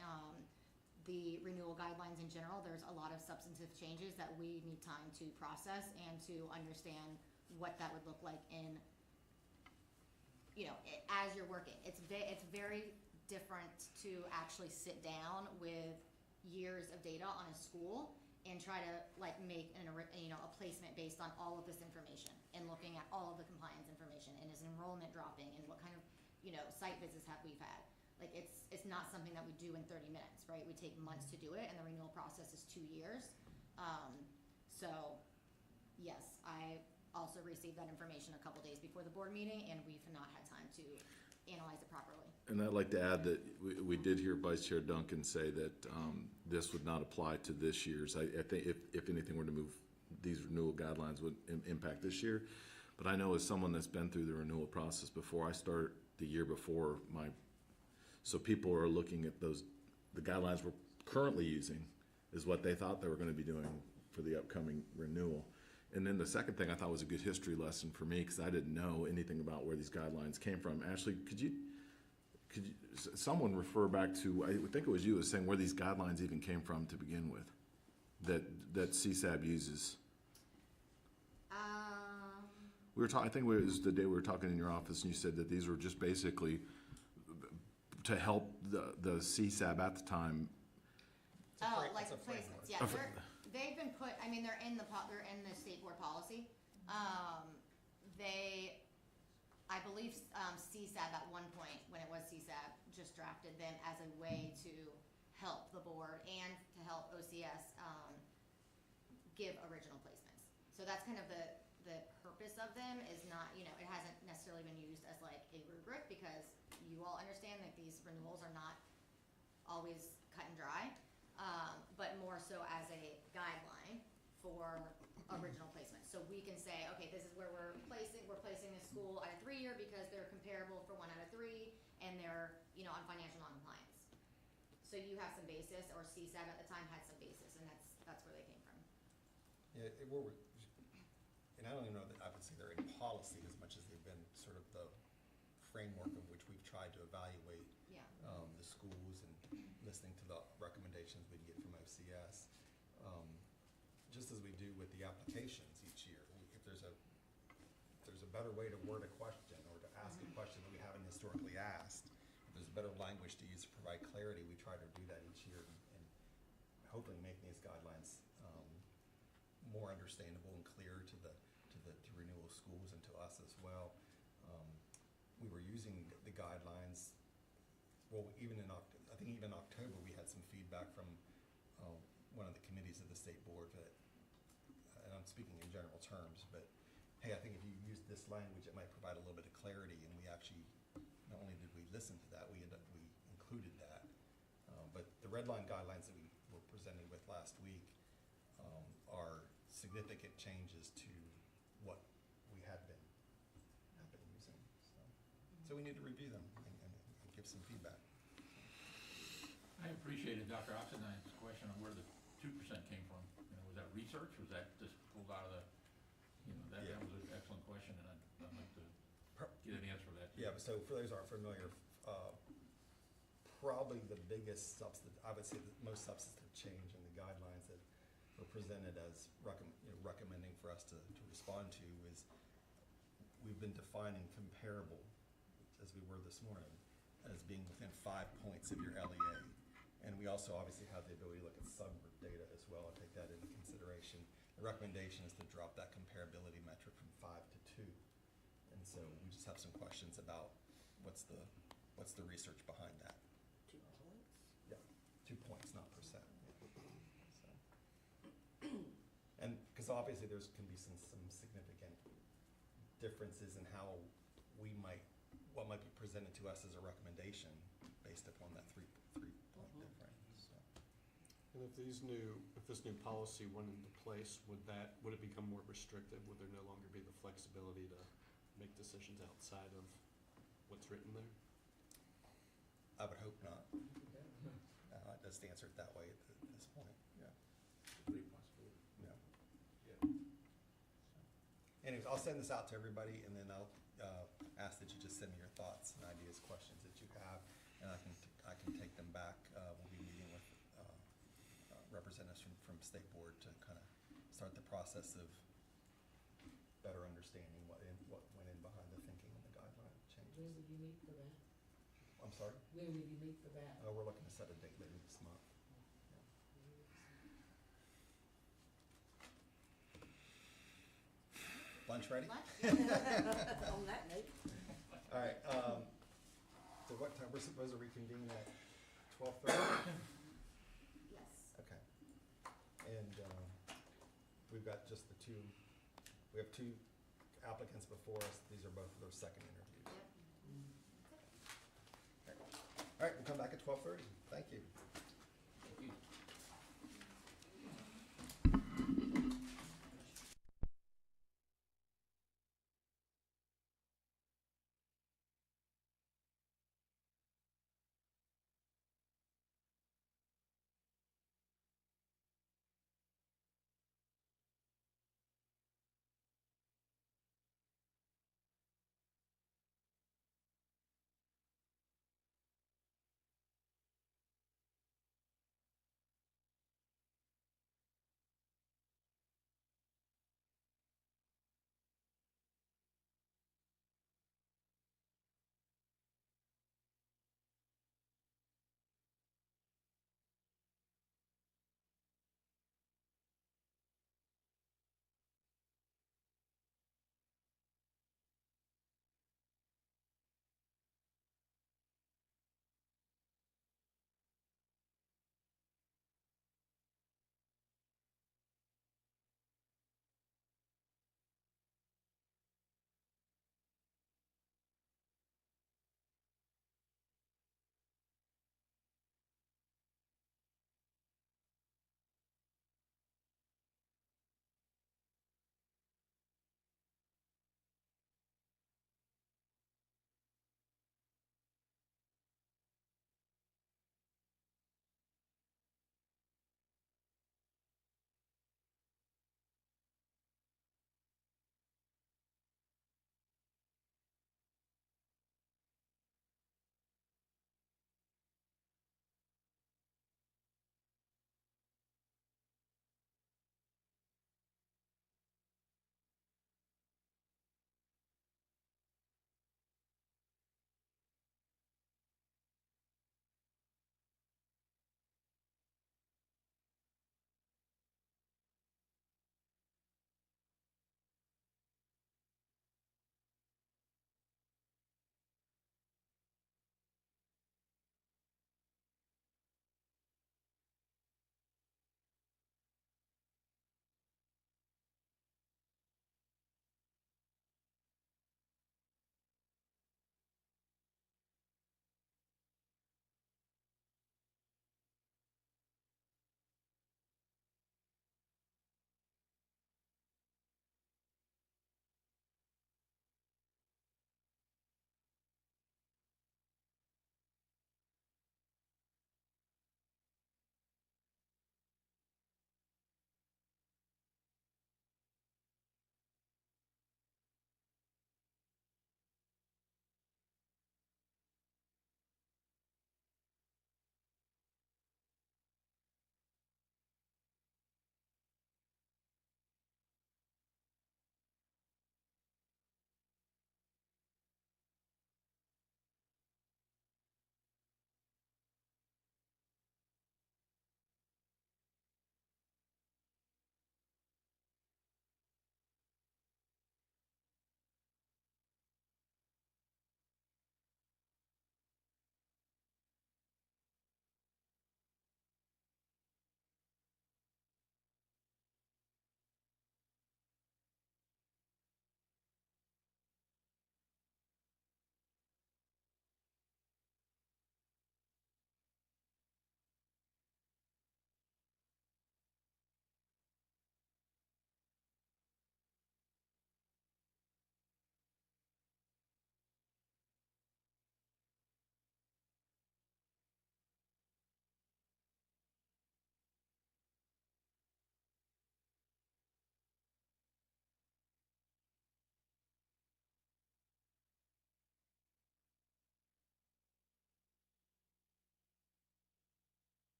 the renewal guidelines in general, there's a lot of substantive changes that we need time to process and to understand what that would look like in as you're working. It's very different to actually sit down with years of data on a school and try to like make a placement based on all of this information and looking at all of the compliance information and is enrollment dropping and what kind of, site visits have we had. Like it's not something that we do in 30 minutes, right? We take months to do it and the renewal process is 2 years. So yes, I also received that information a couple days before the board meeting and we've not had time to analyze it properly. And I'd like to add that we did hear Vice Chair Duncan say that this would not apply to this year's. I think if anything were to move, these renewal guidelines would impact this year. But I know as someone that's been through the renewal process before, I start the year before so people are looking at the guidelines we're currently using is what they thought they were going to be doing for the upcoming renewal. And then the second thing I thought was a good history lesson for me because I didn't know anything about where these guidelines came from. Ashley, could you someone refer back to, I think it was you, was saying where these guidelines even came from to begin with, that CSAB uses? We were talking, I think it was the day we were talking in your office and you said that these were just basically to help the CSAB at the time. Like the placements, yeah. They've been put, they're in the state board policy. I believe CSAB at one point, when it was CSAB, just drafted them as a way to help the board and to help OCS give original placements. So that's kind of the purpose of them is not, it hasn't necessarily been used as like a rubric because you all understand that these renewals are not always cut and dry, but more so as a guideline for original placement. So we can say, okay, this is where we're placing this school at a 3-year because they're comparable for 1 out of 3 and they're, on financial non-compliance. So you have some basis, or CSAB at the time had some basis, and that's where they came from. Yeah, and I don't even know that I would say they're in policy as much as they've been sort of the framework of which we've tried to evaluate the schools and listening to the recommendations we get from OCS. Just as we do with the applications each year, if there's a better way to word a question or to ask a question that we haven't historically asked, if there's a better language to use to provide clarity, we try to do that each year and hopefully making these guidelines more understandable and clear to renewal schools and to us as well. We were using the guidelines, even in October, we had some feedback from one of the committees of the state board that, and I'm speaking in general terms, but hey, I think if you use this language, it might provide a little bit of clarity, and we actually, not only did we listen to that, we included that. But the red line guidelines that we were presented with last week are significant changes to what we had been using. So we need to review them and give some feedback. I appreciated Dr. Oxennine's question on where the 2% came from. Was that research? Was that just pulled out of the, that was an excellent question, and I'd like to get an answer to that. Yeah, so for those who aren't familiar, probably the biggest I would say the most substantive change in the guidelines that were presented as recommending for us to respond to is we've been defining comparable, as we were this morning, as being within 5 points of your LEA. And we also obviously have the ability to look at subgroup data as well and take that into consideration. The recommendation is to drop that comparability metric from 5 to 2. And so we just have some questions about what's the research behind that. 2 points? Yeah, 2 points, not percent. And because obviously can be some significant differences in how what might be presented to us as a recommendation based upon that 3 point difference. So. And if this new policy went into place, would it become more restrictive? Would there no longer be the flexibility to make decisions outside of what's written there? I would hope not. Just answer it that way at this point. Yeah. Pretty possible. Yeah. Anyways, I'll send this out to everybody, and then I'll ask that you just send me your thoughts and ideas, questions that you have, and I can take them back. We'll be meeting with representatives from State Board to kind of start the process of better understanding what went in behind the thinking and the guideline changes. When would you meet for that? I'm sorry? When will you meet for that? We're looking to set a date later this month. Lunch ready? On that note. All right, so what time, we're supposed to reconvene at 12:30? Yes. Okay. And, we've got just the two, we have two applicants before us. These are both their second interviews. Yep. All right, we'll come back at 12:30. Thank you.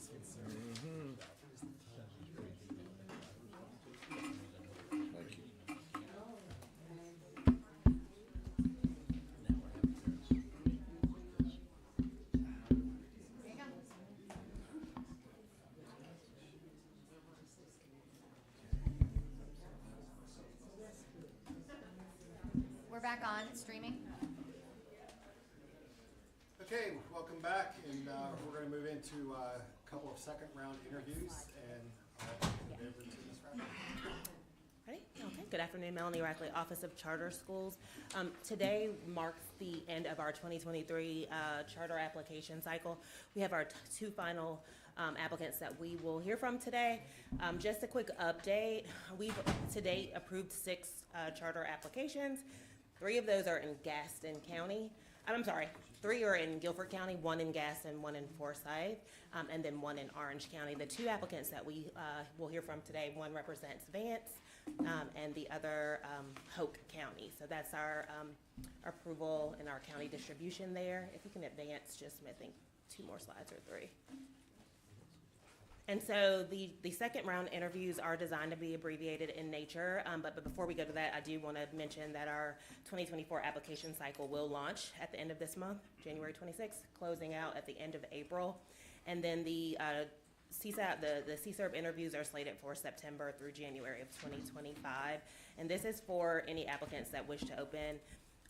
Thank you. We're back on streaming. Okay, welcome back, and we're going to move into a couple of second round interviews, and I'll hand it over to Ms. Radford. Ready? Okay. Good afternoon, Melanie Rackley, Office of Charter Schools. Today marks the end of our 2023 charter application cycle. We have our two final applicants that we will hear from today. Just a quick update. We've to date approved 6 charter applications. 3 of those are in Gaston County. I'm sorry, 3 are in Guilford County, 1 in Gaston, 1 in Forsyth, and then 1 in Orange County. The 2 applicants that we will hear from today, one represents Vance, and the other Hoke County. So that's our approval and our county distribution there. If you can advance just, I think, 2 more slides or 3. And so the second round interviews are designed to be abbreviated in nature, but before we go to that, I do want to mention that our 2024 application cycle will launch at the end of this month, January 26th, closing out at the end of April. And then the CSERB interviews are slated for September through January of 2025. And this is for any applicants that wish to open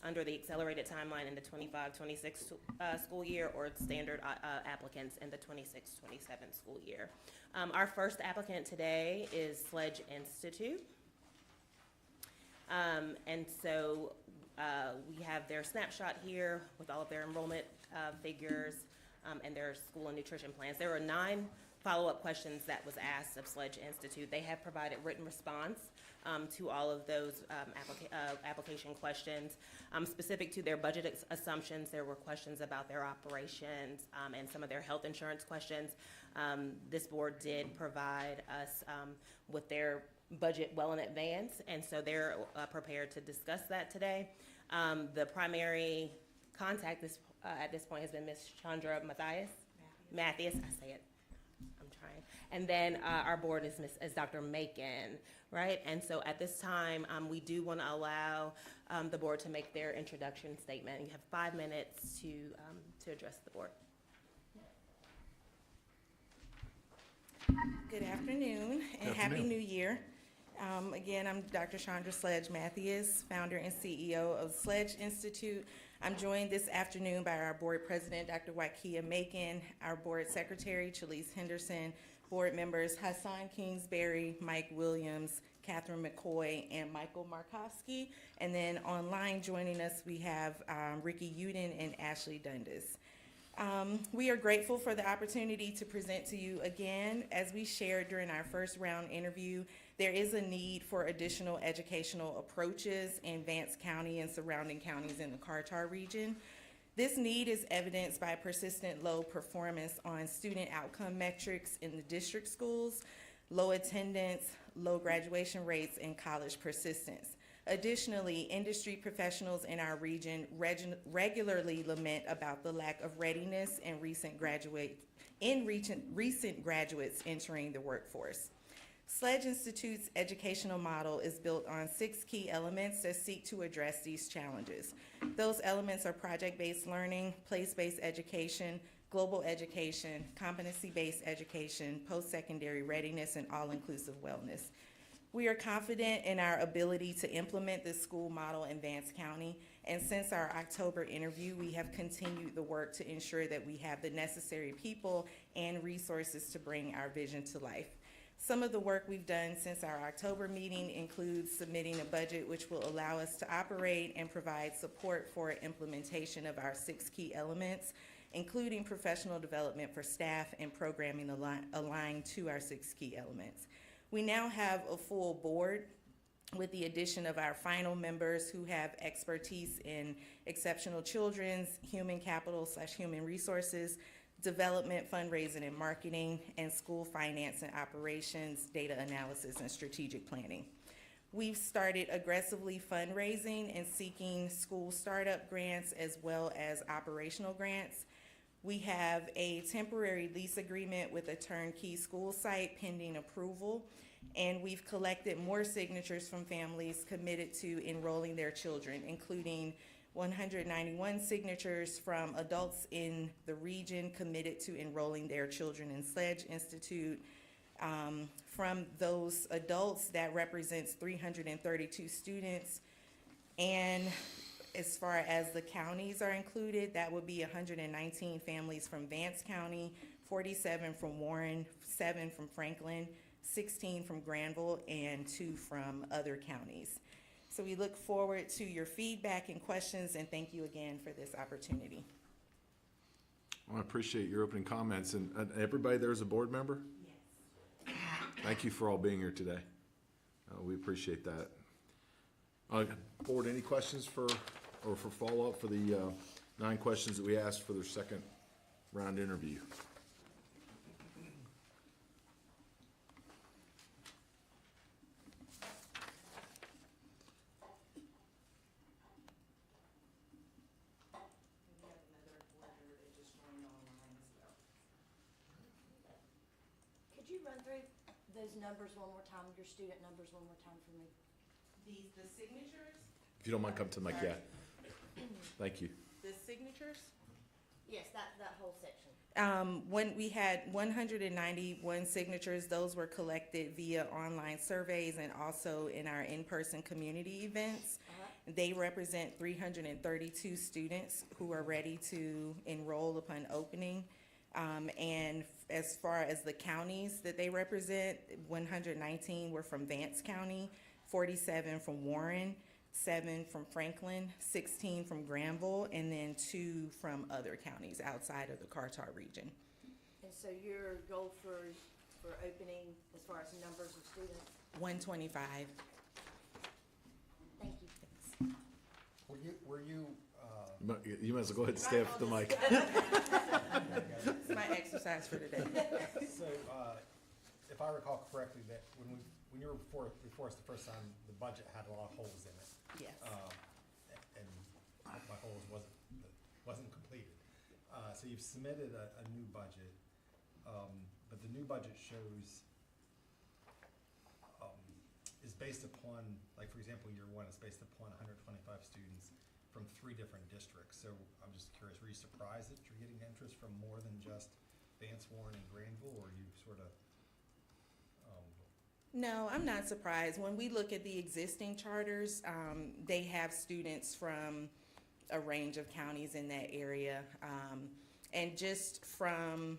under the accelerated timeline in the 25-26 school year, or standard applicants in the 26-27 school year. Our first applicant today is Sledge Institute. And so we have their snapshot here with all of their enrollment figures and their school and nutrition plans. There were 9 follow-up questions that was asked of Sledge Institute. They have provided written response to all of those application questions. Specific to their budget assumptions, there were questions about their operations and some of their health insurance questions. This board did provide us with their budget well in advance, and so they're prepared to discuss that today. The primary contact at this point has been Ms. Chandra Mathias, I say it. And then our board is Dr. Macon, right? And so at this time, we do want to allow the board to make their introduction statement. You have 5 minutes to address the board. Good afternoon and Happy New Year. Again, I'm Dr. Chandra Sledge Mathias, founder and CEO of Sledge Institute. I'm joined this afternoon by our board president, Dr. Waikia Macon, our board secretary, Chalise Henderson, board members Hassan Kingsbury, Mike Williams, Catherine McCoy, and Michael Markowski. And then online joining us, we have Ricky Uden and Ashley Dundas. We are grateful for the opportunity to present to you again. As we shared during our first round interview, there is a need for additional educational approaches in Vance County and surrounding counties in the Carter region. This need is evidenced by persistent low performance on student outcome metrics in the district schools, low attendance, low graduation rates, and college persistence. Additionally, industry professionals in our region regularly lament about the lack of readiness in recent graduates entering the workforce. Sledge Institute's educational model is built on 6 key elements that seek to address these challenges. Those elements are project-based learning, place-based education, global education, competency-based education, post-secondary readiness, and all-inclusive wellness. We are confident in our ability to implement this school model in Vance County, and since our October interview, we have continued the work to ensure that we have the necessary people and resources to bring our vision to life. Some of the work we've done since our October meeting includes submitting a budget which will allow us to operate and provide support for implementation of our 6 key elements, including professional development for staff and programming aligned to our 6 key elements. We now have a full board with the addition of our final members who have expertise in exceptional children's, human capital / human resources, development, fundraising and marketing, and school finance and operations, data analysis, and strategic planning. We've started aggressively fundraising and seeking school startup grants as well as operational grants. We have a temporary lease agreement with a turnkey school site pending approval, and we've collected more signatures from families committed to enrolling their children, including 191 signatures from adults in the region committed to enrolling their children in Sledge Institute. From those adults, that represents 332 students. And as far as the counties are included, that would be 119 families from Vance County, 47 from Warren, 7 from Franklin, 16 from Granville, and 2 from other counties. So we look forward to your feedback and questions, and thank you again for this opportunity. Well, I appreciate your opening comments, and everybody there's a board member? Yes. Thank you for all being here today. We appreciate that. Board, any questions for follow-up for the 9 questions that we asked for their second round interview? Could you run through those numbers one more time, your student numbers one more time for me? The signatures? If you don't mind, come to the mic, yeah. Thank you. The signatures? Yes, that whole section. When we had 191 signatures, those were collected via online surveys and also in our in-person community events. They represent 332 students who are ready to enroll upon opening. And as far as the counties that they represent, 119 were from Vance County, 47 from Warren, 7 from Franklin, 16 from Granville, and then 2 from other counties outside of the Carter region. And so your goal for opening, as far as numbers of students? 125. Thank you. Were you, You might as well go ahead and stay up with the mic. It's my exercise for today. So, if I recall correctly, that when you were before us the first time, the budget had a lot of holes in it. Yes. And my holes wasn't completed. So you've submitted a new budget, but the new budget shows, is based upon, like, for example, year 1 is based upon 125 students from 3 different districts. So I'm just curious, were you surprised that you're getting interest from more than just Vance, Warren, and Granville, or you sort of? No, I'm not surprised. When we look at the existing charters, they have students from a range of counties in that area. And just from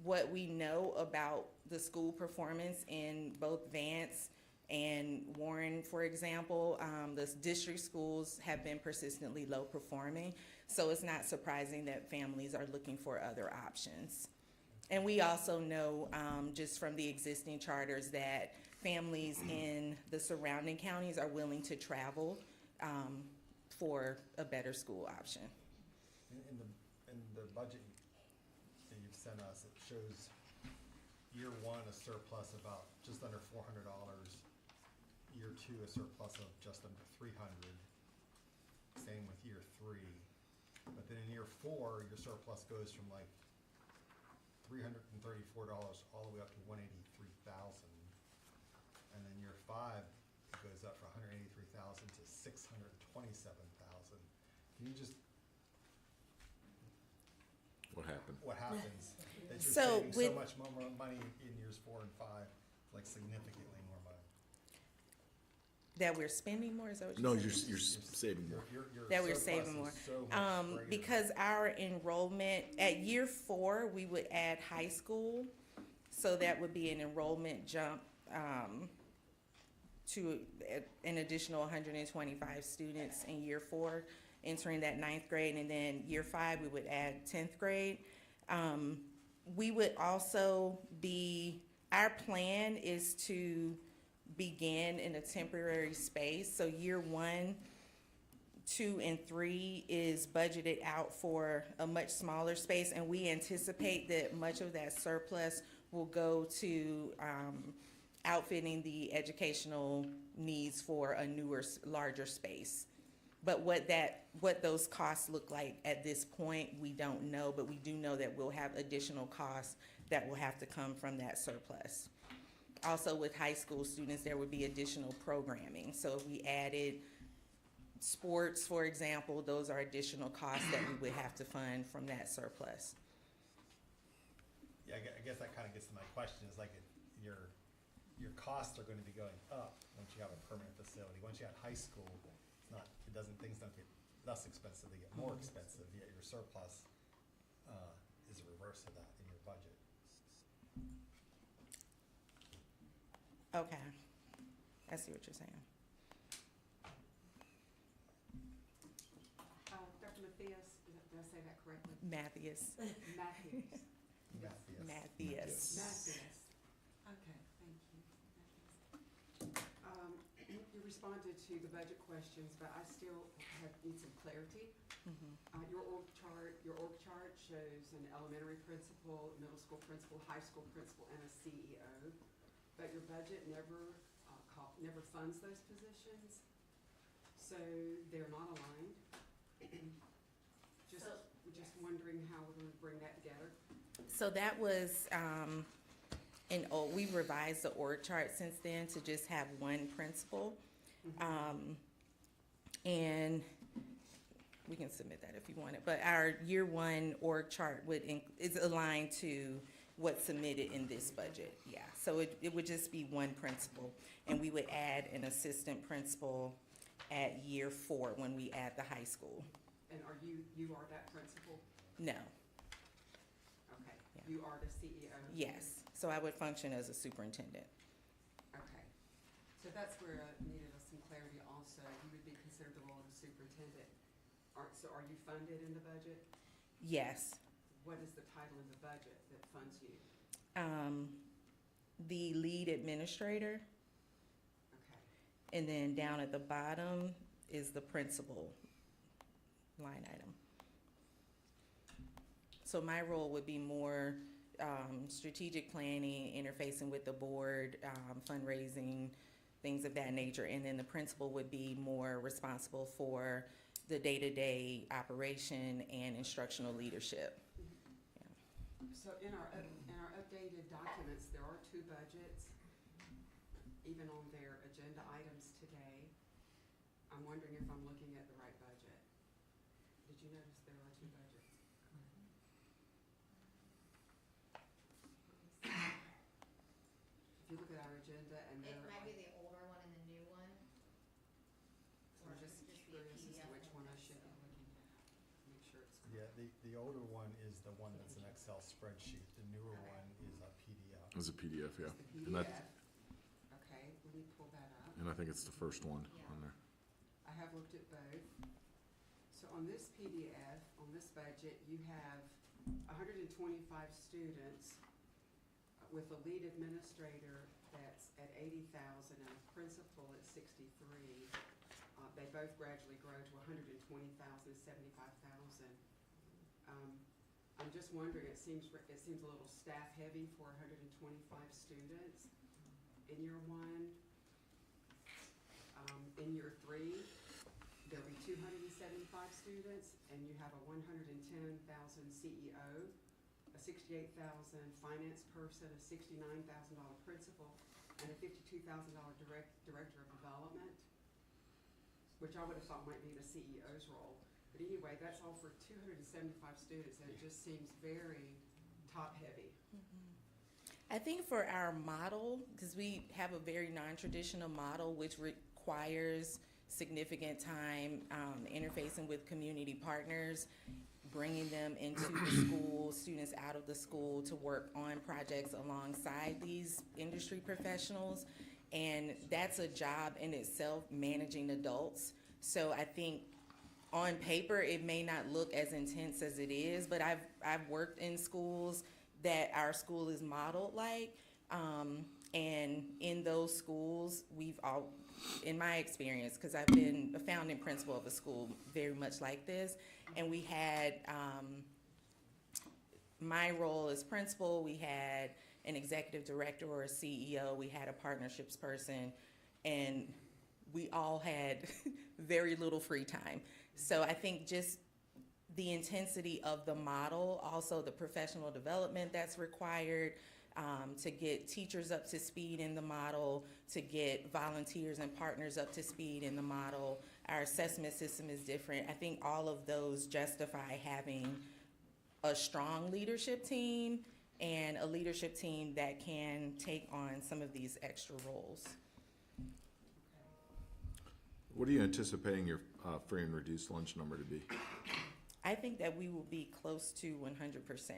what we know about the school performance in both Vance and Warren, for example, the district schools have been persistently low performing. So it's not surprising that families are looking for other options. And we also know, just from the existing charters, that families in the surrounding counties are willing to travel for a better school option. In the budget that you've sent us, it shows year 1 a surplus about just under $400. Year 2 a surplus of just under $300. Same with year 3. But then in year 4, your surplus goes from like $334 all the way up to $183,000. And then year 5, it goes up from $183,000 to $627,000. Can you just? What happened? What happens? That you're So saving with- so much more money in years 4 and 5, like significantly more money. That we're spending more, is that what No, you're saying? you're saving more. Your That we're surplus saving is more. so much greater. Because our enrollment, at year 4, we would add high school. So that would be an enrollment jump to an additional 125 students in year 4, entering that 9th grade. And then year 5, we would add 10th grade. We would also our plan is to begin in a temporary space. So year 1, 2, and 3 is budgeted out for a much smaller space, and we anticipate that much of that surplus will go to outfitting the educational needs for a newer, larger space. But what those costs look like at this point, we don't know, but we do know that we'll have additional costs that will have to come from that surplus. Also, with high school students, there would be additional programming. So if we added sports, for example, those are additional costs that we would have to fund from that surplus. Yeah, I guess that kind of gets to my question, is like, your costs are going to be going up once you have a permanent facility. Once you have high school, things don't get less expensive, they get more expensive, yet your surplus is a reverse of that in your budget. Okay, I see what you're saying. Dr. Matthias, did I say that correctly? Mathias. Matthews. Mathias. Matthews. Okay, thank you. You responded to the budget questions, but I still need some clarity. Your org chart shows an elementary principal, middle school principal, high school principal, and a CEO, but your budget never funds those positions, so they're not aligned. Just wondering how we're going to bring that together. So that was, we've revised the org chart since then to just have one principal. And we can submit that if you want it, but our year one org chart is aligned to what's submitted in this budget, yeah. So it would just be one principal, and we would add an assistant principal at year 4 when we add the high school. And you are that principal? No. Okay, you are the CEO? Yes, so I would function as a superintendent. Okay, so that's where I needed some clarity also. You would be considered the role of a superintendent. So are you funded in the budget? Yes. What is the title in the budget that funds you? The lead administrator. Okay. And then down at the bottom is the principal line item. So my role would be more strategic planning, interfacing with the board, fundraising, things of that nature. And then the principal would be more responsible for the day-to-day operation and instructional leadership. So in our updated documents, there are 2 budgets, even on their agenda items today. I'm wondering if I'm looking at the right budget. Did you notice there are 2 budgets? If you look at our agenda and It there might are, be the older one and the new one. so I'm just curious as to which one I should be looking at, make sure it's correct. Yeah, the older one is the one that's an Excel spreadsheet. The newer one is a PDF. It was a PDF, yeah. The And that, PDF, okay, let me pull that up. and I think it's the first one on there. I have looked at both. So on this PDF, on this budget, you have 125 students with a lead administrator that's at 80,000 and a principal at 63. They both gradually grow to 120,000, 75,000. I'm just wondering, it seems a little staff heavy for 125 students in year 1. In year 3, there'll be 275 students, and you have a 110,000 CEO, a 68,000 finance person, a $69,000 principal, and a $52,000 director of development, which I would have thought might be the CEO's role. But anyway, that's all for 275 students, and it just seems very top-heavy. I think for our model, because we have a very non-traditional model, which requires significant time interfacing with community partners, bringing them into the school, students out of the school to work on projects alongside these industry professionals. And that's a job in itself, managing adults. So I think on paper, it may not look as intense as it is, but I've worked in schools that our school is modeled like. And in those schools, in my experience, because I've been a founding principal of a school very much like this, and we had my role as principal, we had an executive director or a CEO, we had a partnerships person, and we all had very little free time. So I think just the intensity of the model, also the professional development that's required, to get teachers up to speed in the model, to get volunteers and partners up to speed in the model. Our assessment system is different. I think all of those justify having a strong leadership team and a leadership team that can take on some of these extra roles. What are you anticipating your free and reduced lunch number to be? I think that we will be close to 100%.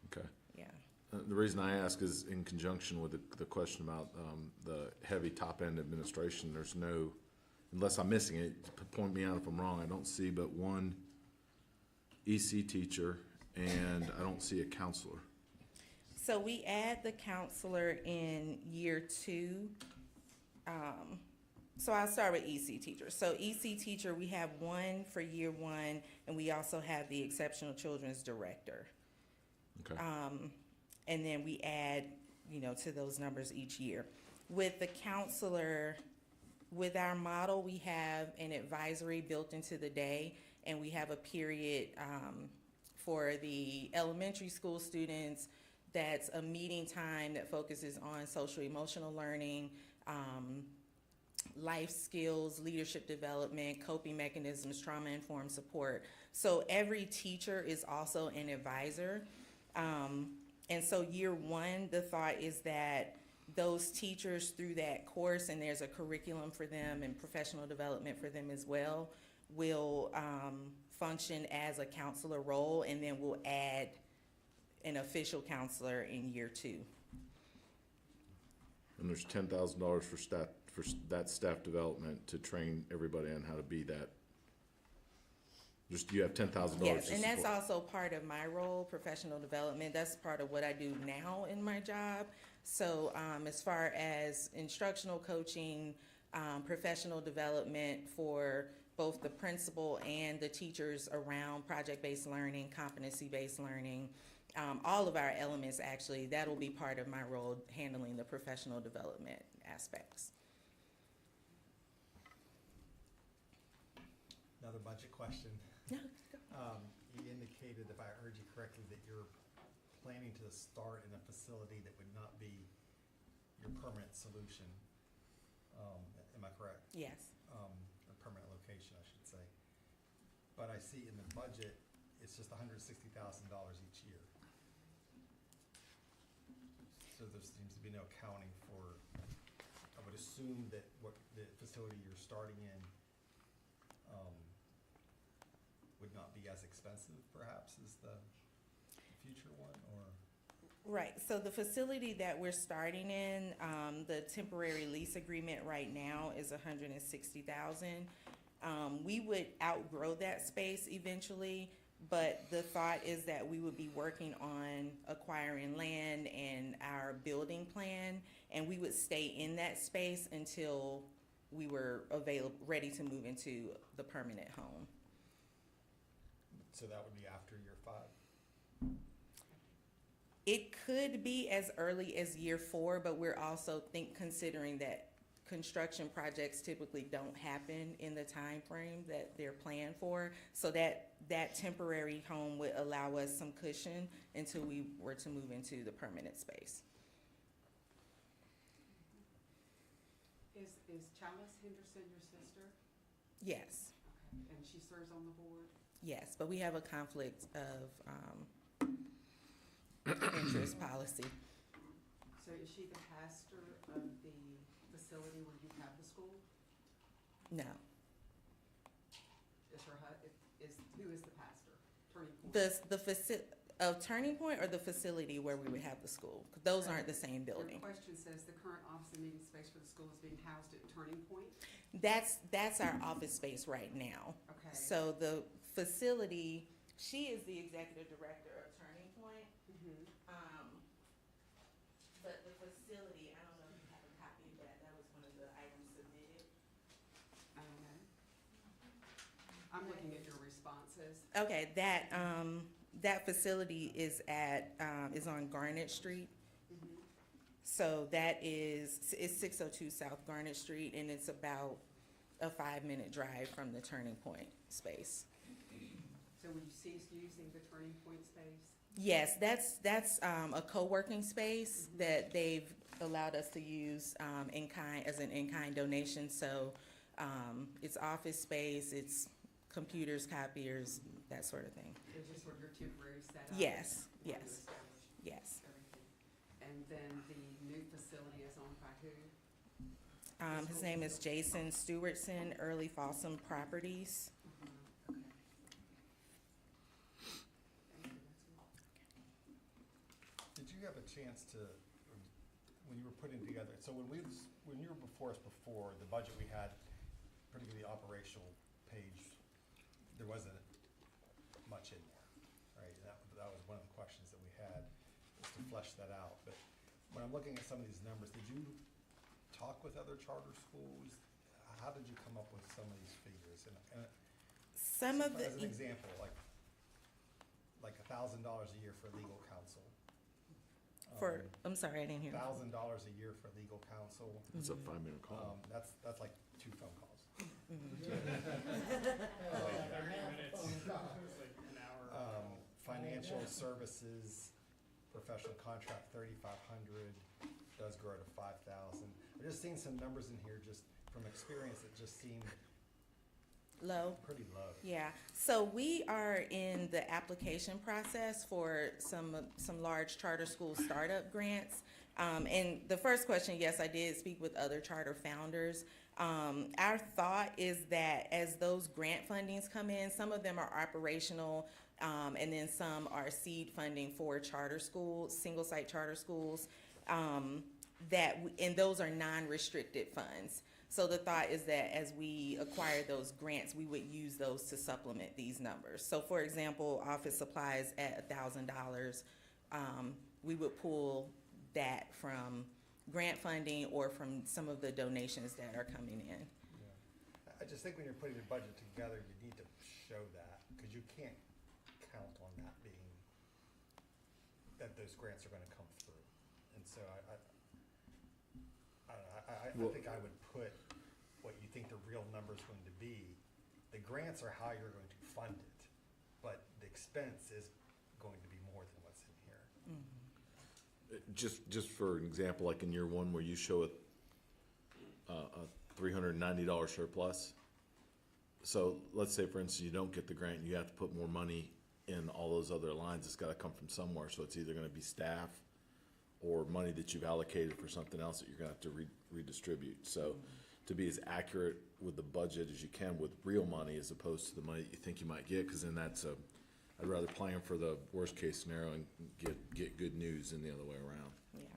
Okay. Yeah. The reason I ask is in conjunction with the question about the heavy top-end administration, there's no, unless I'm missing it, point me out if I'm wrong, I don't see but one EC teacher and I don't see a counselor. So we add the counselor in year 2. So I'll start with EC teacher. So EC teacher, we have one for year 1, and we also have the exceptional children's director. Okay. And then we add, to those numbers each year. With the counselor, with our model, we have an advisory built into the day, and we have a period for the elementary school students that's a meeting time that focuses on social emotional learning, life skills, leadership development, coping mechanisms, trauma-informed support. So every teacher is also an advisor. And so year 1, the thought is that those teachers through that course, and there's a curriculum for them and professional development for them as well, will function as a counselor role, and then we'll add an official counselor in year 2. And there's $10,000 for staff, for that staff development to train everybody on how to be that. Just, you have $10,000. Yes, to and that's support. also part of my role, professional development. That's part of what I do now in my job. So as far as instructional coaching, professional development for both the principal and the teachers around project-based learning, competency-based learning, all of our elements, actually, that'll be part of my role, handling the professional development aspects. Another budget question. No, You indicated, if I heard you correctly, that you're planning to start in a facility that would not be your permanent solution. Am I correct? Yes. Or permanent location, I should say. But I see in the budget, it's just $160,000 each year. So there seems to be no accounting for, I would assume that what the facility you're starting in would not be as expensive perhaps as the future one, or? Right, so the facility that we're starting in, the temporary lease agreement right now is $160,000. We would outgrow that space eventually, but the thought is that we would be working on acquiring land and our building plan, and we would stay in that space until we were ready to move into the permanent home. So that would be after year 5? It could be as early as year 4, but we're also considering that construction projects typically don't happen in the time frame that they're planned for. So that temporary home would allow us some cushion until we were to move into the permanent space. Is Chalice Henderson your sister? Yes, Okay. And she serves on the board? yes, but we have a conflict of interest policy. So is she the pastor of the facility where you have the school? No, Is her who is the pastor? Turning Point? of Turning Point, or the facility where we would have the school? 'Cause those aren't the same building. Your question says the current office and meeting space for the school is being housed at Turning Point? That's our office space right now. Okay. So the facility, she is the executive director of Turning Point. But the facility, I don't know if you have a copy of that. That was one of the items submitted. I don't know. I'm looking at your responses. Okay, that facility is is on Garnet Street. So that is, it's 602 South Garnet Street, and it's about a 5-minute drive from the Turning Point space. So will you cease using the Turning Point space? Yes, that's a co-working space that they've allowed us to use in kind, as an in-kind donation. So it's office space, it's computers, copiers, that sort of thing. It's just sort of your temporary setup? Yes, while you yes, establish yes. everything. And then the new facility is owned by who? His name is Jason Stewartson, Early Folsom Properties. Okay. Did you have a chance to, when you were putting together, so when you were before us before, the budget we had, particularly the operational page, there wasn't much in there, right? That was one of the questions that we had, was to flesh that out. But when I'm looking at some of these numbers, did you talk with other charter schools? How did you come up with some of these figures? And Some of the. as an example, like $1,000 a year for legal counsel. I'm sorry, I didn't hear. $1,000 a year for legal counsel. It's a 5-minute call. That's like 2 phone calls. 30 minutes, it's like an hour. Financial services, professional contract, 3,500, does grow to 5,000. I've just seen some numbers in here, just from experience, that just seem Low. pretty low. Yeah, so we are in the application process for some large charter school startup grants. And the first question, yes, I did speak with other charter founders. Our thought is that as those grant fundings come in, some of them are operational, and then some are seed funding for charter schools, single-site charter schools, and those are non-restricted funds. So the thought is that as we acquire those grants, we would use those to supplement these numbers. So for example, office supplies at $1,000, we would pull that from grant funding or from some of the donations that are coming in. Yeah. I just think when you're putting your budget together, you need to show that, because you can't count on that being, that those grants are gonna come through. And so I think I would put what you think the real number's going to be. The grants are how you're going to fund it, but the expense is going to be more than what's in here. Just for an example, like in year one where you show a $390 surplus. So let's say, for instance, you don't get the grant, you have to put more money in all those other lines. It's got to come from somewhere. So it's either going to be staff or money that you've allocated for something else that you're going to have to redistribute. So to be as accurate with the budget as you can with real money as opposed to the money that you think you might get, because then I'd rather plan for the worst case scenario and get good news than the other way around. Yeah.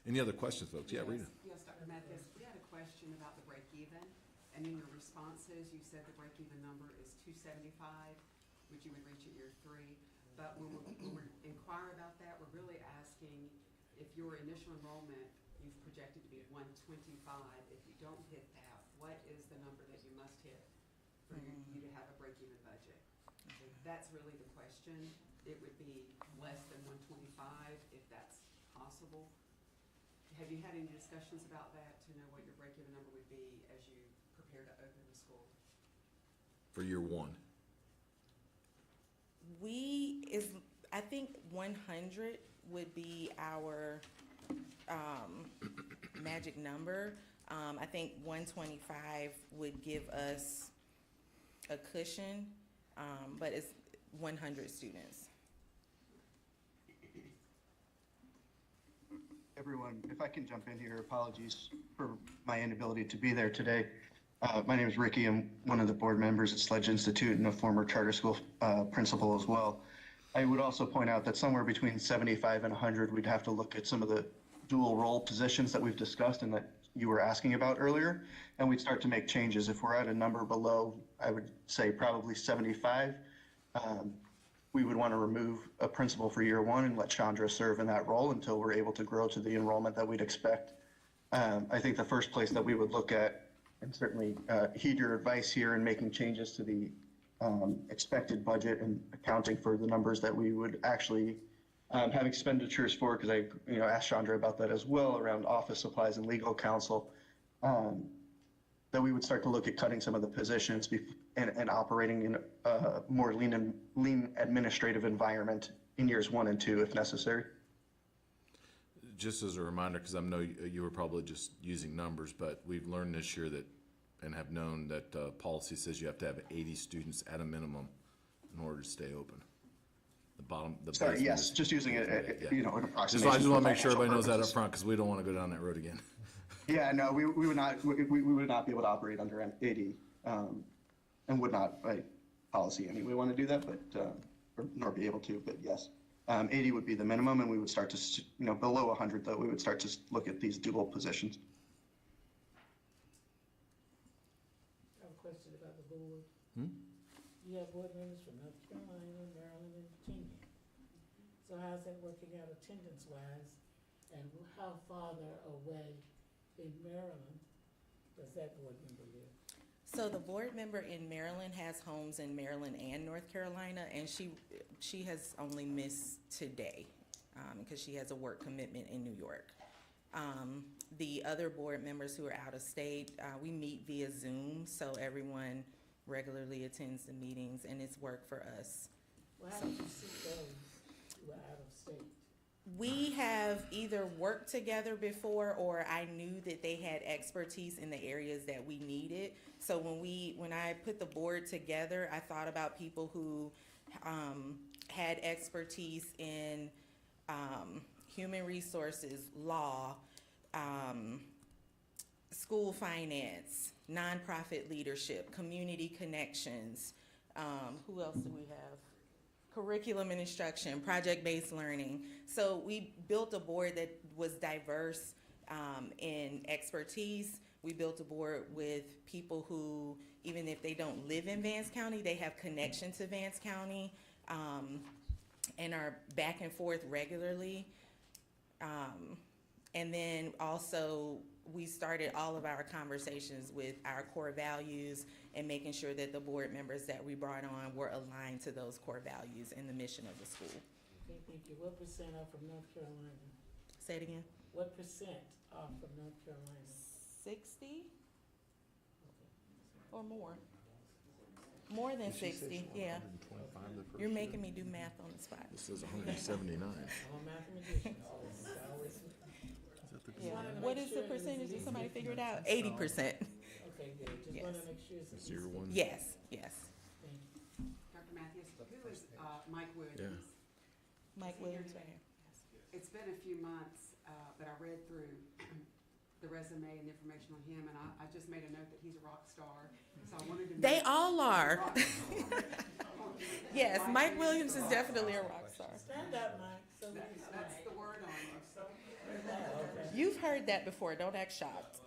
Any other questions, folks? Yeah, Rita. Yes, Dr. Mathis, we had a question about the break even, and in your responses, you said the break even number is 275, which you would reach at year 3. But when we inquire about that, we're really asking if your initial enrollment you've projected to be 125. If you don't hit that, what is the number that you must hit for you to have a break-even budget? So that's really the question. It would be less than 125 if that's possible. Have you had any discussions about that to know what your break-even number would be as you prepare to open the school? For year one. I think 100 would be our magic number. I think 125 would give us a cushion, but it's 100 students. Everyone, if I can jump in here, apologies for my inability to be there today. My name is Ricky. I'm one of the board members at Sledge Institute and a former charter school principal as well. I would also point out that somewhere between 75 and 100, we'd have to look at some of the dual role positions that we've discussed and that you were asking about earlier, and we'd start to make changes. If we're at a number below, I would say probably 75, we would want to remove a principal for year one and let Chandra serve in that role until we're able to grow to the enrollment that we'd expect. I think the first place that we would look at, and certainly heed your advice here in making changes to the expected budget and accounting for the numbers that we would actually have expenditures for, because I asked Chandra about that as well around office supplies and legal counsel. that we would start to look at cutting some of the positions and operating in a more lean administrative environment in years 1 and 2 if necessary. Just as a reminder, because I know you were probably just using numbers, but we've learned this year that, and have known that policy says you have to have 80 students at a minimum in order to stay open. Sorry, yes, just using it, an approximation. I just want to make sure for everybody knows that up purposes. front, because we don't want to go down that road again. Yeah, no, we would not, we would not be able to operate under 80, and would not, by policy anyway, want to do that, but, nor be able to, but yes. 80 would be the minimum, and we would start to, below 100 though, we would start to look at these dual positions. I have a question about the board. Hmm? You have board members from North Carolina, Maryland, and Virginia. So how's that working out attendance-wise? And how farther away in Maryland does that board member live? So the board member in Maryland has homes in Maryland and North Carolina, and she has only missed today because she has a work commitment in New York. The other board members who are out of state, we meet via Zoom, so everyone regularly attends the meetings, and it's work for us. Well, how did you see those who are out of state? We have either worked together before, or I knew that they had expertise in the areas that we needed. So when I put the board together, I thought about people who had expertise in human resources, law, school finance, nonprofit leadership, community connections. Who else do we have? Curriculum and instruction, project-based learning. So we built a board that was diverse in expertise. We built a board with people who, even if they don't live in Vance County, they have connection to Vance County and are back and forth regularly. And then also, we started all of our conversations with our core values and making sure that the board members that we brought on were aligned to those core values and the mission of the school. Okay, thank you. What percent are from North Carolina? Say it again. What percent are from North Carolina? 60 or more. More than 60, yeah. You're making me do math on the spot. It says 179. I'm a mathematician, so it's always. Yeah. What is the percentage? Did somebody figure it out? 80%. Okay, good. Just Yes. want to make sure it's. 01. Yes, yes. Thank you. Dr. Matthews, who is Mike Williams? Yeah. Mike Williams right here. It's been a few months, but I read through the resume and information on him, and I just made a note that he's a rock star, so I wanted to. They all are. Yes, Mike Williams is definitely a rock star. Stand up, Mike. So we can see. That's the word on him. You've heard that before, don't act shocked.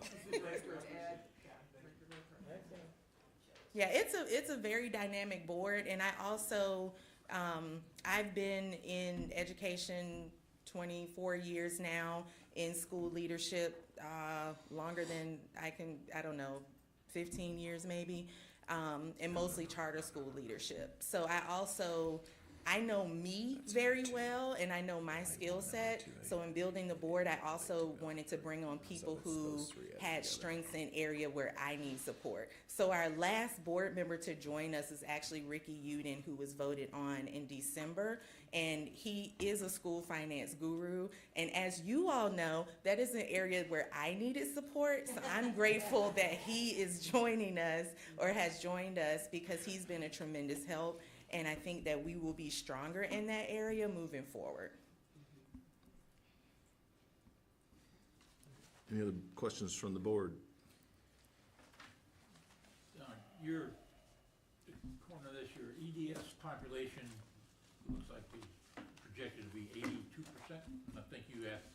Yeah, it's a very dynamic board, and I also, I've been in education 24 years now, in school leadership, longer than I don't know, 15 years maybe, and mostly charter school leadership. So I know me very well, and I know my skill set. So in building the board, I also wanted to bring on people who had strengths in area where I need support. So our last board member to join us is actually Ricky Uden, who was voted on in December. And he is a school finance guru. And as you all know, that is an area where I needed support. So I'm grateful that he is joining us, or has joined us, because he's been a tremendous help. And I think that we will be stronger in that area moving forward. Any other questions from the board? Your, according to this, your EDS population looks like it's projected to be 82%. I think you asked,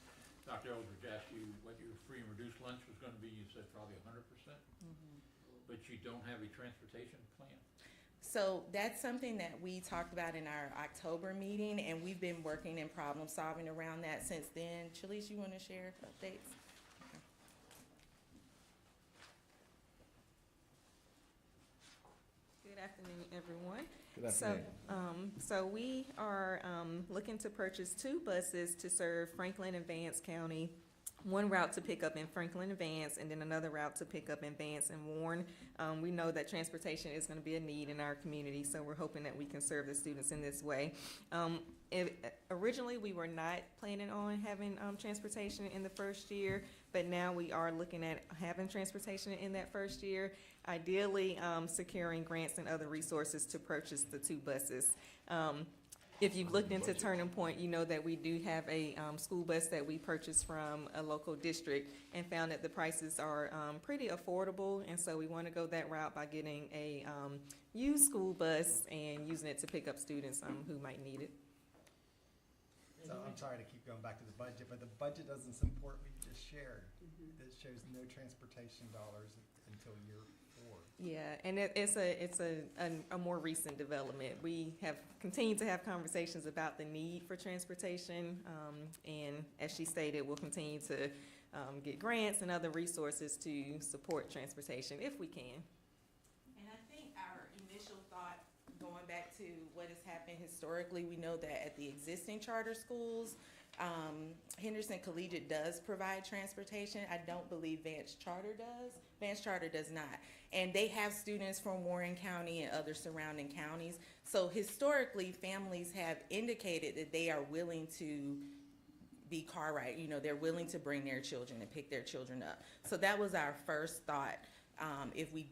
Dr. Eldridge asked you what your free and reduced lunch was going to be. You said probably 100%. But you don't have a transportation plan? So that's something that we talked about in our October meeting, and we've been working and problem solving around that since then. Chalice, you want to share updates? Good afternoon, everyone. Good afternoon. So we are looking to purchase 2 buses to serve Franklin and Vance County one route to pick up in Franklin and Vance, and then another route to pick up in Vance and Warren. We know that transportation is going to be a need in our community, so we're hoping that we can serve the students in this way. Originally, we were not planning on having transportation in the first year, but now we are looking at having transportation in that first year, ideally securing grants and other resources to purchase the 2 buses. If you've looked into Turning Point, you know that we do have a school bus that we purchased from a local district and found that the prices are pretty affordable. And so we want to go that route by getting a used school bus and using it to pick up students who might need it. So I'm sorry to keep going back to the budget, but the budget doesn't support what you just shared. It shows no transportation dollars until year 4. Yeah, and it's a more recent development. We have continued to have conversations about the need for transportation, and as she stated, we'll continue to get grants and other resources to support transportation if we can. And I think our initial thought, going back to what has happened historically, we know that at the existing charter schools, Henderson Collegiate does provide transportation. I don't believe Vance Charter does. Vance Charter does not. And they have students from Warren County and other surrounding counties. So historically, families have indicated that they are willing to be car ride. You know, they're willing to bring their children and pick their children up. So that was our first thought. If we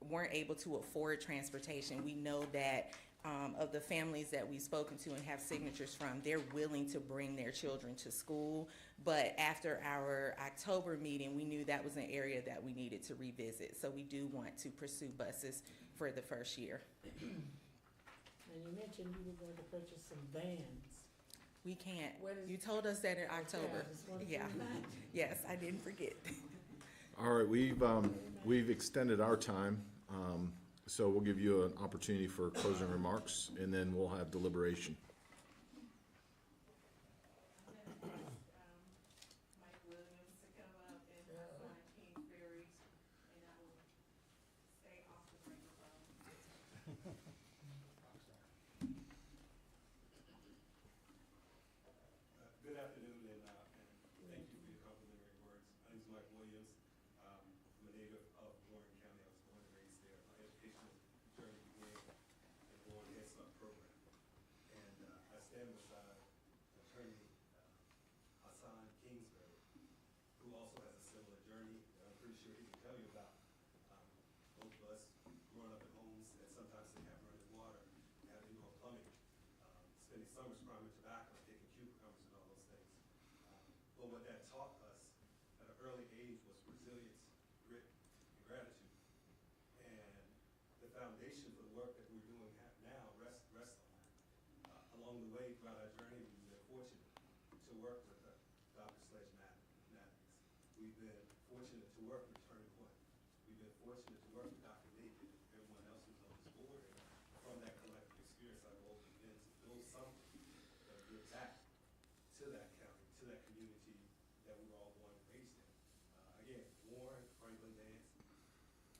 weren't able to afford transportation, we know that of the families that we've spoken to and have signatures from, they're willing to bring their children to school. But after our October meeting, we knew that was an area that we needed to revisit. So we do want to pursue buses for the first year. And you mentioned you were going to purchase some vans. We can't. What is- You told us that in October. Okay, I just wanted to Yeah. remind you. Yes, I didn't forget. All right, we've extended our time, so we'll give you an opportunity for closing remarks, and then we'll have deliberation. Mike Williams to come up and sign Kingsbury's, and I will stay off the microphone. Good afternoon, and thank you for your complimentary words. My name is Mike Williams. I'm a native of Warren County. I was born and raised there. My educational journey began in the Warren Head Start program. And I stand beside attorney Hassan Kingsbury, who also has a similar journey that I'm pretty sure he can tell you about. Both of us growing up in homes that sometimes didn't have running water, having no plumbing, spending summers priming tobacco, taking cucumbers and all those things. But what that taught us at an early age was resilience, grit, and gratitude. And the foundation for the work that we're doing now rests on that. Along the way, throughout our journey, we've been fortunate to work with Dr. Sledge Matthews. We've been fortunate to work with Turning Point. We've been fortunate to work with Dr. Nathan and everyone else who's on this board. And from that collective experience, our goal has been to build something that gives back to that county, to that community that we were all born and raised in. Again, Warren, Franklin, Vance,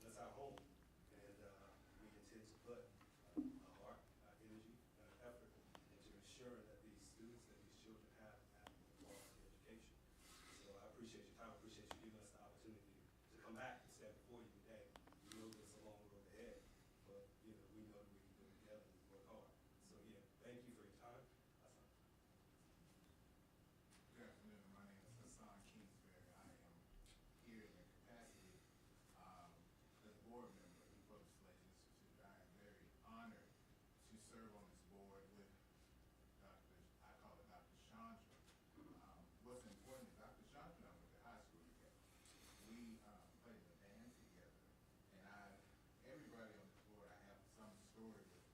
that's our home. And we intend to put our heart, our energy, and our effort into ensuring that these students and these children have adequate quality education. So I appreciate your time, I appreciate you giving us the opportunity to come back and stand before you today. We know there's a long road ahead, but we know that we can do it together and work hard. So again, thank you for your time. Good afternoon, my name is Hassan Kingsbury. I am here in the capacity as a board member of the Public Relations Institute. I am very honored to serve on this board with I call it Dr. Chandra. What's important is Dr. Chandra and I went to high school together. We played in the band together, and everybody on this board I have some story with.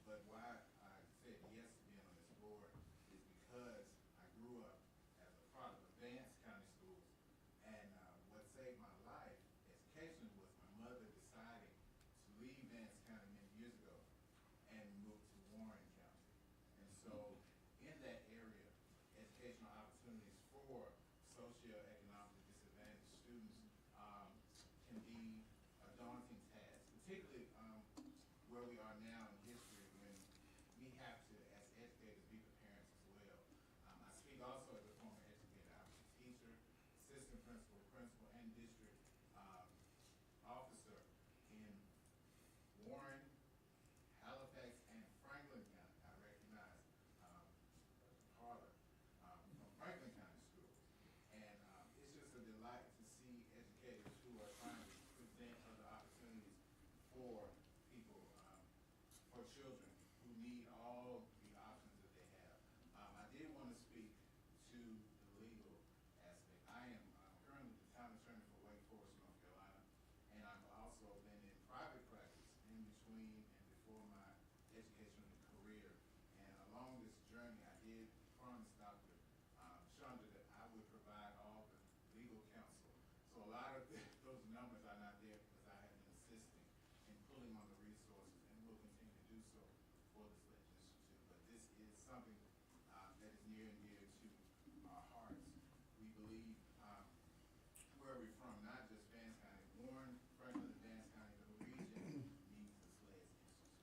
But why I said yes to being on this board is because I grew up as a product of Vance County Schools, and what saved my life educationally was my mother deciding to leave Vance County many years ago and move to Warren County. And so in that area, educational opportunities for socioeconomically disadvantaged students can be a daunting task, particularly where we are now in history when we have to, as educators, be the parents as well. I speak also as a former educator. I was a teacher a lot of those numbers are not there because I have been insisting in pulling on the resources and will continue to do so for the Sledge Institute. But this is something that is near and dear to our hearts. We believe, where are we from? Not just Vance County, Warren, Franklin, and Vance County, the region needs the Sledge Institute.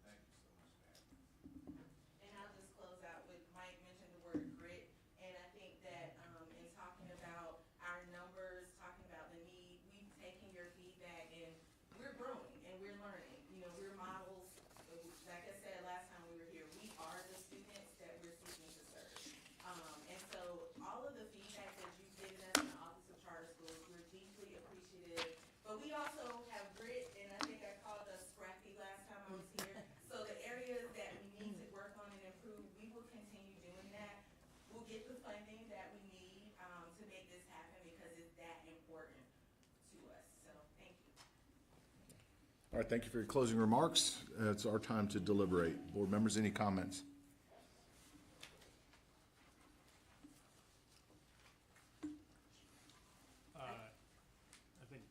So thank you so much for having me. And I'll just close out with Mike mentioned the word grit, and I think that in talking about our numbers, talking about the need, we've taken your feedback and we're growing and we're learning. You know, we're models. Like I said last time we were here, we are the students that we're seeking to serve. And so all of the feedback that you've given us in the Office of Charter Schools, we're deeply appreciative. But we also have grit, and I think I called us scrappy last time I was here. So the areas that we need to work on and improve, we will continue doing that. We'll get the funding that we need to make this happen because it's that important to us. So thank you. All right, thank you for your closing remarks. It's our time to deliberate. Board members, any comments? I think,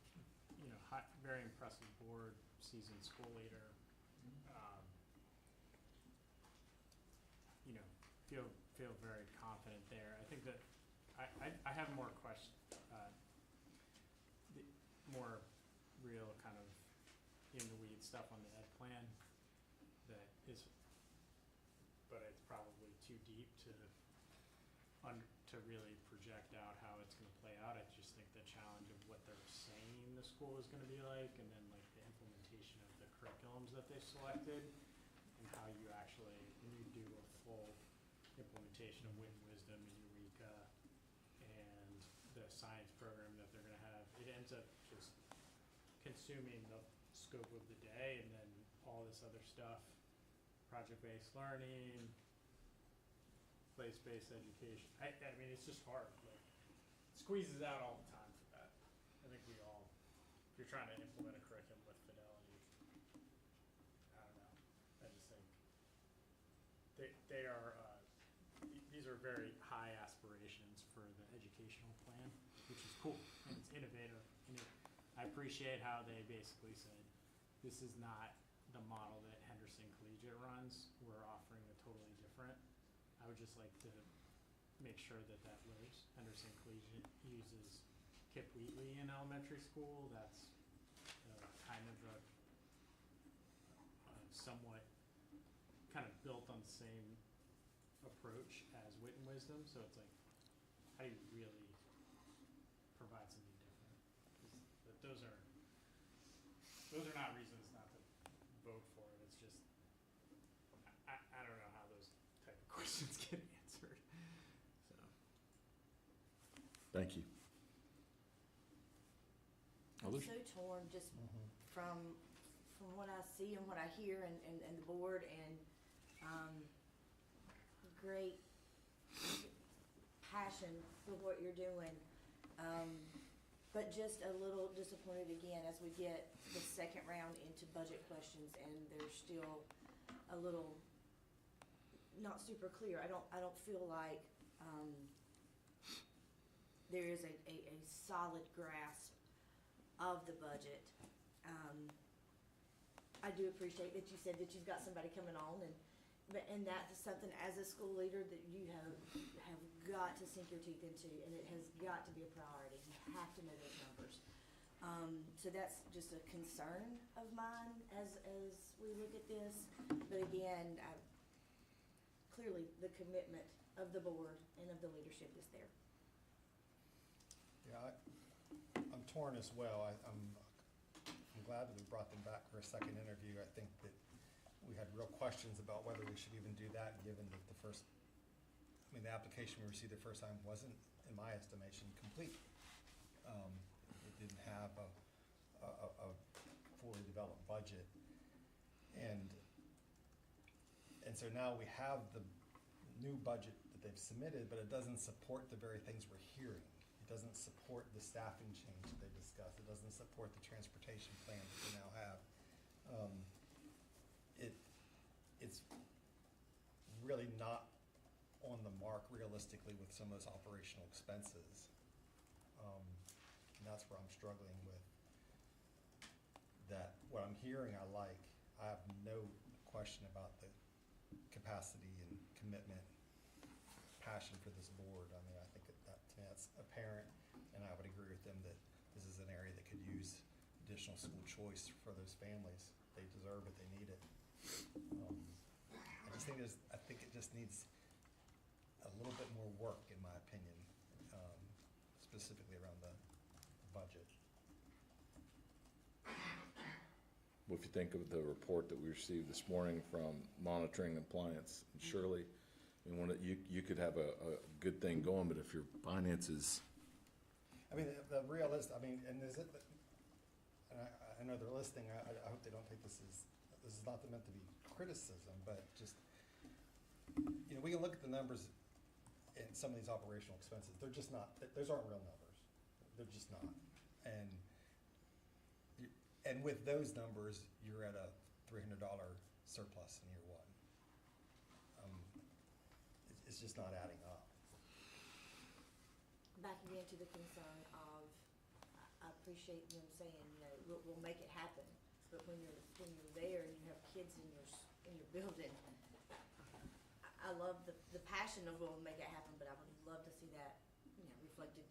you know, very impressive board, seasoned school leader. You know, feel very confident there. I think that I have more questions, more real kind of in the weeds stuff on the ed plan that is, but it's probably too deep to really project out how it's gonna play out. I just think the challenge of what they're saying the school is gonna be like, and then like the implementation of the curriculums that they selected, and how you actually, when you do a full implementation of Wit and Wisdom and Eureka and the science program that they're gonna have, it ends up just consuming the scope of the day, and then all this other stuff, project-based learning, place-based education. I mean, it's just hard, like, squeezes out all the time for that. I think we all, if you're trying to implement a curriculum with fidelity, I don't know, I just think they are, these are very high aspirations for the educational plan, which is cool, and it's innovative, and I appreciate how they basically said, this is not the model that Henderson Collegiate runs, we're offering a totally different. I would just like to make sure that that lives. Henderson Collegiate uses Kip Wheatley in elementary school, that's kind of a somewhat kind of built on the same approach as Wit and Wisdom, so it's like, how do you really provide something different? 'Cause those are not reasons not to vote for it, it's just, I don't know how those type of questions get answered, so. Thank you. I'm Others? so torn just from what I see and what I hear and the board and great passion for what you're doing. But just a little disappointed again as we get the second round into budget questions and they're still a little not super clear. I don't feel like there is a solid grasp of the budget. I do appreciate that you said that you've got somebody coming on and that's something as a school leader that you have got to sink your teeth into, and it has got to be a priority. You have to know those numbers. So that's just a concern of mine as we look at this. But again, clearly the commitment of the board and of the leadership is there. Yeah, I'm torn as well. I'm glad that we brought them back for a second interview. I think that we had real questions about whether we should even do that, given that the application we received the first time wasn't, in my estimation, complete. It didn't have a fully developed budget. And so now we have the new budget that they've submitted, but it doesn't support the very things we're hearing. It doesn't support the staffing change that they discussed. It doesn't support the transportation plan that we now have. It's really not on the mark realistically with some of those operational expenses. and that's where I'm struggling with. That, what I'm hearing I like, I have no question about the capacity and commitment, passion for this board. I mean, I think that to me, that's apparent, and I would agree with them that this is an area that could use additional school choice for those families. They deserve it, they need it. I think it just needs a little bit more work, in my opinion, specifically around the budget. Well, if you think of the report that we received this morning from monitoring compliance, surely, I mean, you could have a good thing going, but if your finances, I mean, the realist, I mean, and is it, and I know they're listening, I hope they don't take this is not meant to be criticism, but just, you know, we can look at the numbers in some of these operational expenses, they're just not, those aren't real numbers. They're just not. And with those numbers, you're at a $300 surplus in year one. It's just not adding up. Backing into the concern of, I appreciate them saying, you know, we'll make it happen, but when you're there and you have kids in your building, I love the passion of we'll make it happen, but I would love to see that, you know, reflected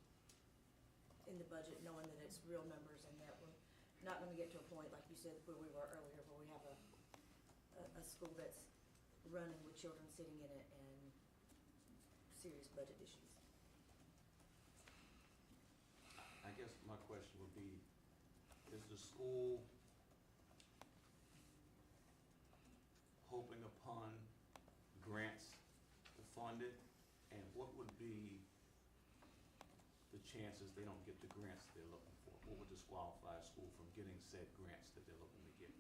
in the budget, knowing that it's real numbers and that we're not gonna get to a point, like you said, where we were earlier, where we have a school that's running with children sitting in it and serious budget issues. I guess my question would be, is the school hoping upon grants to fund it? And what would be the chances they don't get the grants they're looking for? What would disqualify a school from getting said grants that they're looking to get?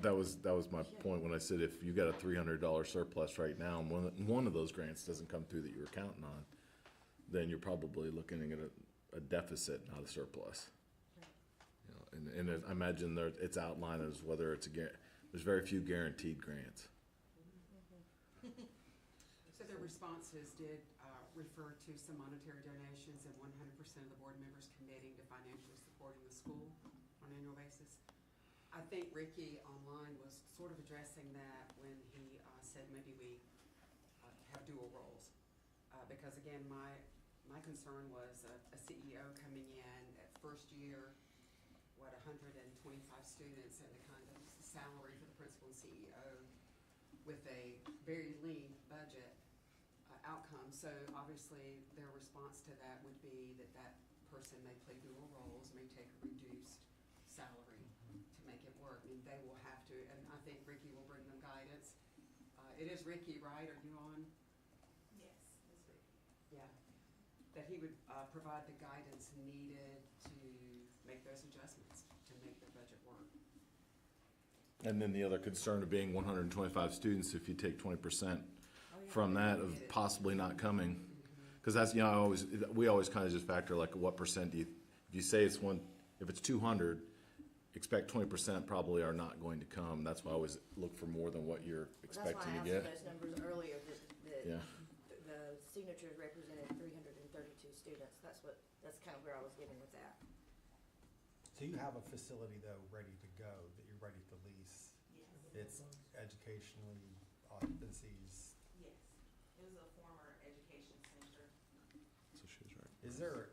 that was my point when I said if you got a $300 surplus right now, and one of those grants doesn't come through that you were counting on, then you're probably looking at a deficit, not a surplus. You know, and I imagine it's outlined as whether it's there's very few guaranteed grants. So their responses did refer to some monetary donations and 100% of the board members committing to financially supporting the school on an annual basis. I think Ricky online was sort of addressing that when he said maybe we have dual roles. Because again, my concern was a CEO coming in at first year, 125 students and the kind of salary for the principal and CEO with a very lean budget outcome. So obviously their response to that would be that person may play dual roles, may take a reduced salary to make it work. I mean, they will have to, and I think Ricky will bring them guidance. It is Ricky, right? Are you on? Yes, it's Ricky. Yeah. That he would provide the guidance needed to make those adjustments to make the budget work. And then the other concern of being 125 students, if you take 20% from that of possibly not coming, because that's, you know, we always kind of just factor like what percent if you say it's if it's 200, expect 20% probably are not going to come. That's why I always look for more than what you're expecting to get. That's why I asked those numbers earlier, that Yeah. the signatures represented 332 students. That's kind of where I was getting with that. So you have a facility though, ready to go, that you're ready to lease? Yes. It's educationally, occupancies. Yes, it was a former education center. So she was right. Is there,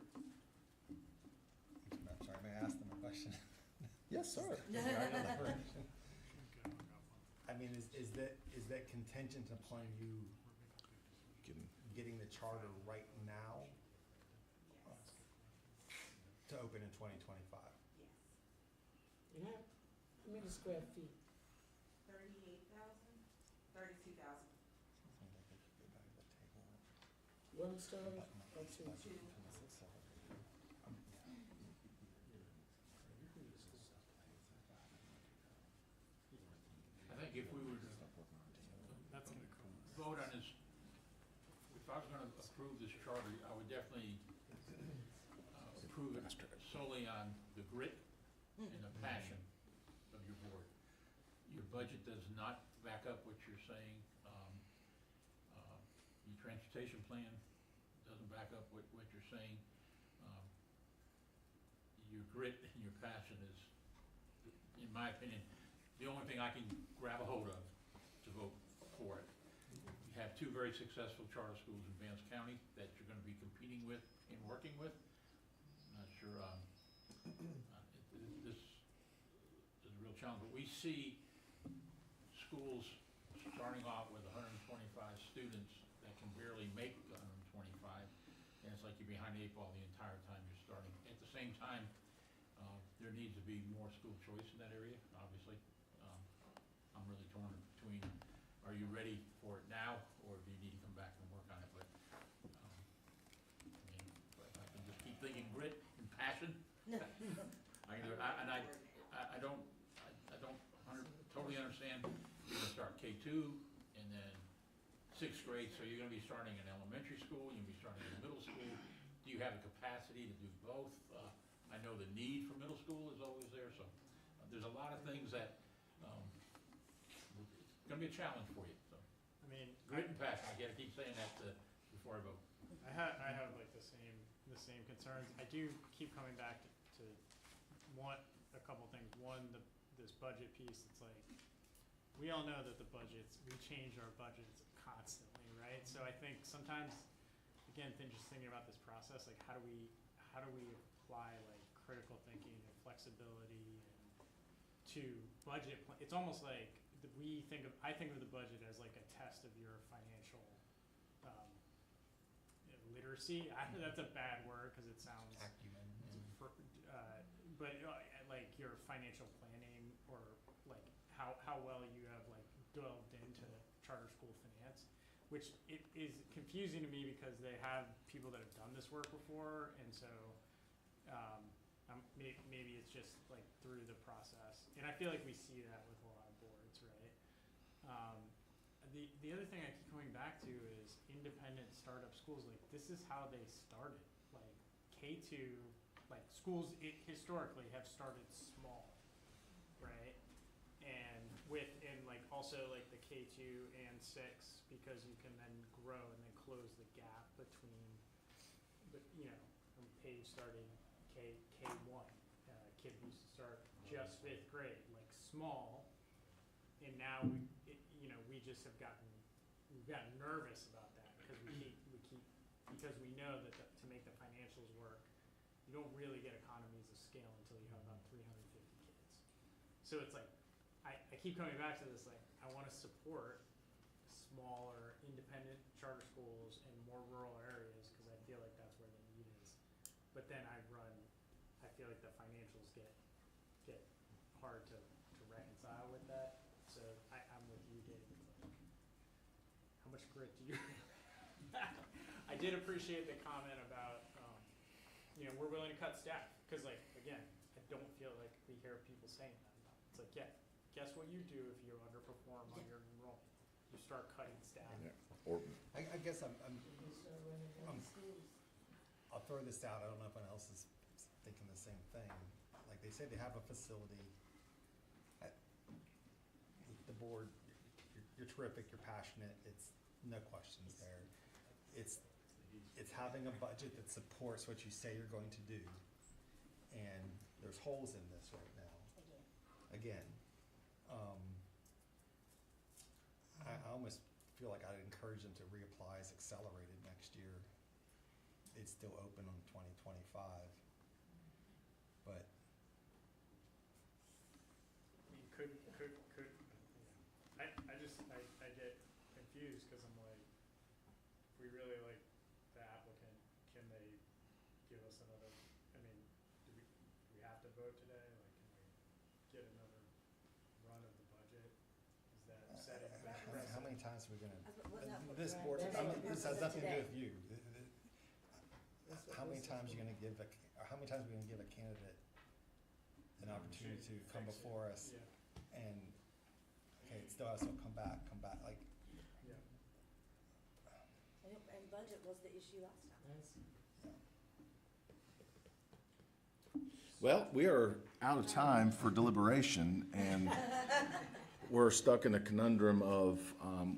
I'm sorry, may I ask them a question? Yes, sir. I mean, is that contingent upon you getting the charter right now to open in 2025? Yes. You have, how many square feet? 38,000, 32,000. One story or two? I think if we were to vote on this, if I was gonna approve this charter, I would definitely approve it solely on the grit and the passion of your board. Your budget does not back up what you're saying. Your transportation plan doesn't back up what you're saying. your grit and your passion is, in my opinion, the only thing I can grab a hold of to vote for it. You have two very successful charter schools in Vance County that you're gonna be competing with and working with. I'm not sure, this is a real challenge, but we see schools starting off with 125 students that can barely make 125, and it's like you're behind the 8 ball the entire time you're starting. At the same time, there needs to be more school choice in that area, obviously. I'm really torn between, are you ready for it now, or do you need to come back and work on it? But, I mean, if I can just keep thinking grit and passion, I can do it. I don't totally understand. You're gonna start K2 and then 6th grade, so you're gonna be starting in elementary school, you're gonna be starting in middle school. Do you have the capacity to do both? I know the need for middle school is always there, so there's a lot of things that, it's gonna be a challenge for you, so. I mean, Grit and passion, I gotta keep saying that before I vote. I have like the same concerns. I do keep coming back to a couple things. One, this budget piece, it's like, we all know that we change our budgets constantly, right? So I think sometimes, again, just thinking about this process, like how do we apply like critical thinking and flexibility to budget it's almost like I think of the budget as like a test of your financial literacy. That's a bad word because it sounds but like your financial planning, or like how well you have like delved into charter school finance, which it is confusing to me because they have people that have done this work before, and so maybe it's just like through the process, and I feel like we see that with a lot of boards, right? The other thing I keep coming back to is independent startup schools. Like this is how they started. Like K2, like schools historically have started small, right? And like also like the K2 and 6, because you can then grow and then close the gap between, but from Paige starting K1, kid used to start just 5th grade, like small, and now we just have we've gotten nervous about that because because we know that to make the financials work, you don't really get economies of scale until you have about 350 kids. So it's like, I keep coming back to this, like, I want to support smaller, independent charter schools in more rural areas because I feel like that's where the need is. But then I feel like the financials get hard to reconcile with that. So I'm with you, Dave. It's like, how much grit do you I did appreciate the comment about, we're willing to cut staff, because like, again, I don't feel like we hear people saying that. It's like, yeah, guess what you do if you underperform on your enrollment? You start cutting staff. I guess I'll throw this out, I don't know if anyone else is thinking the same thing. Like they say they have a facility, the board, you're terrific, you're passionate, it's no questions there. It's having a budget that supports what you say you're going to do, and there's holes in this right now. Again, I almost feel like I'd encourage them to reapply as accelerated next year. It's still open on 2025, but. I get confused because I'm like, if we really like the applicant, can they give us another, I mean, do we have to vote today? Like, can we get another run of the budget? Is that setting that precedent? How many times are we gonna, Wasn't that what this we're board, at? this has nothing to do with Today. you. How many times are you gonna give how many times are we gonna give a candidate an opportunity to come before us? Yeah. And, okay, it still has to come back, like, Yeah. And budget was the issue last time. Well, we are out of time for deliberation, and we're stuck in a conundrum of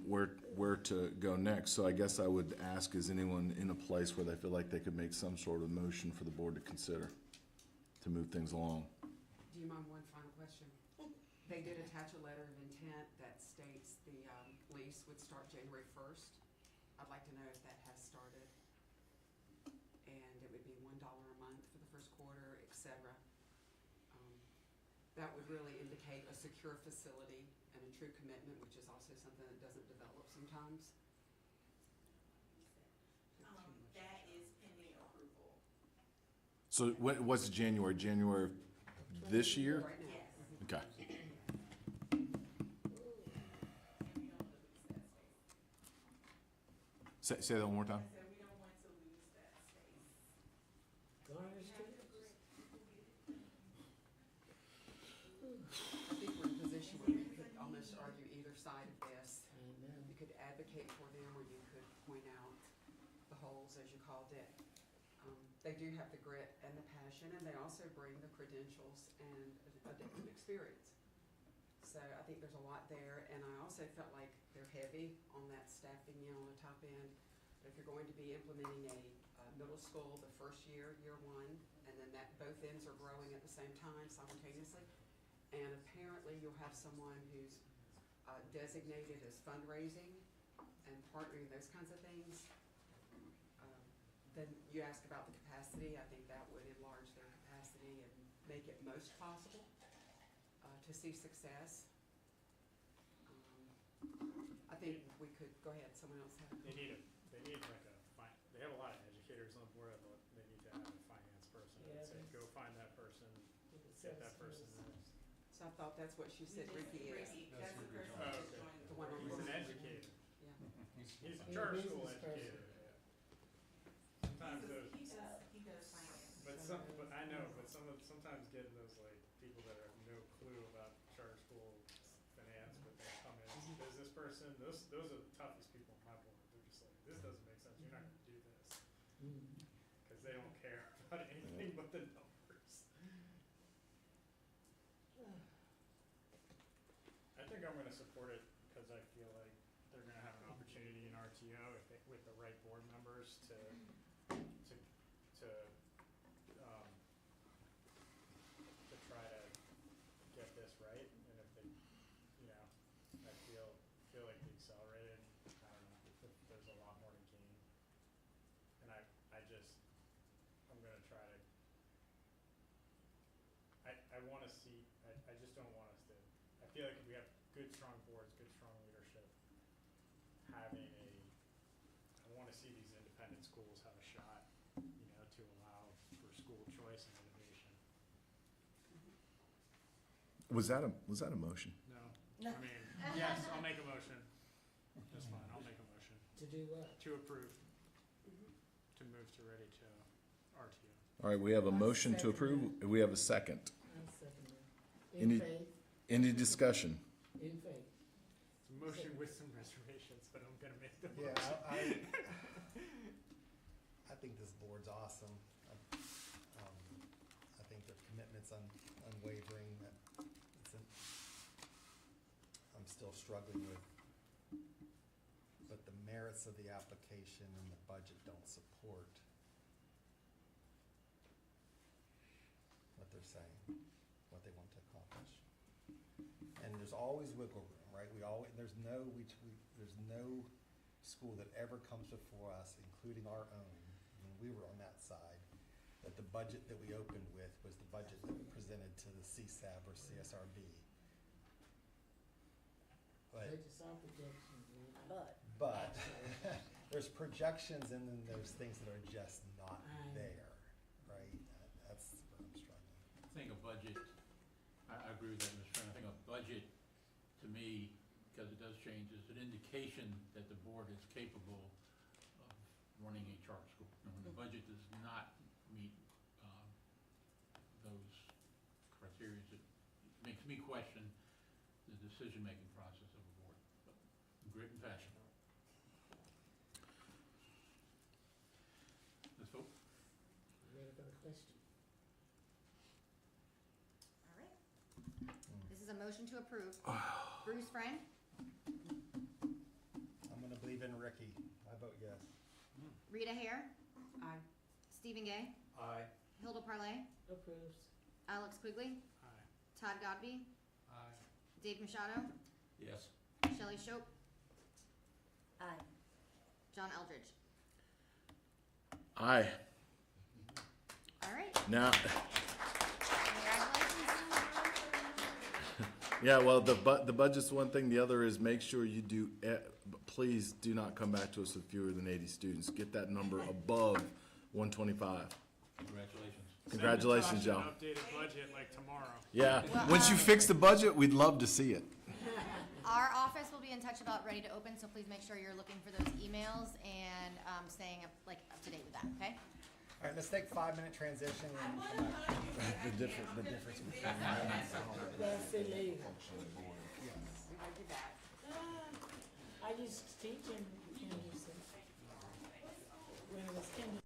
where to go next. So I guess I would ask, is anyone in a place where they feel like they could make some sort of motion for the board to consider? to move things along. Do you mind one final question? They did attach a letter of intent that states the lease would start January 1st. I'd like to know if that has started. And it would be $1 a month for the first quarter, et cetera. That would really indicate a secure facility and a true commitment, which is also something that doesn't develop sometimes. That is pending approval. So what's January? January of this year? Right now. Okay. Say that one more time. So we don't want to lose that space. Garnish it. I think we're in a position where you could almost argue either side of this. I know. You could advocate for them, or you could point out the holes, as you called it. They do have the grit and the passion, and they also bring the credentials and a different experience. So I think there's a lot there, and I also felt like they're heavy on that staffing, on the top end. But if you're going to be implementing a middle school the first year, year one, and then that both ends are growing at the same time simultaneously, and apparently you'll have someone who's designated as fundraising and partnering, those kinds of things. Then you ask about the capacity. I think that would enlarge their capacity and make it most possible to see success. I think we could, go ahead, someone else have. They need like they have a lot of educators on board, but they need to have a finance person. Yeah, Say, go find that person, get that person next. So I thought that's what she said Ricky is. That's the person Oh, that's okay. joining The one on He's an board. educator. Yeah. He's a charter school business person. educator, yeah. Sometimes those, He does finance. but I know, but sometimes getting those like people that have no clue about charter school finance, but they come in as a business person, those are the toughest people on my board. They're just like, this doesn't make sense, you're not gonna do this. Cause they don't care about anything but the numbers. I think I'm gonna support it, cause I feel like they're gonna have an opportunity in RTO if they, with the right board members to try to get this right, and if they, I feel like the accelerated, I don't know, there's a lot more to gain. And I'm gonna try to, I wanna see, I just don't want us to, I feel like if we have good, strong boards, good, strong leadership, I wanna see these independent schools have a shot, to allow for school choice and innovation. Was that a motion? No, I mean, yes, I'll make a motion. That's fine, I'll make a motion To do what? to approve, to move to ready to RTO. All right, we have a motion to approve. We have a second. I'm seconding. Any- In faith, Any discussion? in faith. It's a motion with some reservations, but I'm gonna make the Yeah, motion. I think this board's awesome. I think their commitment's unwavering. I'm still struggling with, but the merits of the application and the budget don't support what they're saying, what they want to accomplish. And there's always wiggle room, right? There's no school that ever comes before us, including our own, when we were on that side, that the budget that we opened with was the budget that we presented to the CSAB or CSRB. They just saw projections, But But there's projections and then there's things that are just not I- there, right? That's where I'm struggling. I think a budget, I agree with that, Ms. Friend. I think a budget, to me, because it does change, is an indication that the board is capable of running a charter school. And when the budget does not meet those criteria, it makes me question the decision-making process of a board. But grit and passion. Let's vote. ready for the question. All right. This is a motion to approve. Bruce Frank, I'm gonna believe in Ricky. I vote yes. Rita Hare, Aye. Stephen Gay, Aye. Hilda Parlay, Approves. Alex Quigley, Aye. Todd Godby, Aye. Dave Machado, Yes. Shelley Shope, Aye. John Eldridge. Aye. All right. Now, Congratulations. yeah, well, the budget's one thing. The other is make sure you do, please do not come back to us with fewer than 80 students. Get that number above 125. Congratulations. Congratulations, Send Joe. Natasha an updated budget like tomorrow. Yeah, Well, once you fix the budget, we'd love to see it. Our office will be in touch about ready to open, so please make sure you're looking for those emails and staying up to date with that, okay? All right, let's take 5-minute transition and come back. The difference between. That's illegal. Yes. I used to teach in Henderson. When it was Henderson.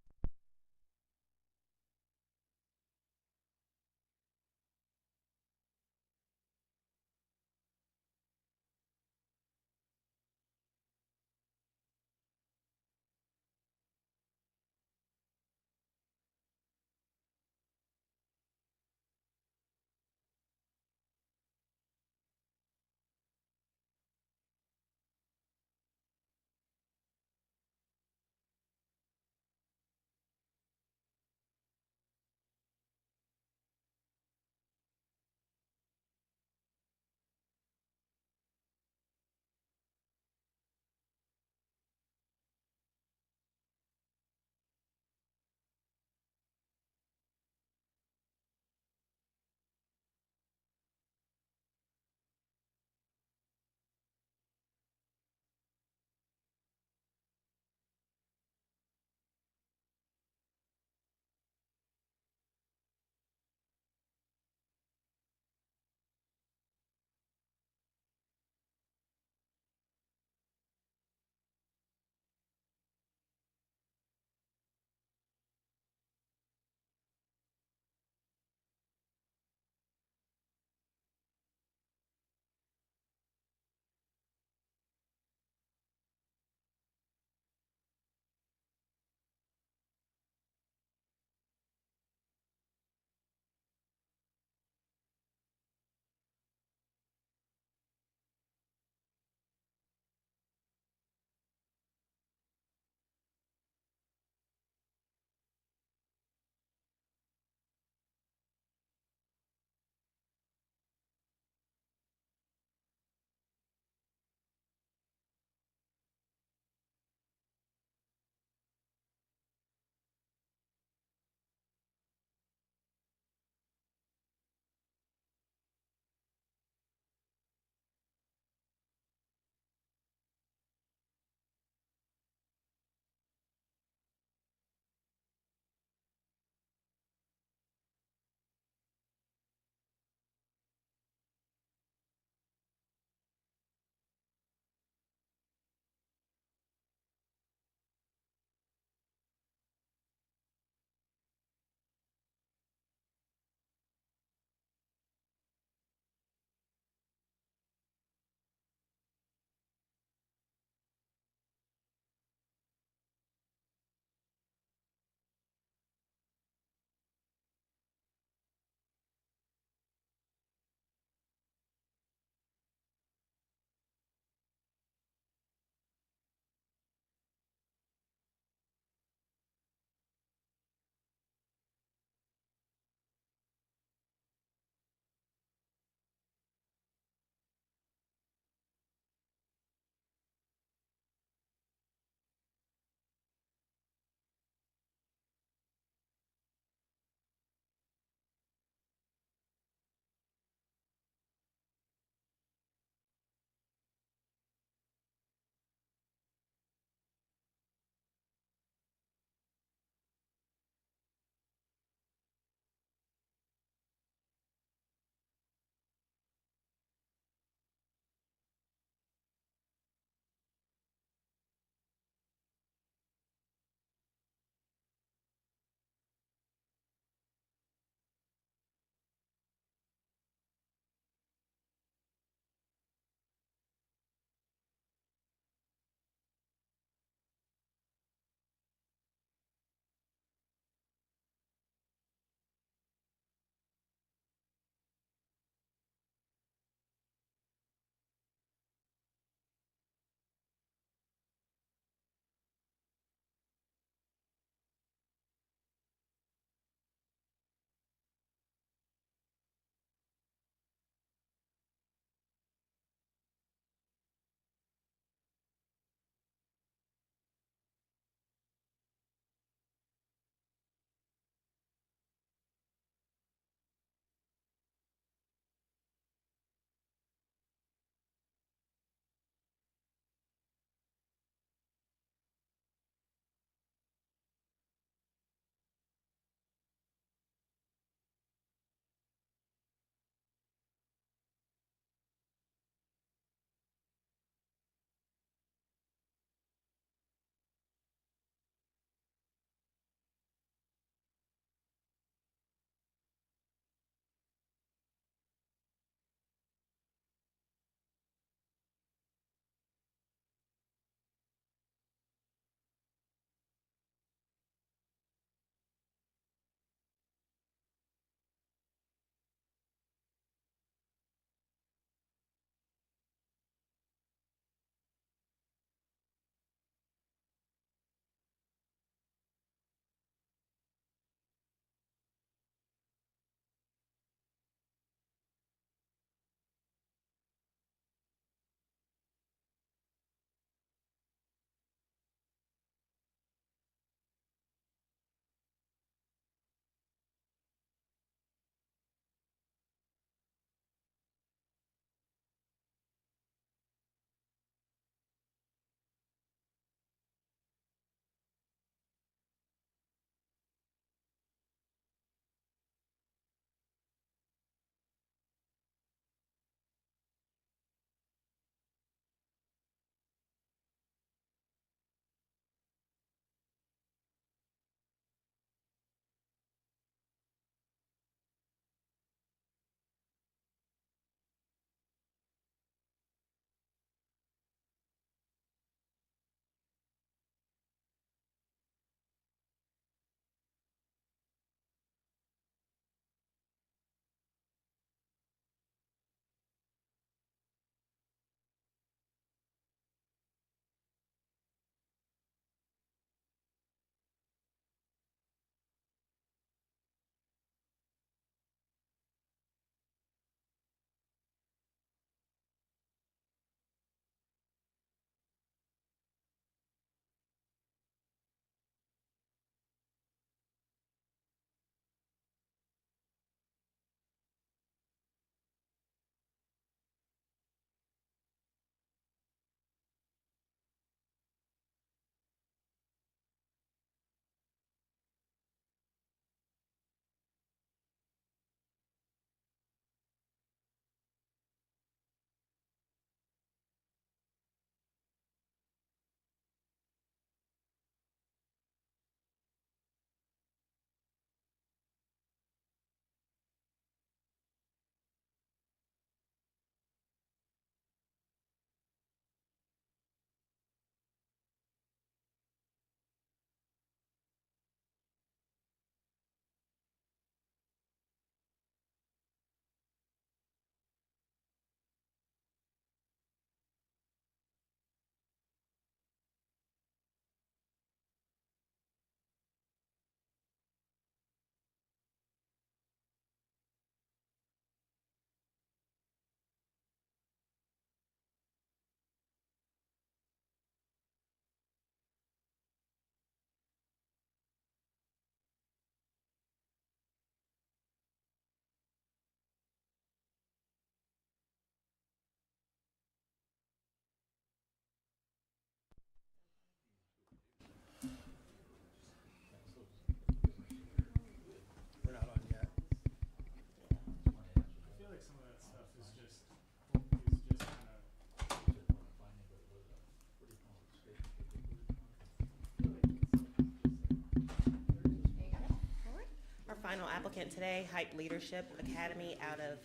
final applicant today, Hype Leadership Academy out of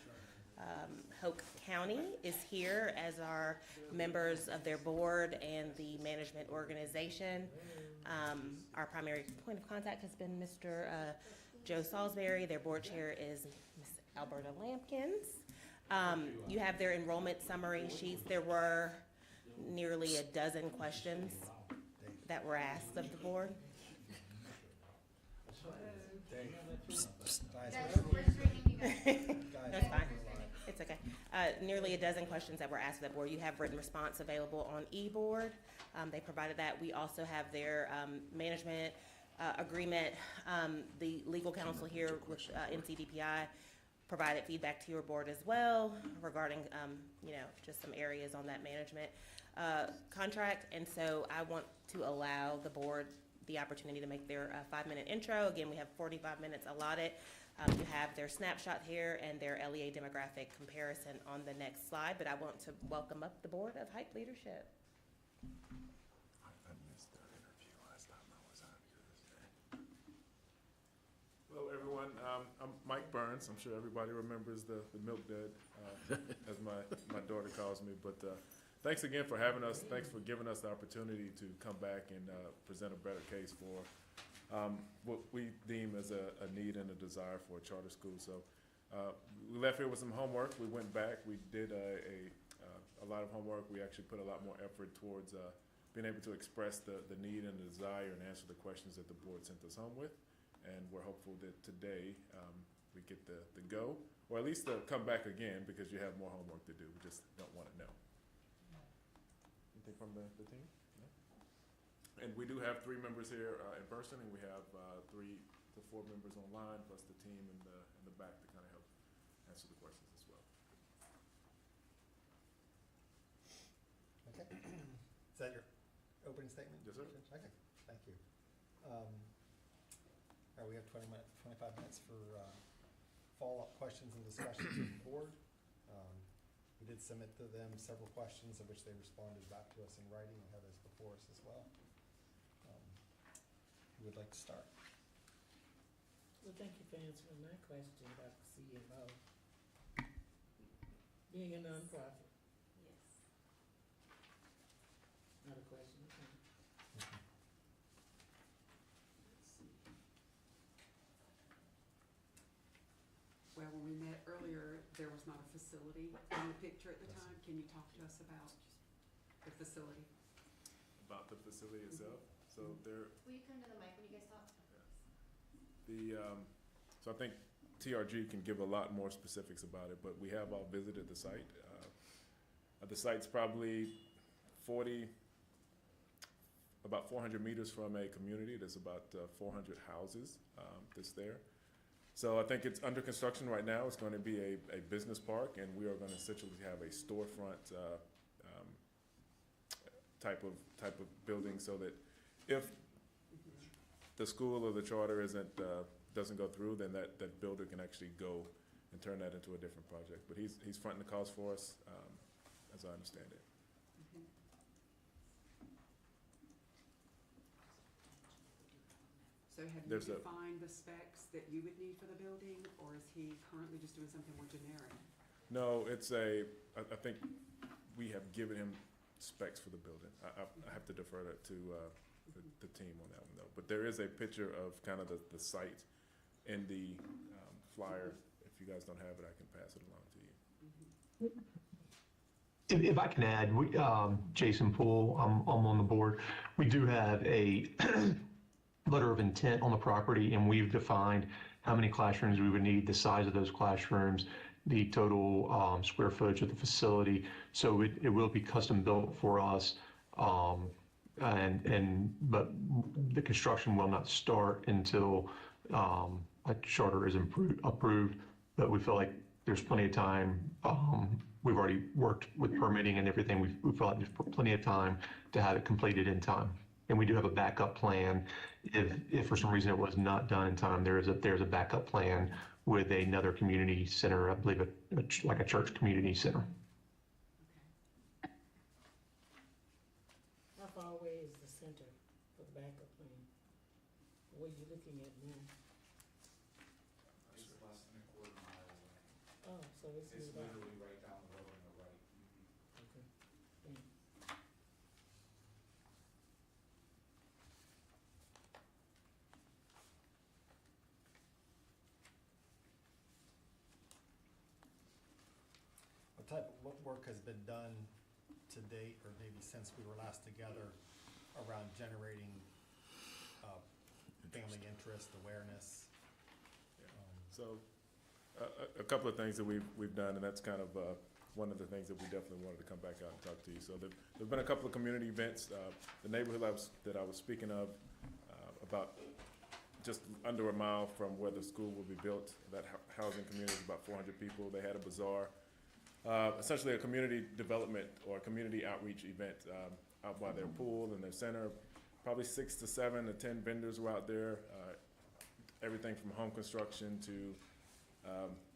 Hoke County, is here as our members of their board and the management organization. Our primary point of contact has been Mr. Joe Salisbury. Their board chair is Ms. Alberta Lampkins. You have their enrollment summary sheets. There were nearly a dozen questions that were asked of the board. That's fine. It's okay. Nearly a dozen questions that were asked of the board. You have written response available on eBoard. They provided that. We also have their management agreement. The legal counsel here with NCDPI provided feedback to your board as well regarding, just some areas on that management contract. And so I want to allow the board the opportunity to make their 5-minute intro. Again, we have 45 minutes allotted. You have their snapshot here and their LEA demographic comparison on the next slide, but I want to welcome up the board of Hype Leadership. I missed that interview last time I was out here. Hello, everyone. I'm Mike Burns. I'm sure everybody remembers the Milk Dud, as my daughter calls me. But thanks again for having us. Thanks for giving us the opportunity to come back and present a better case for what we deem as a need and a desire for a charter school. So we left here with some homework. We went back. We did a lot of homework. We actually put a lot more effort towards being able to express the need and the desire and answer the questions that the board sent us home with. And we're hopeful that today we get the go, or at least to come back again, because you have more homework to do. We just don't want to know. Anything from the team? No? And we do have 3 members here in person, and we have 3 to 4 members online, plus the team in the back to kind of help answer the questions as well. Okay. Is that your opening statement? Yes, sir. Okay, thank you. All right, we have 25 minutes for follow-up questions and discussions with the board. We did submit to them several questions, of which they responded back to us in writing. We have those before us as well. Who would like to start? Well, thank you for answering my question about the CMO. Being a nonprofit. Yes. Not a question, okay. Well, when we met earlier, there was not a facility in the picture at the time. Can you talk to us about the facility? About the facility itself. So there. Will you come to the mic when you guys talk? So I think TRG can give a lot more specifics about it, but we have all visited the site. The site's probably about 400 meters from a community. There's about 400 houses that's there. So I think it's under construction right now. It's going to be a business park, and we are going to essentially have a storefront type of building, so that if the school or the charter doesn't go through, then that builder can actually go and turn that into a different project. But he's fronting the cost for us, as I understand it. So have you defined the specs that you would need for the building, or is he currently just doing something more generic? No, I think we have given him specs for the building. I have to defer that to the team on that one, though. But there is a picture of kind of the site in the flyer. If you guys don't have it, I can pass it along to you. If I can add, Jason Poole, I'm on the board. We do have a letter of intent on the property, and we've defined how many classrooms we would need, the size of those classrooms, the total square footage of the facility. So it will be custom built for us, but the construction will not start until a charter is approved. But we feel like there's plenty of time. We've already worked with permitting and everything. We feel like there's plenty of time to have it completed in time. And we do have a backup plan. If for some reason it was not done in time, there's a backup plan with another community center, I believe like a church community center. How far away is the center for the backup plan? What are you looking at now? quarter-mile away. Oh, so it's It's moved out. literally right down the road on the right. Okay. What work has been done to date, or maybe since we were last together, around generating, family interest, awareness? So, a couple of things that we've done, and that's kind of, one of the things that we definitely wanted to come back out and talk to you. So there've been a couple of community events, the neighborhood that I was speaking of, about just under a mile from where the school will be built, that housing community is about 400 people. They had a bazaar, essentially a community development or a community outreach event, out by their pool and their center. Probably 6 to 7 to 10 vendors were out there, everything from home construction to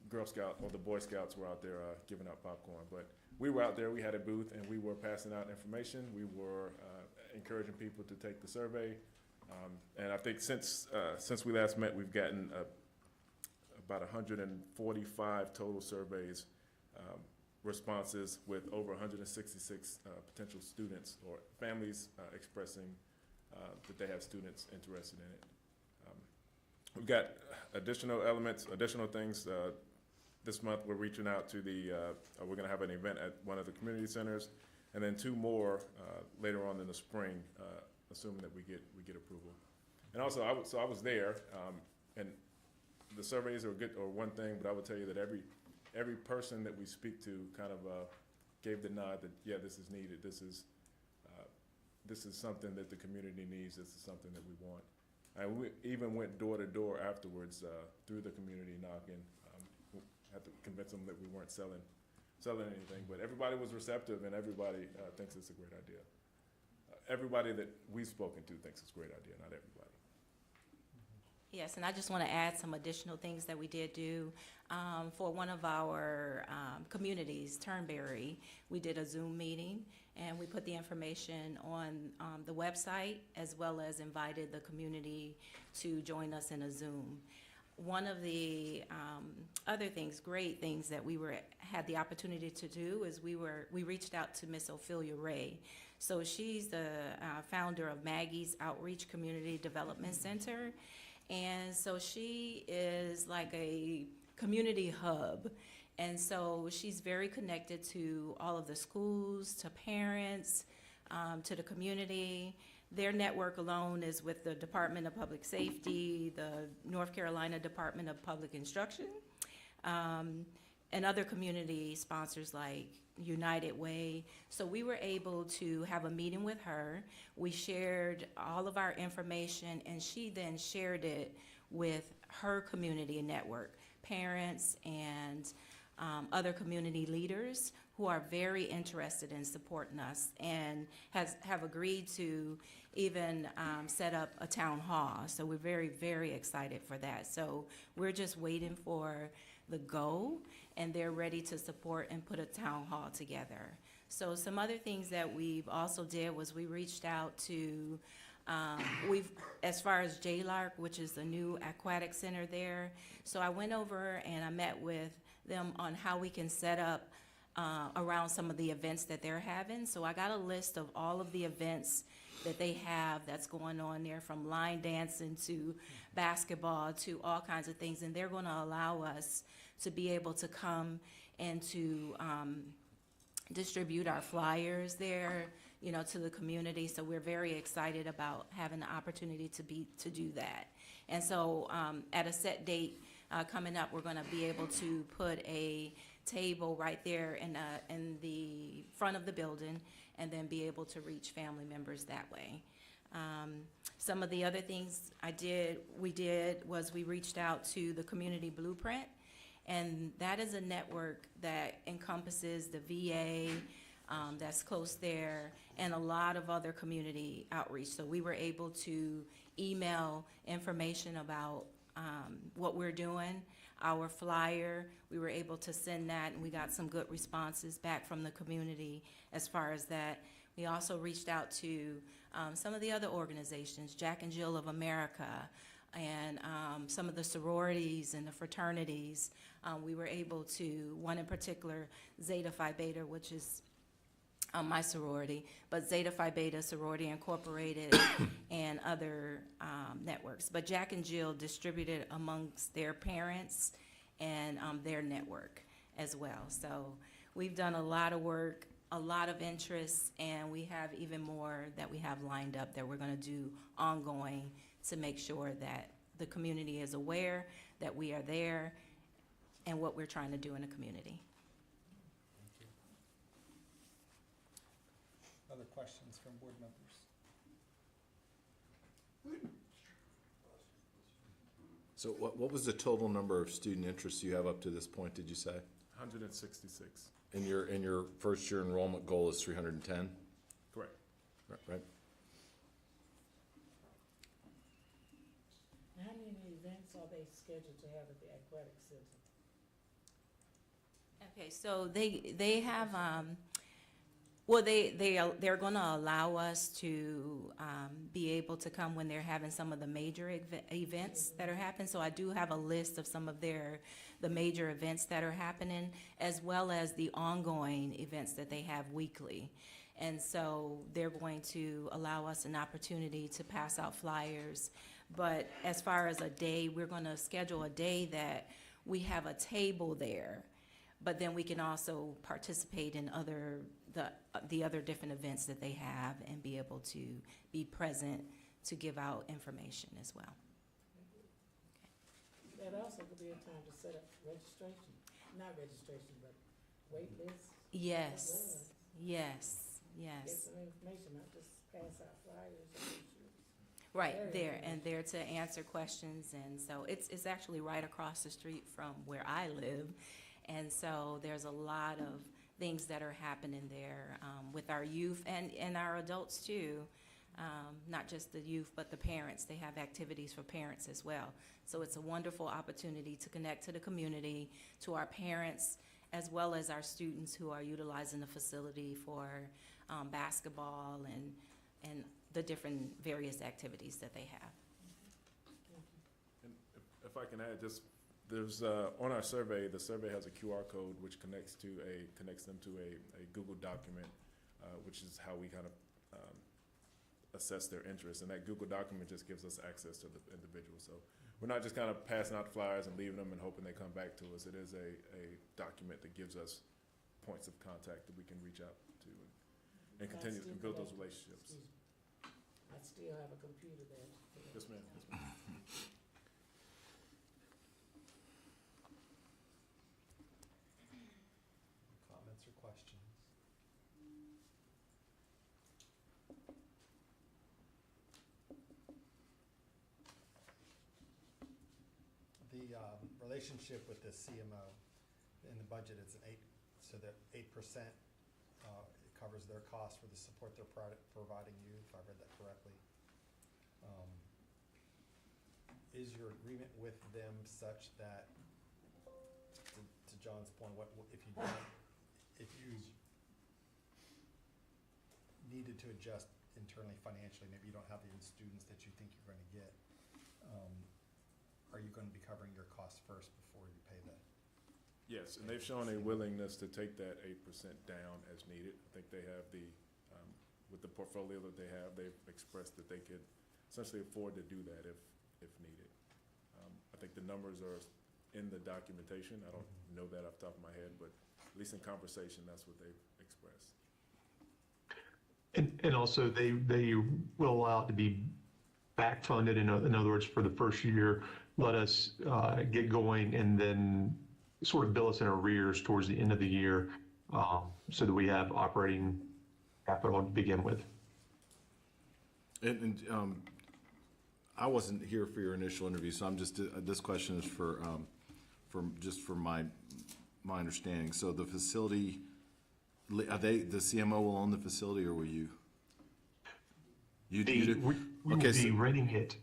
Girl Scout or the Boy Scouts were out there giving out popcorn. But we were out there, we had a booth, and we were passing out information. We were encouraging people to take the survey. And I think since we last met, we've gotten about 145 total surveys, responses, with over 166 potential students or families expressing that they have students interested in it. We've got additional elements, additional things. This month, we're reaching out to we're gonna have an event at one of the community centers, and then 2 more later on in the spring, assuming that we get approval. And also, I was there, and the surveys are good, or one thing, but I would tell you that every person that we speak to kind of gave the nod that, yeah, this is needed. This is something that the community needs. This is something that we want. And we even went door to door afterwards through the community knocking. Had to convince them that we weren't selling anything, but everybody was receptive, and everybody thinks it's a great idea. Everybody that we've spoken to thinks it's a great idea, not everybody. Yes, and I just want to add some additional things that we did do. For one of our communities, Turnberry, we did a Zoom meeting, and we put the information on the website, as well as invited the community to join us in a Zoom. One of the other things, great things that we had the opportunity to do is we reached out to Miss Ophelia Ray. So she's the founder of Maggie's Outreach Community Development Center. And so she is like a community hub. And so she's very connected to all of the schools, to parents, to the community. Their network alone is with the Department of Public Safety, the North Carolina Department of Public Instruction, and other community sponsors like United Way. So we were able to have a meeting with her. We shared all of our information, and she then shared it with her community network, parents and other community leaders who are very interested in supporting us and have agreed to even set up a town hall. So we're very, very excited for that. So we're just waiting for the go, and they're ready to support and put a town hall together. So some other things that we've also did was we reached out to, as far as JLARC, which is the new aquatic center there. So I went over and I met with them on how we can set up around some of the events that they're having. So I got a list of all of the events that they have that's going on there, from line dancing to basketball to all kinds of things. And they're going to allow us to be able to come and to distribute our flyers there, to the community. So we're very excited about having the opportunity to do that. And so at a set date coming up, we're going to be able to put a table right there in the front of the building, and then be able to reach family members that way. Some of the other things we did was we reached out to the Community Blueprint, and that is a network that encompasses the VA that's close there, and a lot of other community outreach. So we were able to email information about what we're doing, our flyer. We were able to send that, and we got some good responses back from the community as far as that. We also reached out to some of the other organizations, Jack and Jill of America, and some of the sororities and the fraternities. We were able to, one in particular, Zeta Phi Beta, which is my sorority, but Zeta Phi Beta Sorority Incorporated and other networks. But Jack and Jill distributed amongst their parents and their network as well. So we've done a lot of work, a lot of interest, and we have even more that we have lined up that we're going to do ongoing to make sure that the community is aware that we are there and what we're trying to do in the community. Other questions from board members? So what was the total number of student interests you have up to this point, did you say? 166. And your first year enrollment goal is 310? Correct. Right. How many events are they scheduled to have at the athletic center? Okay, so they have, they're going to allow us to be able to come when they're having some of the major events that are happening. So I do have a list of some of the major events that are happening, as well as the ongoing events that they have weekly. And so they're going to allow us an opportunity to pass out flyers. But as far as a day, we're going to schedule a day that we have a table there, but then we can also participate in the other different events that they have and be able to be present to give out information as well. That also could be a time to set up registration, not registration, but wait lists. Yes, yes, Get yes. some information, not just pass out flyers and brochures. Right, Very there, informative. and there to answer questions, and so it's actually right across the street from where I live. And so there's a lot of things that are happening there with our youth and our adults too. Not just the youth, but the parents. They have activities for parents as well. So it's a wonderful opportunity to connect to the community, to our parents, as well as our students who are utilizing the facility for basketball and the different various activities that they have. And if I can add, just there's on our survey, the survey has a QR code which connects them to a Google document, which is how we kind of assess their interest. And that Google document just gives us access to the individual. So we're not just kind of passing out flyers and leaving them and hoping they come back to us. It is a document that gives us points of contact that we can reach out to and continue to build those relationships. I still have a computer there. Yes, ma'am. Yes, ma'am. Comments or questions? The relationship with the CMO in the budget is so that 8% covers their cost for the support they're providing you, if I read that correctly. Is your agreement with them such that, to John's point, if you needed to adjust internally financially, maybe you don't have the students that you think you're going to get, are you going to be covering your costs first before you pay that? Yes, and they've shown a willingness to take that 8% down as needed. I think they have with the portfolio that they have, they've expressed that they could essentially afford to do that if needed. I think the numbers are in the documentation. I don't know that off the top of my head, but at least in conversation, that's what they've expressed. And also, they will allow it to be back funded. In other words, for the first year, let us get going and then sort of bill us in arrears towards the end of the year, so that we have operating capital to begin with. And I wasn't here for your initial interview, so I'm just, this question is for my understanding. So the facility, the CMO will own the facility, or will you? We will be renting it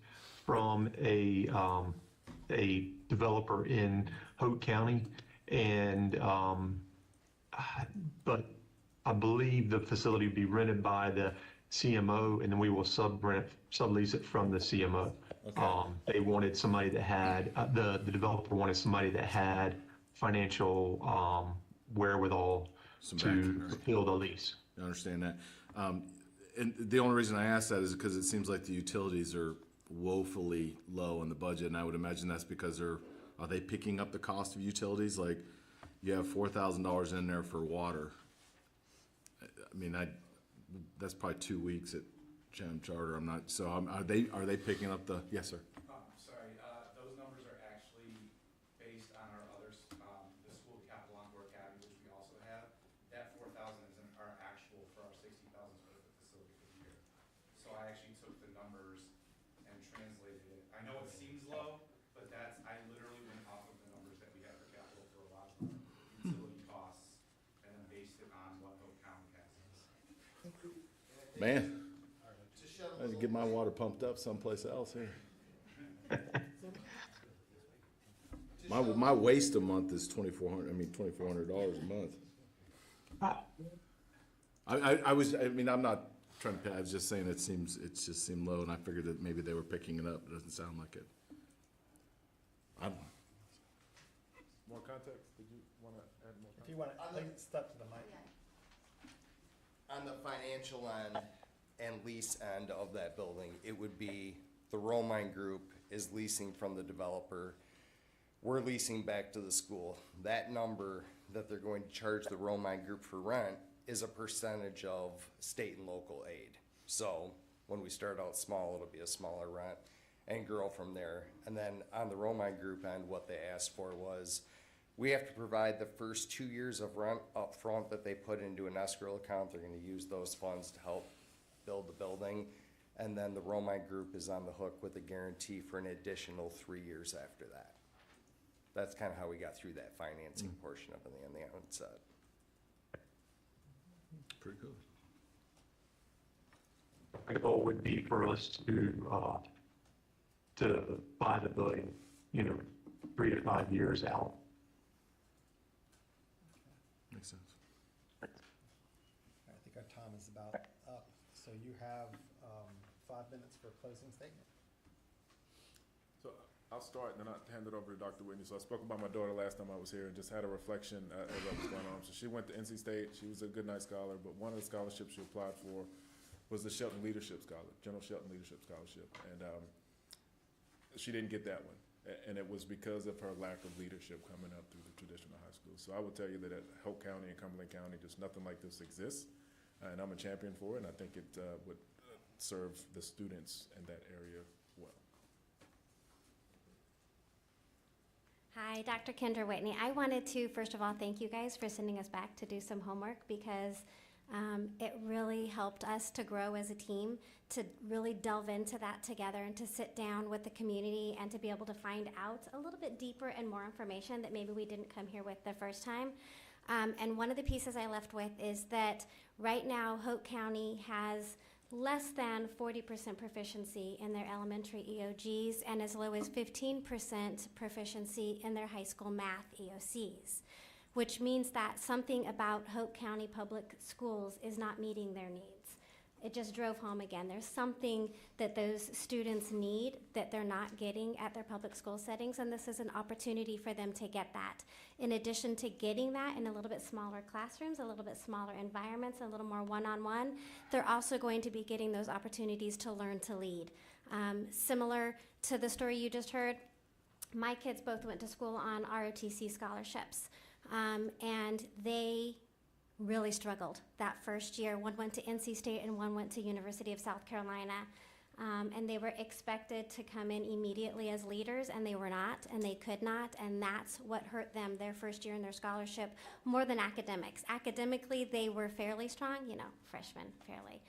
from a developer in Hope County, and but I believe the facility will be rented by the CMO, and then we will sublease it from the CMO. okay. They wanted somebody that had, the developer wanted somebody that had financial wherewithal Some to backing, right. fulfill the lease. I understand that. And the only reason I ask that is because it seems like the utilities are woefully low in the budget, and I would imagine that's because are they picking up the cost of utilities? Like, you have $4,000 in there for water. I mean, that's probably 2 weeks at Chatham Charter. I'm not, so are they picking up the, yes, sir? Sorry, those numbers are actually based on our others, the School of Capital Encore Academy, which we also have. That 4,000 is our actual for our 60,000 square foot facility for the year. So I actually took the numbers and translated it. I know it seems low, but I literally went off of the numbers that we have for capital for a lot of our utility costs and then based it on what Hope County has. Man, I had to get my water pumped up someplace else here. My waste a month is $2,400 a month. I'm not trying to pay, I was just saying it just seemed low, and I figured that maybe they were picking it up. It doesn't sound like it. More context? Did you want to add more context? If you want to step to the mic. On the financial end and lease end of that building, it would be the Romine Group is leasing from the developer. We're leasing back to the school. That number that they're going to charge the Romine Group for rent is a percentage of state and local aid. So when we start out small, it'll be a smaller rent and grow from there. And then on the Romine Group end, what they asked for was we have to provide the first 2 years of rent up front that they put into an escrow account. They're gonna use those funds to help build the building. And then the Romine Group is on the hook with a guarantee for an additional 3 years after that. That's kind of how we got through that financing portion of it on the outset. Pretty good. My goal would be for us to buy the building, 3 to 5 years out. Makes sense. I think our time is about up. So you have 5 minutes for a closing statement. So I'll start and then I'll hand it over to Dr. Whitney. So I spoke about my daughter last time I was here and just had a reflection as I was going on. So she went to NC State. She was a good night scholar, but one of the scholarships she applied for was the Shelton Leadership Scholarship, General Shelton Leadership Scholarship. And she didn't get that one. And it was because of her lack of leadership coming up through the traditional high school. So I will tell you that at Hope County and Cumberland County, just nothing like this exists. And I'm a champion for it, and I think it would serve the students in that area well. Hi, Dr. Kendra Whitney. I wanted to, first of all, thank you guys for sending us back to do some homework because it really helped us to grow as a team, to really delve into that together and to sit down with the community and to be able to find out a little bit deeper and more information that maybe we didn't come here with the first time. And one of the pieces I left with is that right now Hope County has less than 40% proficiency in their elementary EOGs and as low as 15% proficiency in their high school math EOCs, which means that something about Hope County Public Schools is not meeting their needs. It just drove home again. There's something that those students need that they're not getting at their public school settings, and this is an opportunity for them to get that. In addition to getting that in a little bit smaller classrooms, a little bit smaller environments, a little more one-on-one, they're also going to be getting those opportunities to learn to lead. Similar to the story you just heard, my kids both went to school on ROTC scholarships, and they really struggled that first year. One went to NC State and one went to University of South Carolina. And they were expected to come in immediately as leaders, and they were not, and they could not, and that's what hurt them their first year in their scholarship more than academics. Academically, they were fairly strong, freshmen, fairly.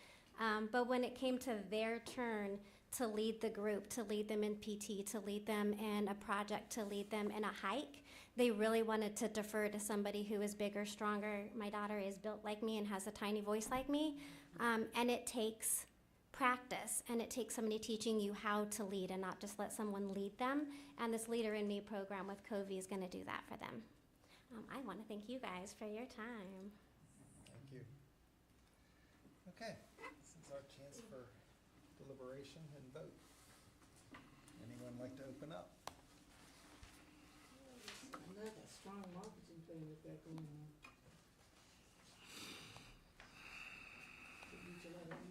But when it came to their turn to lead the group, to lead them in PT, to lead them in a project, to lead them in a hike, they really wanted to defer to somebody who is bigger, stronger. My daughter is built like me and has a tiny voice like me, and it takes practice, and it takes somebody teaching you how to lead and not just let someone lead them, and this Leader in Me program with Covey is going to do that for them. I want to thank you guys for your time. Thank you. Okay, this is our chance for deliberation and vote. like to open up? Another strong marketing thing that they're going on. Each of them.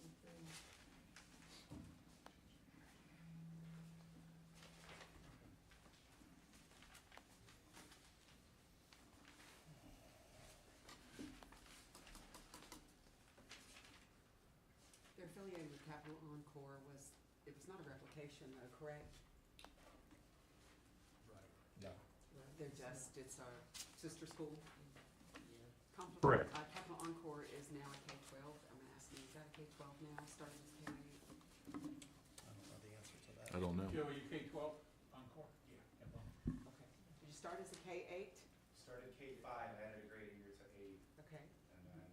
Okay. They're affiliated with Capital Encore it was not a replication though, correct? No. It's our sister school. Correct. Capital Encore is now a K-12. I'm asking, is that a K-12 now, starting as K-8? I don't know the answer to that. I don't know. Joe, are you K-12 Encore? Yeah. Okay. Did you start as a K-8? Started K-5, I added a grade a year to 8, Okay. and then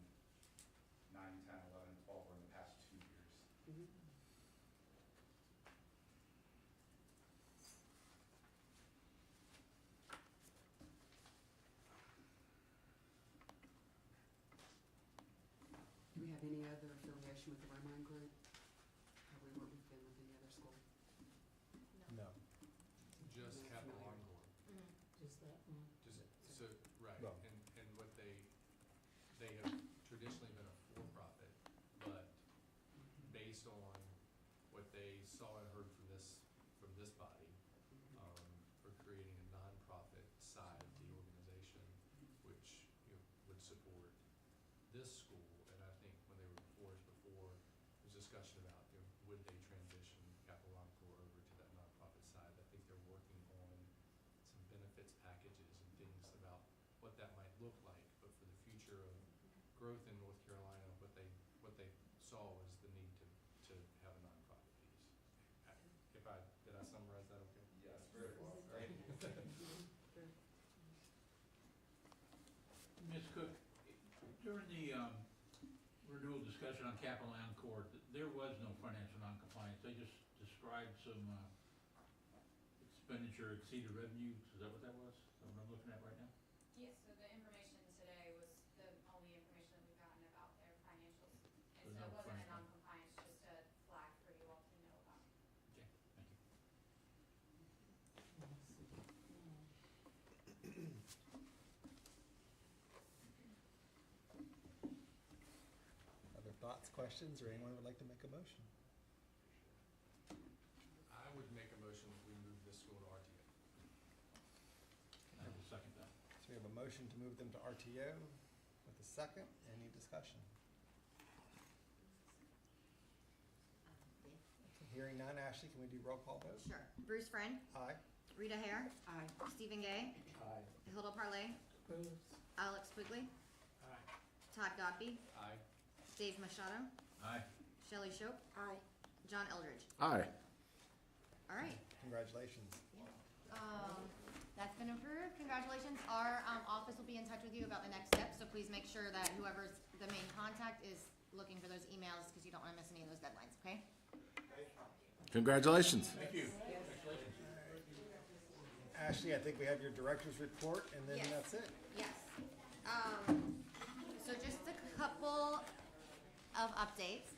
9, 10, 11, 12 were in the past 2 years. Mhm. Do we have any other affiliation with the Romine Group? Have we worked with them with any other school? No. Just Capital Encore. Just that one. So, right, Well- and what they have traditionally been a for-profit, but based on what they saw and heard from this body, for creating a nonprofit side of the organization, which, would support this school, and I think when they were before us before, there was discussion about, would they transition Capital Encore over to that nonprofit side? I think they're working on some benefits packages and things about what that might look like, but for the future of growth in North Carolina, what they saw was the need to have a nonprofit piece. Did I summarize that okay? Yes, very well, right? Ms. Cook, during the renewal discussion on Capital Encore, there was no financial noncompliance. They just described some expenditure exceeded revenue. Is that what that was? Is that what I'm looking at right now? Yes, so the information today was the only information that we've gotten about their financials. So And so no it wasn't a financial- non-compliance, just a flag for you all to know about. Okay, thank you. Other thoughts, questions, or anyone would like to make a motion? I would make a motion that we move this school to RTA. I will second that. So we have a motion to move them to RTO with a second. Any discussion? Hearing none, Ashley, can we do roll call vote? Sure. Bruce Friend, Aye. Rita Hare, Aye. Stephen Gay, Aye. Hilda Parlay, Bruce. Alex Quigley, Aye. Todd Godby, Aye. Dave Machado, Aye. Shelley Shope, Aye. John Eldridge. Aye. All right. Congratulations. That's been approved. Congratulations. Our office will be in touch with you about the next steps, so please make sure that whoever's the main contact is looking for those emails because you don't want to miss any of those deadlines, okay? Congratulations. Thank you. Ashley, I think we have your director's report, and then Yes. that's it. Yes. So just a couple of updates.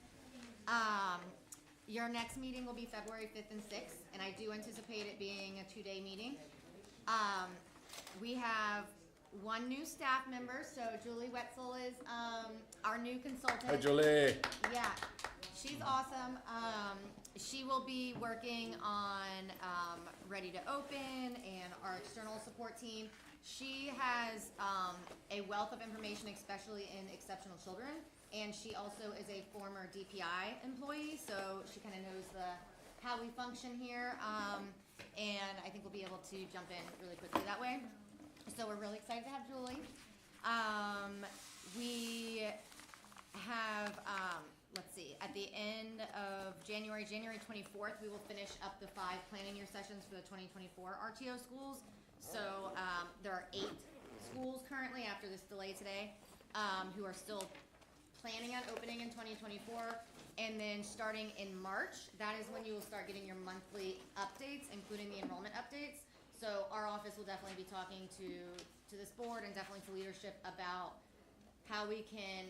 Your next meeting will be February 5th and 6th, and I do anticipate it being a 2-day meeting. We have one new staff member, so Julie Wetzel is our new consultant. Hi, Jolie. Yeah, she's awesome. She will be working on Ready to Open and our external support team. She has a wealth of information, especially in exceptional children, and she also is a former DPI employee, so she kind of knows how we function here, and I think we'll be able to jump in really quickly that way. So we're really excited to have Julie. We have, let's see, at the end of January 24th, we will finish up the 5 planning year sessions for the 2024 RTO schools. So there are 8 schools currently after this delay today who are still planning on opening in 2024. And then starting in March, that is when you will start getting your monthly updates, including the enrollment updates. So our office will definitely be talking to this board and definitely to leadership about how we can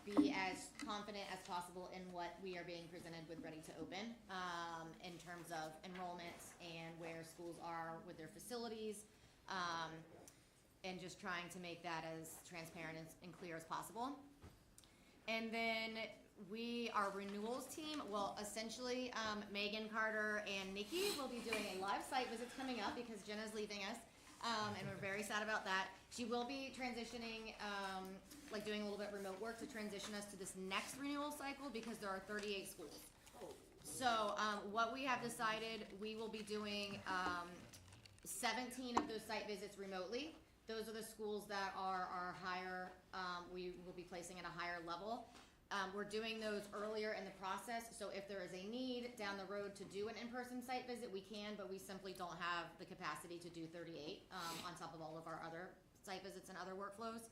be as confident as possible in what we are being presented with Ready to Open, in terms of enrollments and where schools are with their facilities, and just trying to make that as transparent and clear as possible. And then our renewals team, well, essentially, Megan, Carter, and Nikki will be doing a live site visits coming up because Jenna's leaving us, and we're very sad about that. She will be transitioning, like doing a little bit remote work to transition us to this next renewal cycle because there are 38 schools. So, what we have decided, we will be doing, 17 of those site visits remotely. Those are the schools that are higher, we will be placing at a higher level. We're doing those earlier in the process, so if there is a need down the road to do an in-person site visit, we can, but we simply don't have the capacity to do 38, on top of all of our other site visits and other workflows.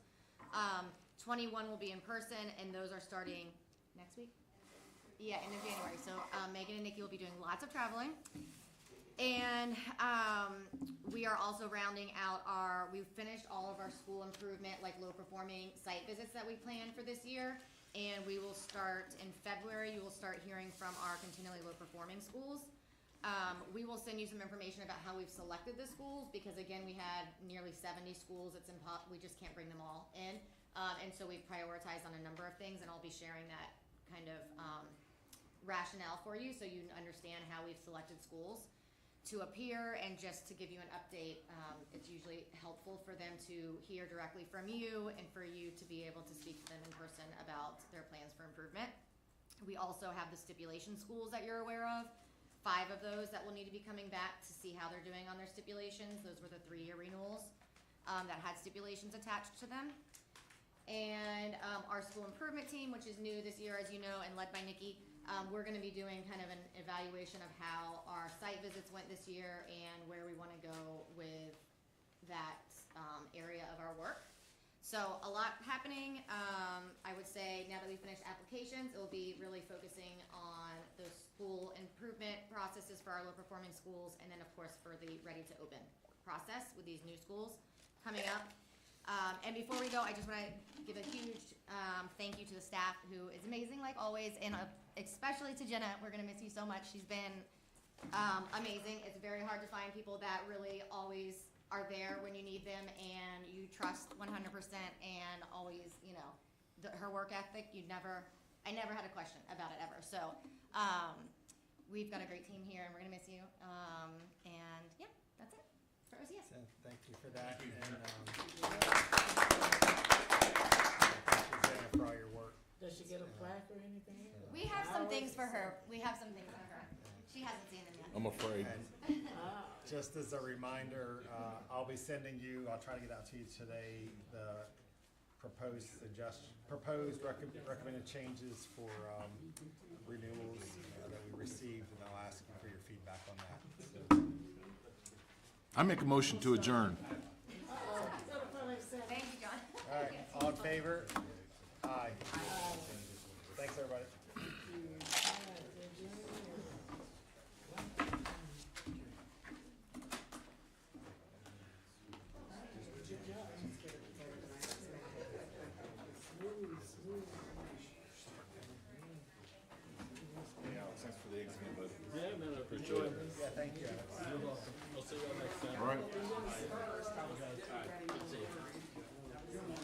21 will be in person, and those are starting next week? Yeah, end of January, so Megan and Nikki will be doing lots of traveling. And we are also rounding out we've finished all of our school improvement, like low-performing site visits that we planned for this year. And we will start in February, you will start hearing from our continually low-performing schools. We will send you some information about how we've selected the schools, because again, we had nearly 70 schools, we just can't bring them all in. And so we've prioritized on a number of things, and I'll be sharing that kind of rationale for you so you understand how we've selected schools to appear. And just to give you an update, it's usually helpful for them to hear directly from you and for you to be able to speak to them in person about their plans for improvement. We also have the stipulation schools that you're aware of. 5 of those that will need to be coming back to see how they're doing on their stipulations. Those were the 3-year renewals that had stipulations attached to them. And our school improvement team, which is new this year, as you know, and led by Nikki, we're going to be doing kind of an evaluation of how our site visits went this year and where we want to go with that area of our work. So a lot happening. I would say now that we've finished applications, it will be really focusing on the school improvement processes for our low-performing schools, and then, of course, for the Ready to Open process with these new schools coming up. And before we go, I just want to give a huge thank you to the staff, who is amazing, like always, and especially to Jenna. We're going to miss you so much. She's been amazing. It's very hard to find people that really always are there when you need them and you trust 100%, and always, her work ethic, I never had a question about it ever. So we've got a great team here, and we're going to miss you. And yeah, that's it. For OCS. So, thank you for that. And, thank you, Jenna, for all your work. Does she get a plaque or anything? We have some things for her. She hasn't seen them yet. I'm afraid. Just as a reminder, I'll be sending you, I'll try to get out to you today, the proposed recommended changes for renewals that we received, and I'll ask you for your feedback on that. So, I make a motion to adjourn. Thank you, John. all right, all in favor? Aye. Thanks, everybody. Thanks for the exam, bud. Yeah, man, I appreciate it. Yeah, thank you. I'll see you all next time. All right.